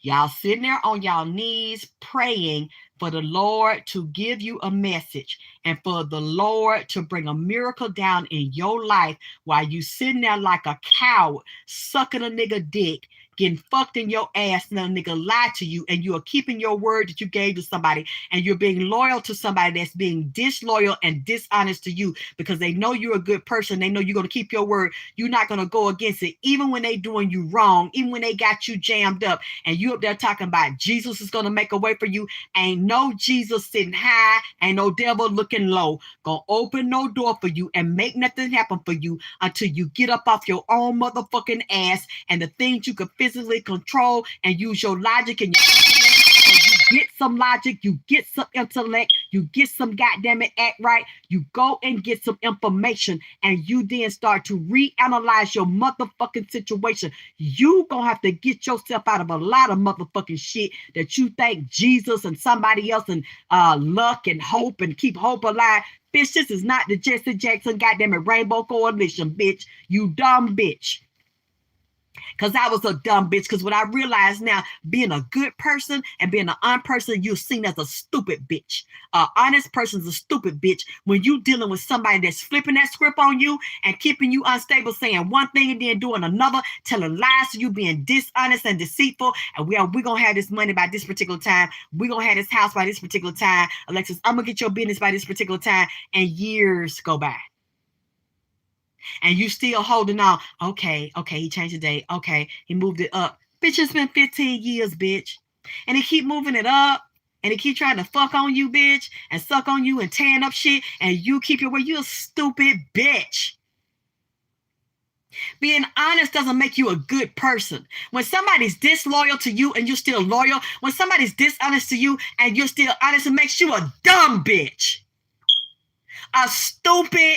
Y'all sitting there on y'all knees praying for the Lord to give you a message and for the Lord to bring a miracle down in your life while you sitting there like a coward, sucking a nigga dick, getting fucked in your ass and a nigga lied to you, and you are keeping your word that you gave to somebody, and you're being loyal to somebody that's being disloyal and dishonest to you because they know you're a good person. They know you're going to keep your word. You're not going to go against it, even when they doing you wrong, even when they got you jammed up, and you up there talking about Jesus is going to make a way for you. Ain't no Jesus sitting high, ain't no devil looking low gonna open no door for you and make nothing happen for you until you get up off your own motherfucking ass and the things you can physically control and use your logic and your intellect. And you get some logic, you get some intellect, you get some goddamn it act right, you go and get some information, and you then start to reanalyze your motherfucking situation. You gonna have to get yourself out of a lot of motherfucking shit that you think Jesus and somebody else and luck and hope and keep hope alive. Bitch, this is not the Jesse Jackson goddamn it Rainbow Coalition, bitch. You dumb bitch. Because I was a dumb bitch. Because what I realize now, being a good person and being an honest person, you're seen as a stupid bitch. An honest person's a stupid bitch. When you dealing with somebody that's flipping that script on you and keeping you unstable, saying one thing and then doing another, telling lies to you, being dishonest and deceitful, and we're going to have this money by this particular time. We're going to have this house by this particular time. Alexis, I'm going to get your business by this particular time. And years go by. And you still holding on. Okay, he changed the date. Okay, he moved it up. Bitch, it's been 15 years, bitch. And he keep moving it up. And he keep trying to fuck on you, bitch. And suck on you and tearing up shit. And you keep your word. You a stupid bitch. Being honest doesn't make you a good person. When somebody's disloyal to you and you're still loyal. When somebody's dishonest to you and you're still honest, it makes you a dumb bitch. A stupid,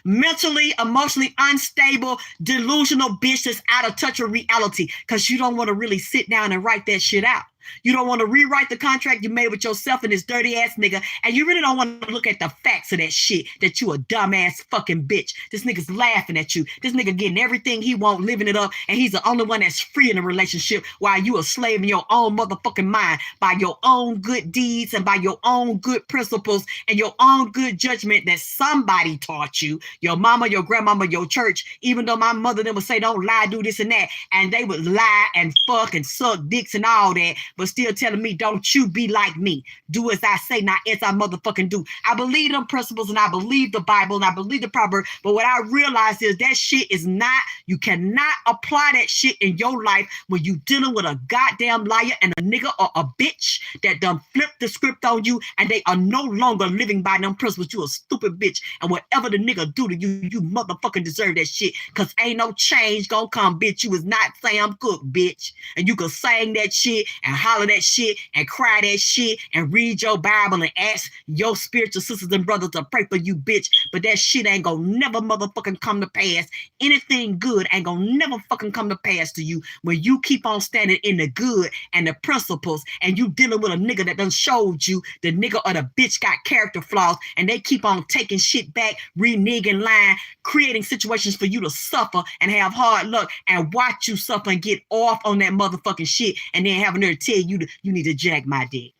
mentally, emotionally unstable, delusional bitch that's out of touch with reality because you don't want to really sit down and write that shit out. You don't want to rewrite the contract you made with yourself and this dirty ass nigga, and you really don't want to look at the facts of that shit, that you a dumbass fucking bitch. This nigga's laughing at you. This nigga getting everything he want, living it up, and he's the only one that's free in a relationship while you a slave in your own motherfucking mind by your own good deeds and by your own good principles and your own good judgment that somebody taught you, your mama, your grandmama, your church, even though my mother them would say don't lie, do this and that, and they would lie and fuck and suck dicks and all that, but still telling me, don't you be like me. Do as I say, not as I motherfucking do. I believe them principles and I believe the Bible and I believe the proverb, but what I realize is that shit is not, you cannot apply that shit in your life when you dealing with a goddamn liar and a nigga or a bitch that done flipped the script on you and they are no longer living by them principles. You a stupid bitch, and whatever the nigga do to you, you motherfucking deserve that shit, because ain't no change gonna come, bitch. You is not Sam Cooke, bitch, and you can sing that shit and holler that shit and cry that shit and read your Bible and ask your spiritual sisters and brothers to pray for you, bitch, but that shit ain't gonna never motherfucking come to pass. Anything good ain't gonna never fucking come to pass to you when you keep on standing in the good and the principles, and you dealing with a nigga that done showed you the nigga or the bitch got character flaws, and they keep on taking shit back, reneging, lying, creating situations for you to suffer and have hard luck and watch you suffer and get off on that motherfucking shit, and then having her tell you you need to jack my dick.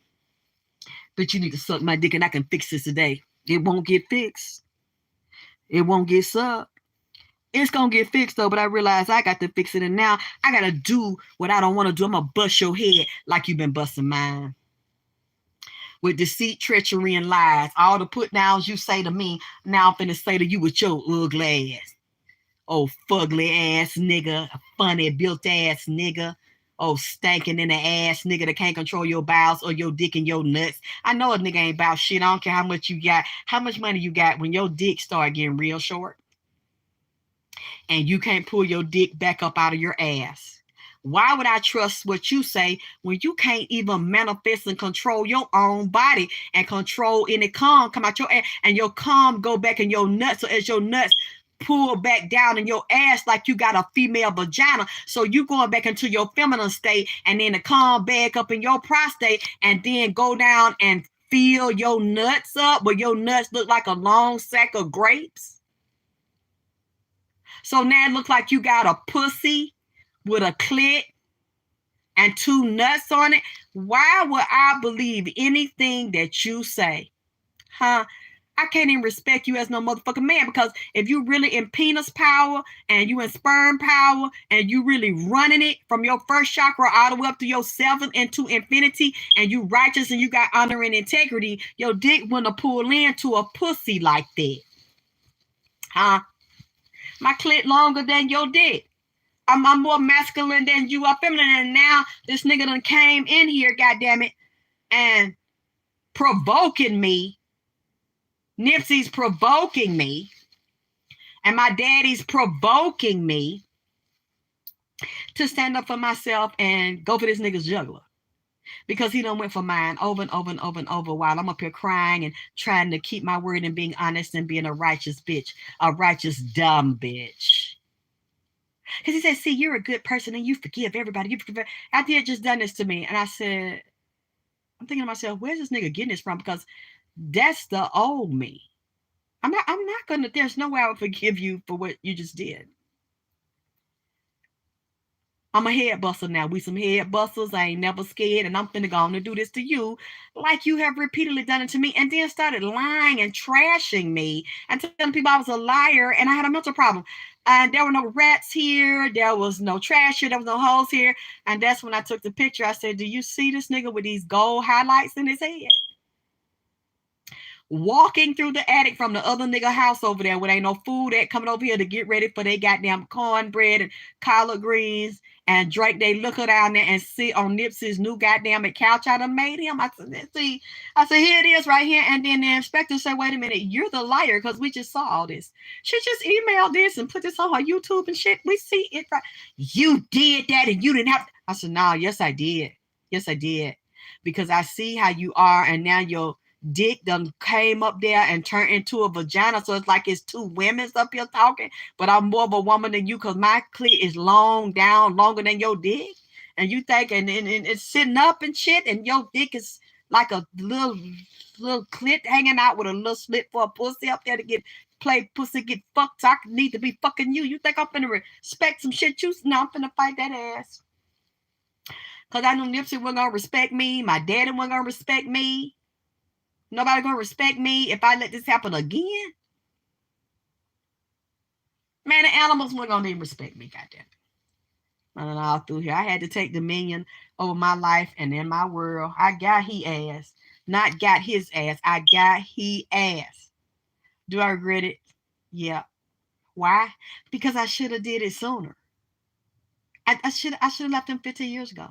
But you need to suck my dick and I can fix this today. It won't get fixed. It won't get sucked. It's going to get fixed though, but I realize I got to fix it, and now I got to do what I don't want to do. I'm going to bust your head like you've been busting mine. With deceit, treachery, and lies. All the put downs you say to me, now I'm finna say to you with your ugly ass. Oh, fugly ass nigga. Funny built ass nigga. Oh, stankin' in the ass nigga that can't control your bowels or your dick and your nuts. I know a nigga ain't about shit. I don't care how much you got, how much money you got when your dick start getting real short and you can't pull your dick back up out of your ass. Why would I trust what you say when you can't even manifest and control your own body and control any cum come out your ass and your cum go back in your nuts, so as your nuts pull back down in your ass like you got a female vagina, so you going back into your feminine state, and then the cum back up in your prostate, and then go down and fill your nuts up where your nuts look like a long sack of grapes. So now it looks like you got a pussy with a clit and two nuts on it. Why would I believe anything that you say? Huh? I can't even respect you as no motherfucking man, because if you really in penis power and you in sperm power and you really running it from your first chakra all the way up to your seventh into infinity, and you righteous and you got honor and integrity, your dick wouldn't pull into a pussy like that. Huh? My clit longer than your dick. I'm more masculine than you are feminine. And now this nigga done came in here, goddammit, and provoking me. Nipsey's provoking me. And my daddy's provoking me to stand up for myself and go for this nigga's juggler. Because he done went for mine over and over and over and over, while I'm up here crying and trying to keep my word and being honest and being a righteous bitch. A righteous dumb bitch. Because he said, see, you're a good person and you forgive everybody. You forgive. After he had just done this to me. And I said, I'm thinking to myself, where's this nigga getting this from? Because that's the old me. I'm not gonna, there's no way I would forgive you for what you just did. I'm a head buster now. We some head busters. I ain't never scared, and I'm finna go on to do this to you like you have repeatedly done it to me. And then started lying and trashing me and telling people I was a liar and I had a mental problem. And there were no rats here. There was no trash here. There was no holes here. And that's when I took the picture. I said, do you see this nigga with these gold highlights in his head? Walking through the attic from the other nigga house over there where ain't no food at, coming over here to get ready for their goddamn cornbread and collard greens and drink they liquor down there and sit on Nipsey's new goddamn couch I done made him. I said, see, here it is right here. And then the inspector said, wait a minute, you're the liar because we just saw all this. She just emailed this and put this on her YouTube and shit. We see it right. You did that and you didn't have to. I said, no, yes, I did. Yes, I did. Because I see how you are, and now your dick done came up there and turned into a vagina, so it's like it's two women's up here talking, but I'm more of a woman than you because my clit is long down, longer than your dick, and you think and it's sitting up and shit, and your dick is like a little clit hanging out with a little slit for a pussy up there to get play pussy, get fucked, so I need to be fucking you. You think I'm finna respect some shit you? No, I'm finna fight that ass. Because I knew Nipsey wasn't gonna respect me, my daddy wasn't gonna respect me. Nobody gonna respect me if I let this happen again. Man, the animals weren't gonna even respect me, goddamn. Running all through here. I had to take dominion over my life and in my world. I got he ass. Not got his ass. I got he ass. Do I regret it? Yeah. Why? Because I should have did it sooner. I should have left him 15 years ago.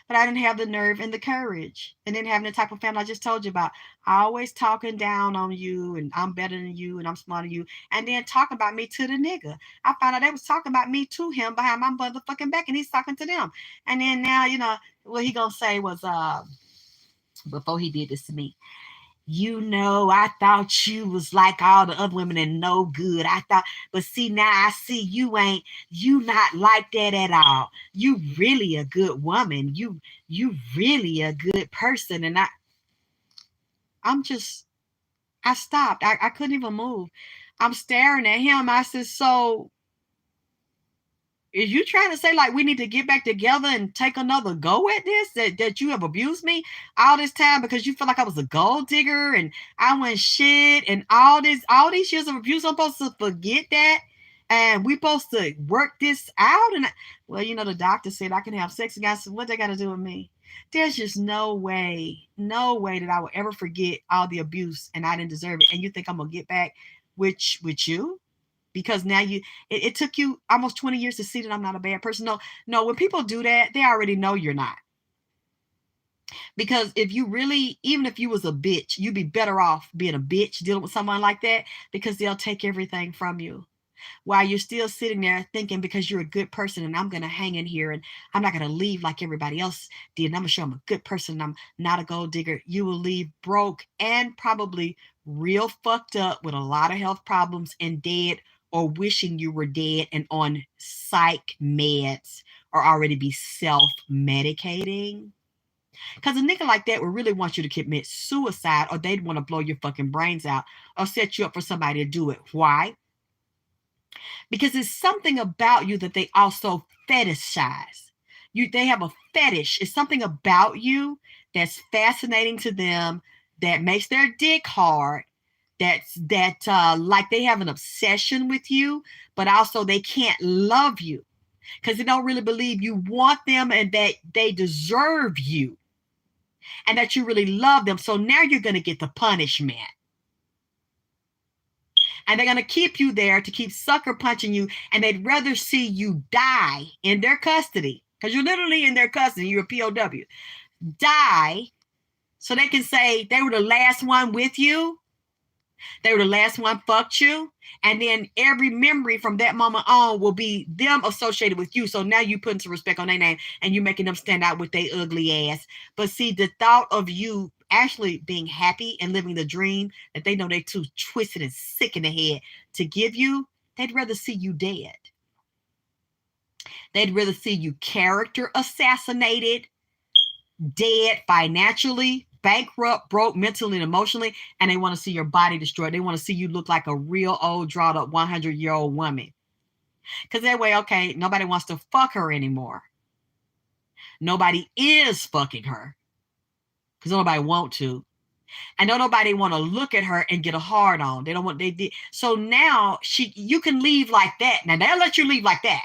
But I didn't have the nerve and the courage, and then having the type of family I just told you about. Always talking down on you, and I'm better than you, and I'm smarter than you, and then talking about me to the nigga. I found out they was talking about me to him behind my motherfucking back, and he's talking to them. And then now, what he gonna say was, before he did this to me, I thought you was like all the other women and no good. I thought, but see, now I see you not like that at all. You really a good woman. You really a good person. And I stopped. I couldn't even move. I'm staring at him. I said, so is you trying to say like we need to get back together and take another go at this, that you have abused me all this time because you feel like I was a gold digger and I went shit and all these years of abuse? I'm supposed to forget that and we supposed to work this out? And the doctor said I can have sex again. So what they got to do with me? There's just no way that I will ever forget all the abuse and I didn't deserve it. And you think I'm gonna get back with you? Because now it took you almost 20 years to see that I'm not a bad person. No, when people do that, they already know you're not. Because even if you was a bitch, you'd be better off being a bitch dealing with someone like that, because they'll take everything from you while you're still sitting there thinking, because you're a good person and I'm going to hang in here and I'm not going to leave like everybody else did. And I'm going to show I'm a good person. I'm not a gold digger. You will leave broke and probably real fucked up with a lot of health problems and dead, or wishing you were dead and on psych meds, or already be self-medicating. Because a nigga like that would really want you to commit suicide, or they'd want to blow your fucking brains out or set you up for somebody to do it. Why? Because it's something about you that they also fetishize. They have a fetish. It's something about you that's fascinating to them, that makes their dick hard, like they have an obsession with you, but also they can't love you because they don't really believe you want them and that they deserve you and that you really love them. So now you're going to get the punishment. And they're going to keep you there to keep sucker punching you. And they'd rather see you die in their custody, because you're literally in their custody. You're a POW. Die so they can say they were the last one with you. They were the last one fucked you. And then every memory from that moment on will be them associated with you. So now you putting some respect on their name and you making them stand out with their ugly ass. But see, the thought of you actually being happy and living the dream that they know they're too twisted and sick in the head to give you, they'd rather see you dead. They'd rather see you character assassinated, dead financially, bankrupt, broke mentally and emotionally, and they want to see your body destroyed. They want to see you look like a real old, drawn up 100-year-old woman. Because that way, okay, nobody wants to fuck her anymore. Nobody is fucking her because nobody want to. And nobody want to look at her and get a hard on. They don't want, they did. So now you can leave like that. Now they'll let you leave like that.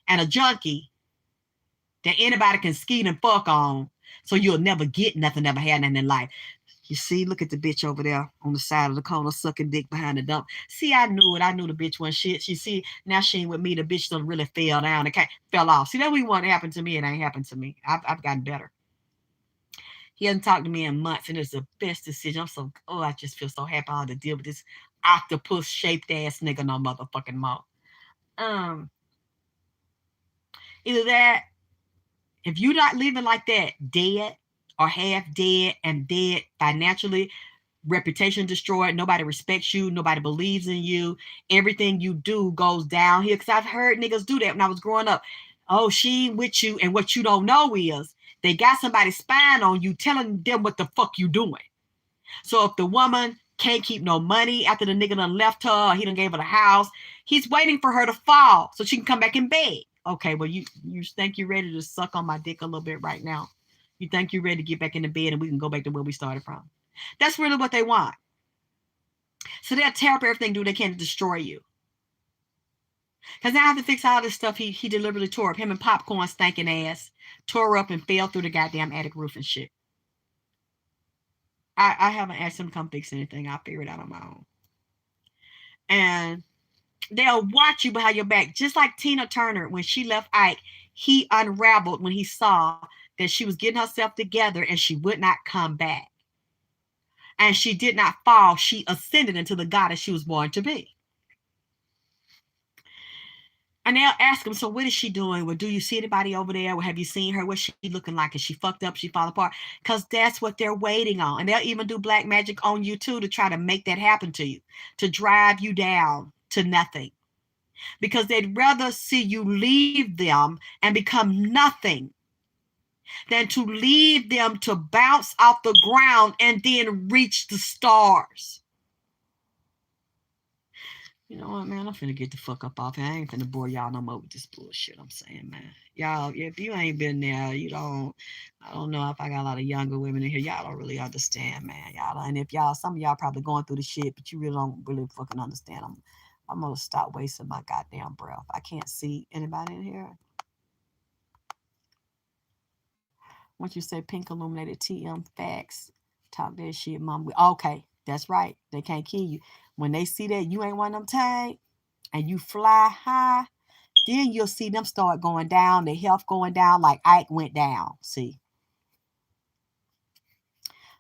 And a junkie that anybody can skeet and fuck on, so you'll never get nothing, never had nothing in life. You see, look at the bitch over there on the side of the corner sucking dick behind the dump. See, I knew it. I knew the bitch wasn't shit. She see, now she ain't with me. The bitch done really fell down and fell off. See, that we want to happen to me. It ain't happened to me. I've gotten better. He hasn't talked to me in months, and it's the best decision. I just feel so happy I had to deal with this octopus-shaped ass nigga no motherfucking more. Either that, if you're not living like that, dead or half dead and dead financially, reputation destroyed, nobody respects you, nobody believes in you, everything you do goes downhill. Because I've heard niggas do that when I was growing up. Oh, she ain't with you, and what you don't know is they got somebody spying on you, telling them what the fuck you doing. So if the woman can't keep no money after the nigga done left her, or he done gave her the house, he's waiting for her to fall so she can come back and beg. Okay, well, you think you're ready to suck on my dick a little bit right now? You think you're ready to get back in the bed and we can go back to where we started from? That's really what they want. So they'll tear up everything, do they can to destroy you. Because now I have to fix all this stuff he deliberately tore up. Him and Popcorn stinking ass tore up and fell through the goddamn attic roof and shit. I haven't asked him to come fix anything. I'll figure it out on my own. And they'll watch you behind your back. Just like Tina Turner, when she left Ike, he unraveled when he saw that she was getting herself together and she would not come back. And she did not fall. She ascended into the goddess she was born to be. And they'll ask him, so what is she doing? Well, do you see anybody over there? Well, have you seen her? What's she looking like? Is she fucked up? She fall apart? Because that's what they're waiting on. And they'll even do black magic on you too to try to make that happen to you, to drive you down to nothing. Because they'd rather see you leave them and become nothing than to leave them to bounce off the ground and then reach the stars. You know what, man? I'm finna get the fuck up off here. I ain't finna bore y'all no more with this bullshit I'm saying, man. Y'all, if you ain't been there, I don't know if I got a lot of younger women in here. Y'all don't really understand, man. And if some of y'all probably going through the shit, but you really don't really fucking understand. I'm gonna stop wasting my goddamn breath. I can't see anybody in here. Once you say pink illuminated TM facts, talk that shit, mom. Okay, that's right. They can't kill you. When they see that you ain't one of them tag and you fly high, then you'll see them start going down, their health going down like Ike went down. See?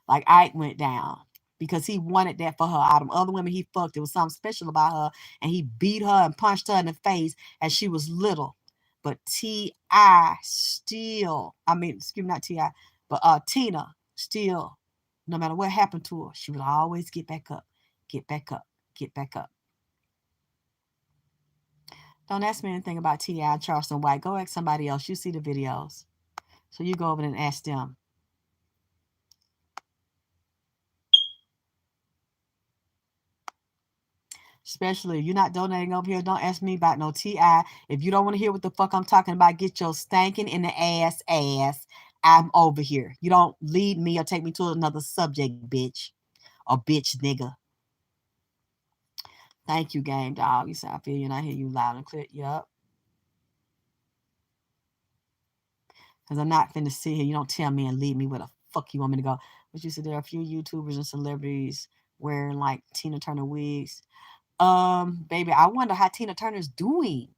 Like Ike went down because he wanted that for her. Out of other women he fucked, there was something special about her, and he beat her and punched her in the face as she was little. But T.I. still, not T.I., but Tina still, no matter what happened to her, she would always get back up, get back up, get back up. Don't ask me anything about T.I. and Charleston White. Go ask somebody else. You see the videos. So you go over and ask them. Especially if you're not donating over here, don't ask me about no T.I. If you don't want to hear what the fuck I'm talking about, get your stanking in the ass. I'm over here. You don't lead me or take me to another subject, bitch. a bitch nigga. Thank you, game dog. You say I feel you and I hear you loud and clear. Yup. Because I'm not finna sit here. You don't tell me and lead me where the fuck you want me to go. But you said there are a few YouTubers and celebrities wearing like Tina Turner wigs. Baby, I wonder how Tina Turner's doing.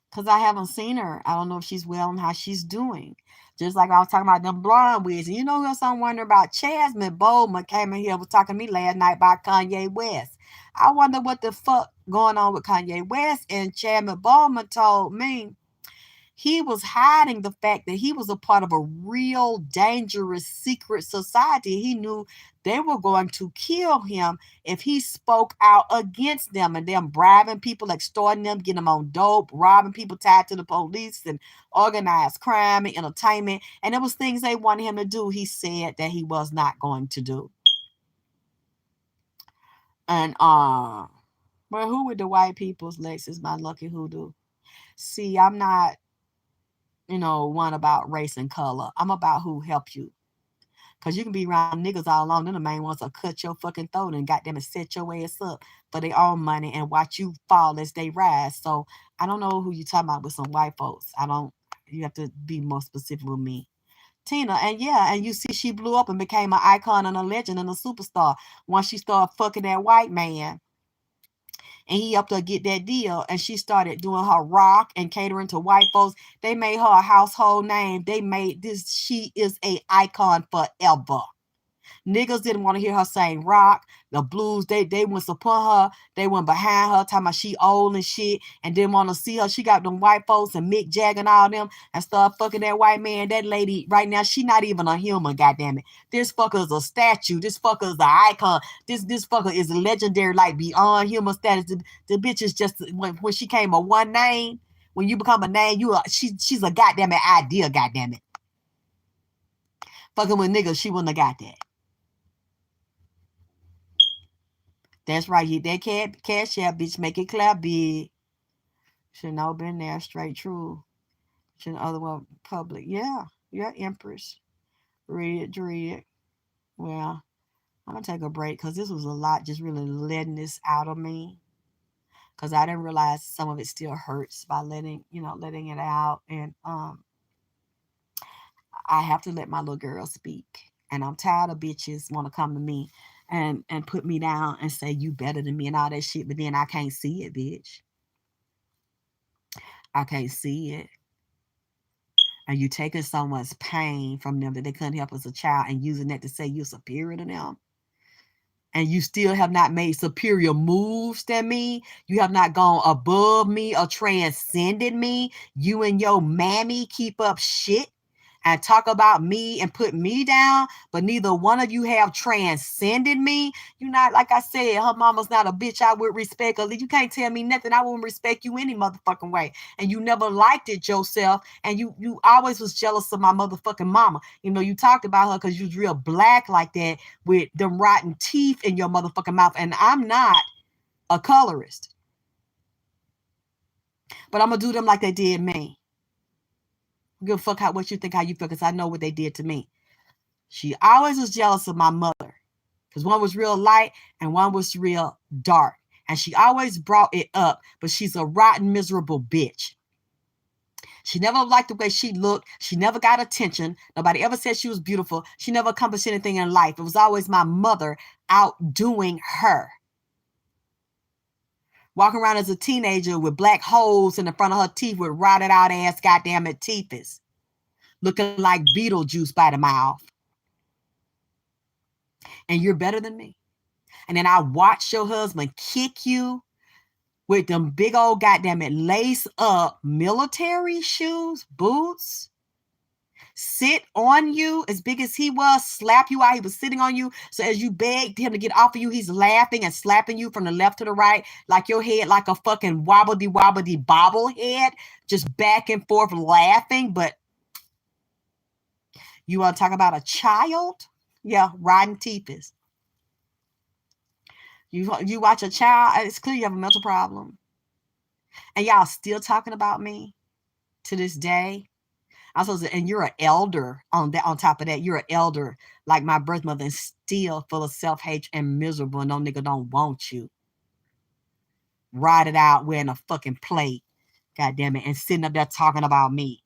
Because I haven't seen her. I don't know if she's well and how she's doing. Just like I was talking about them blonde wigs. And you know who else I'm wondering about? Chasmine Bowman came in here was talking to me last night about Kanye West. I wonder what the fuck going on with Kanye West. And Chasmine Bowman told me he was hiding the fact that he was a part of a real dangerous secret society. He knew they were going to kill him if he spoke out against them, and them bribing people, extorting them, getting them on dope, robbing people tied to the police and organized crime and entertainment. And it was things they wanted him to do. He said that he was not going to do. And well, who with the white people's Lexus, my lucky hoodoo? See, I'm not one about race and color. I'm about who help you. Because you can be around niggas all along. Then the main ones will cut your fucking throat and goddamn it set your ass up for their own money and watch you fall as they rise. So I don't know who you talking about with some white folks. You have to be more specific with me. Tina, and yeah, and you see she blew up and became an icon and a legend and a superstar once she started fucking that white man. And he helped her get that deal, and she started doing her rock and catering to white folks. They made her a household name. They made this, she is a icon forever. Niggas didn't want to hear her sing rock, the blues. They went support her. They went behind her, talking about she old and shit, and didn't want to see her. She got them white folks and Mick Jagger and all them, and started fucking that white man. That lady right now, she not even a human. Goddamn it, this fucker is a statue. This fucker is an icon. This fucker is legendary, like beyond human status. The bitch is just when she came a one name. When you become a name, she's a goddamn it idea. Goddamn it, fucking with niggas, she wouldn't have got that. That's right. Hit that cash out, bitch. Make it clap big. Should not been there. Straight true. Should other one public. Yeah. Empress. Dread. Well, I'm going to take a break because this was a lot just really letting this out of me. Because I didn't realize some of it still hurts by letting it out. And I have to let my little girl speak. And I'm tired of bitches want to come to me and put me down and say you better than me and all that shit. But then I can't see it, bitch. I can't see it. And you taking so much pain from them that they couldn't help as a child and using that to say you're superior to them. And you still have not made superior moves than me. You have not gone above me or transcended me. You and your mammy keep up shit and talk about me and put me down, but neither one of you have transcended me. You not, like I said, her mama's not a bitch I would respect her. You can't tell me nothing. I wouldn't respect you any motherfucking way. And you never liked it yourself. And you always was jealous of my motherfucking mama. You talked about her because you was real black like that with them rotten teeth in your motherfucking mouth. And I'm not a colorist. But I'm going to do them like they did me. Give a fuck what you think, how you feel, because I know what they did to me. She always was jealous of my mother because one was real light and one was real dark. And she always brought it up, but she's a rotten, miserable bitch. She never liked the way she looked. She never got attention. Nobody ever said she was beautiful. She never accomplished anything in life. It was always my mother outdoing her. Walking around as a teenager with black holes in the front of her teeth with rotted out ass goddamn it teeth. Looking like Beetlejuice by the mouth. And you're better than me. And then I watched your husband kick you with them big old goddamn it lace up military shoes, boots, sit on you as big as he was, slap you while he was sitting on you. So as you begged him to get off of you, he's laughing and slapping you from the left to the right, like your head like a fucking wobbly bobblehead, just back and forth laughing. But you want to talk about a child? Yeah, rotten teeth is. You watch a child, it's clear you have a mental problem. And y'all still talking about me to this day. I'm supposed to, and you're an elder on that. On top of that, you're an elder like my birth mother, and still full of self-hate and miserable. And no nigga don't want you. Ride it out wearing a fucking plate, god damn it, and sitting up there talking about me.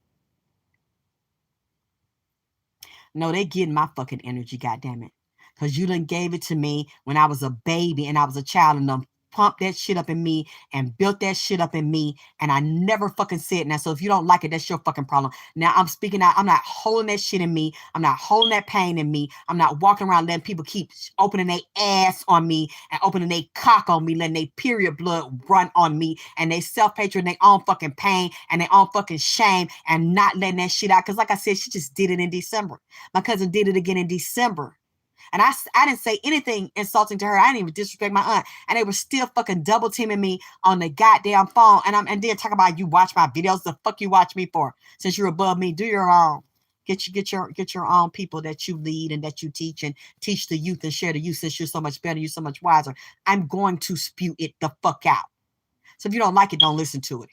No, they getting my fucking energy, god damn it. Cause you done gave it to me when I was a baby and I was a child, and done pumped that shit up in me and built that shit up in me, and I never fucking said that. So if you don't like it, that's your fucking problem. Now I'm speaking out. I'm not holding that shit in me. I'm not holding that pain in me. I'm not walking around letting people keep opening their ass on me and opening their cock on me, letting their period blood run on me, and they self-hatred and their own fucking pain and their own fucking shame, and not letting that shit out. Because like I said, she just did it in December. My cousin did it again in December. And I didn't say anything insulting to her. I didn't even disrespect my aunt. And they were still fucking double teaming me on the goddamn phone. And then talk about, you watch my videos. The fuck you watch me for? Since you're above me, do your own. Get your own people that you lead and that you teach, and teach the youth and share the youth. Since you're so much better, you're so much wiser. I'm going to spew it the fuck out. So if you don't like it, don't listen to it.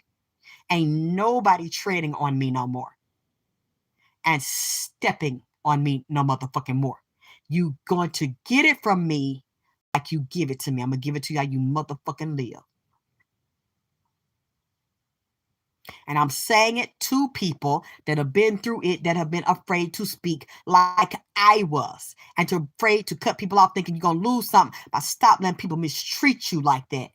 Ain't nobody treading on me no more. And stepping on me no motherfucking more. You going to get it from me like you give it to me. I'm going to give it to you how you motherfucking live. And I'm saying it to people that have been through it, that have been afraid to speak like I was, and to afraid to cut people off thinking you're going to lose something. But stop letting people mistreat you like that.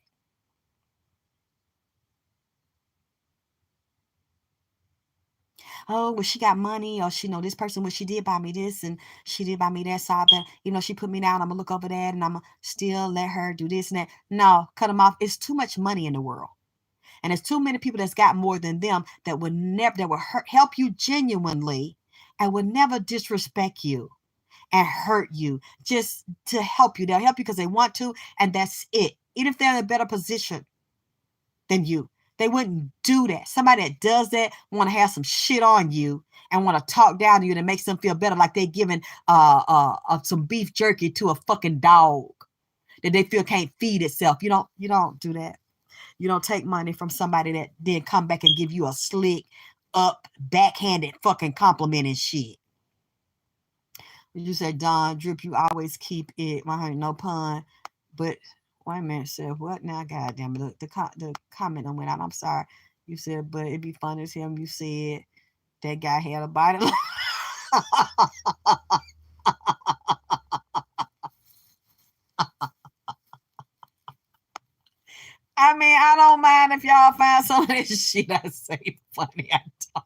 Oh, well, she got money, or she know this person, well, she did buy me this and she did buy me that. So I bet, she put me down. I'm gonna look over that and I'm gonna still let her do this and that. No, cut them off. It's too much money in the world. And there's too many people that's got more than them that would never, that will help you genuinely and would never disrespect you and hurt you just to help you. They'll help you because they want to, and that's it. Even if they're in a better position than you, they wouldn't do that. Somebody that does that want to have some shit on you and want to talk down to you that makes them feel better, like they're giving some beef jerky to a fucking dog that they feel can't feed itself. You don't do that. You don't take money from somebody that then come back and give you a slick up backhanded fucking compliment and shit. You said, Don Drip, you always keep it 100, no pun. But wait a minute, sir. What now? God damn it. The comment on went out. I'm sorry. You said, but it'd be fun as him. You said that guy had a body. I mean, I don't mind if y'all find some of this shit I say funny. I don't.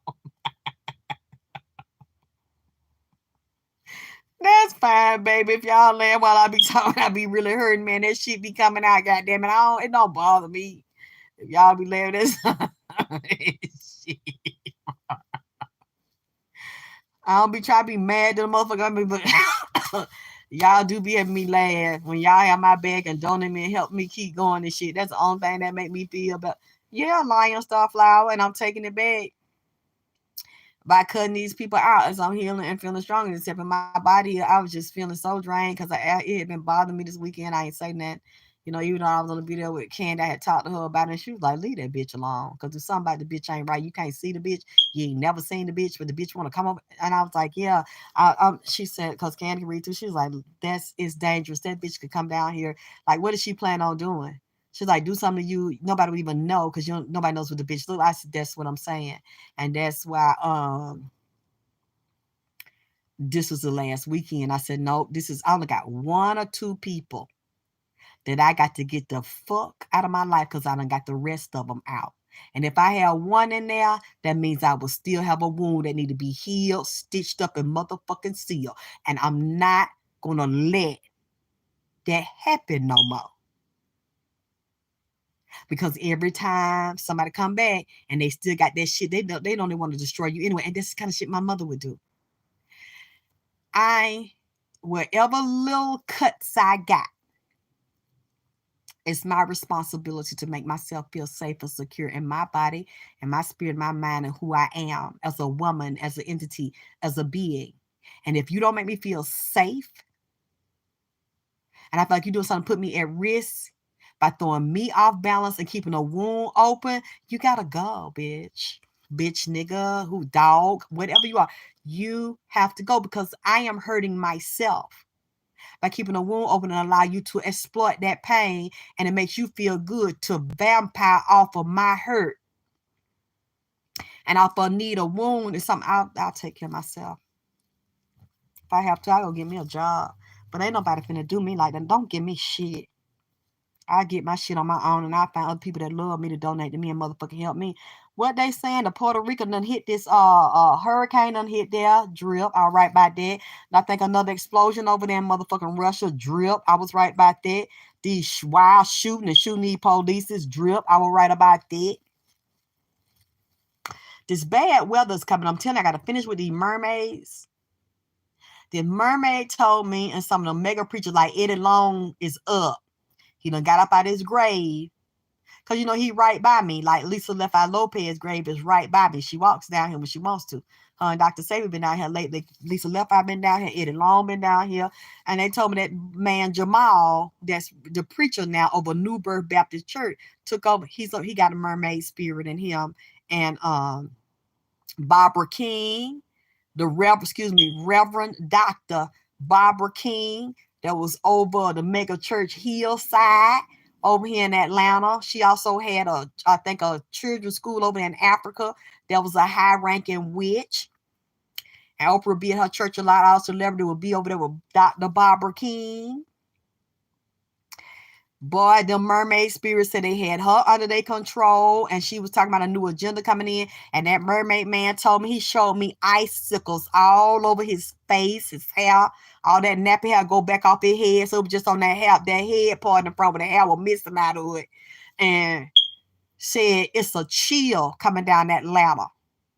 That's fine, baby. If y'all laugh while I be talking, I be really hurting, man. That shit be coming out, goddamn it. It don't bother me. If y'all be laughing, that's shit. I don't be trying to be mad to the motherfucker, but y'all do be having me laugh when y'all have my back and donate me and help me keep going and shit. That's the only thing that make me feel about. Yeah, Lion Starflower, and I'm taking it back by cutting these people out as I'm healing and feeling stronger. Except in my body, I was just feeling so drained because it had been bothering me this weekend. I ain't saying that. Even though I was on the video with Candy, I had talked to her about it, and she was like, leave that bitch alone. Because if something about the bitch ain't right, you can't see the bitch. You ain't never seen the bitch, but the bitch want to come up. And I was like, yeah. She said, because Candy can read too, she was like, it's dangerous. That bitch could come down here. Like, what does she plan on doing? She's like, do something to you. Nobody would even know because nobody knows what the bitch look like. I said, that's what I'm saying. And that's why this was the last weekend. I said, nope, I only got one or two people that I got to get the fuck out of my life because I done got the rest of them out. And if I have one in there, that means I will still have a wound that need to be healed, stitched up, and motherfucking sealed. And I'm not going to let that happen no more. Because every time somebody come back and they still got that shit, they don't want to destroy you anyway. And this is the kind of shit my mother would do. Whatever little cuts I got, it's my responsibility to make myself feel safe and secure in my body and my spirit, my mind, and who I am as a woman, as an entity, as a being. And if you don't make me feel safe, and I feel like you're doing something to put me at risk by throwing me off balance and keeping a wound open, you gotta go, bitch. bitch, nigga, who, dog, whatever you are. You have to go because I am hurting myself by keeping a wound open and allow you to exploit that pain, and it makes you feel good to vampire off of my hurt and off of need a wound is something I'll take care of myself. If I have to, I'll go get me a job. But ain't nobody finna do me like that. Don't give me shit. I get my shit on my own, and I find other people that love me to donate to me and motherfucking help me. What they saying? The Puerto Rico done hit this hurricane done hit there. Drip. I was right about that. And I think another explosion over there in motherfucking Russia. Drip. I was right about that. These wild shooting and shooting these police. Drip. I was right about that. This bad weather's coming. I'm telling you, I gotta finish with these mermaids. The mermaid told me, and some of the mega preachers like Eddie Long is up. He done got up out his grave. Because, you know, he right by me. Like Lisa Left-Eye Lopez's grave is right by me. She walks down here when she wants to. Her and Dr. Sabi been down here lately. Lisa Left-Eye been down here. Eddie Long been down here. And they told me that man Jamal, that's the preacher now over New Birth Baptist Church, took over. He got a mermaid spirit in him. And Barbara King, Reverend Dr. Barbara King, that was over the mega church Hillside over here in Atlanta. She also had I think a children's school over in Africa. There was a high-ranking witch. And Oprah would be at her church a lot. Our celebrity would be over there with Dr. Barbara King. Boy, the mermaid spirit said they had her under their control, and she was talking about a new agenda coming in. And that mermaid man told me, he showed me icicles all over his face, his hair, all that nappy hair go back off his head. So it was just on that head part in the front, where the hair was missing out of it. And said it's a chill coming down that ladder.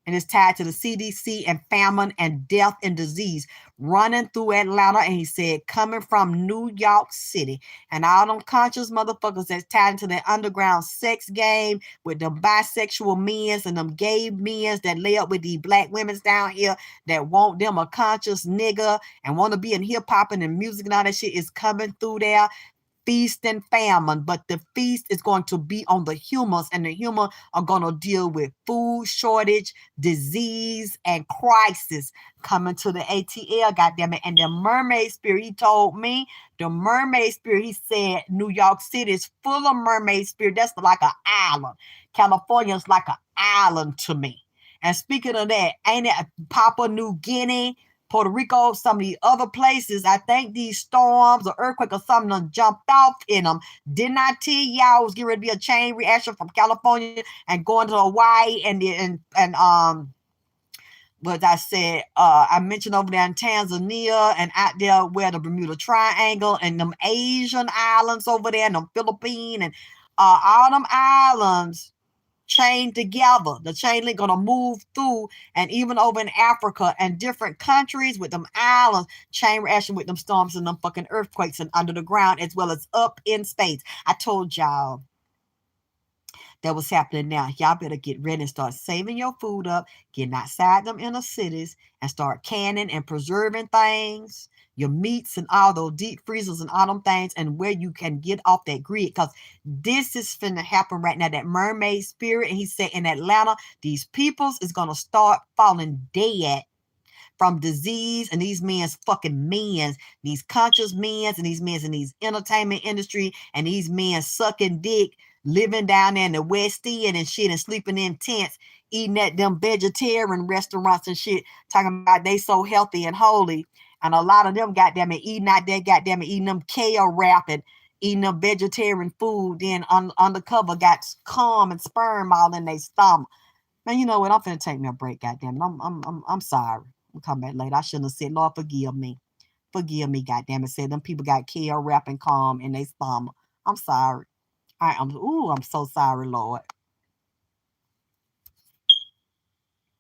And it's tied to the CDC and famine and death and disease running through Atlanta. And he said, coming from New York City. And all them conscious motherfuckers that's tied into that underground sex game with them bisexual men and them gay men that lay up with these black women down here that want them a conscious nigga and want to be in hip-hop and in music and all that shit is coming through there. Feast and famine, but the feast is going to be on the humans, and the humans are going to deal with food shortage, disease, and crisis coming to the ATL, goddammit. And the mermaid spirit, he told me, the mermaid spirit, he said, New York City is full of mermaid spirit. That's like an island. California is like an island to me. And speaking of that, ain't it Papua New Guinea, Puerto Rico, some of the other places, I think these storms or earthquake or something done jumped off in them. Didn't I tell y'all it was getting ready to be a chain reaction from California and going to Hawaii what I said, I mentioned over there in Tanzania and out there where the Bermuda Triangle and them Asian islands over there and them Philippines and all them islands chained together. The chain link gonna move through, and even over in Africa and different countries with them islands, chain reaction with them storms and them fucking earthquakes and under the ground as well as up in space. I told y'all that was happening now. Y'all better get ready and start saving your food up, getting outside them inner cities and start canning and preserving things, your meats and all those deep freezers and all them things, and where you can get off that grid, because this is finna happen right now. That mermaid spirit, and he said in Atlanta, these peoples is gonna start falling dead from disease, and these men's fucking men, these conscious men, and these men in these entertainment industry, and these men sucking dick, living down there in the West End and shit, and sleeping in tents, eating at them vegetarian restaurants and shit, talking about they so healthy and holy. And a lot of them, goddamn it, eating out there, goddamn it, eating them kale wrap and eating them vegetarian food, then undercover got cum and sperm all in their stomach. Man, you know what? I'm finna take me a break, goddamn it. I'm sorry. We'll come back later. I shouldn't have said, Lord, forgive me. Forgive me, goddamn it. Said them people got kale wrap and cum in their stomach. I'm sorry. I'm so sorry, Lord.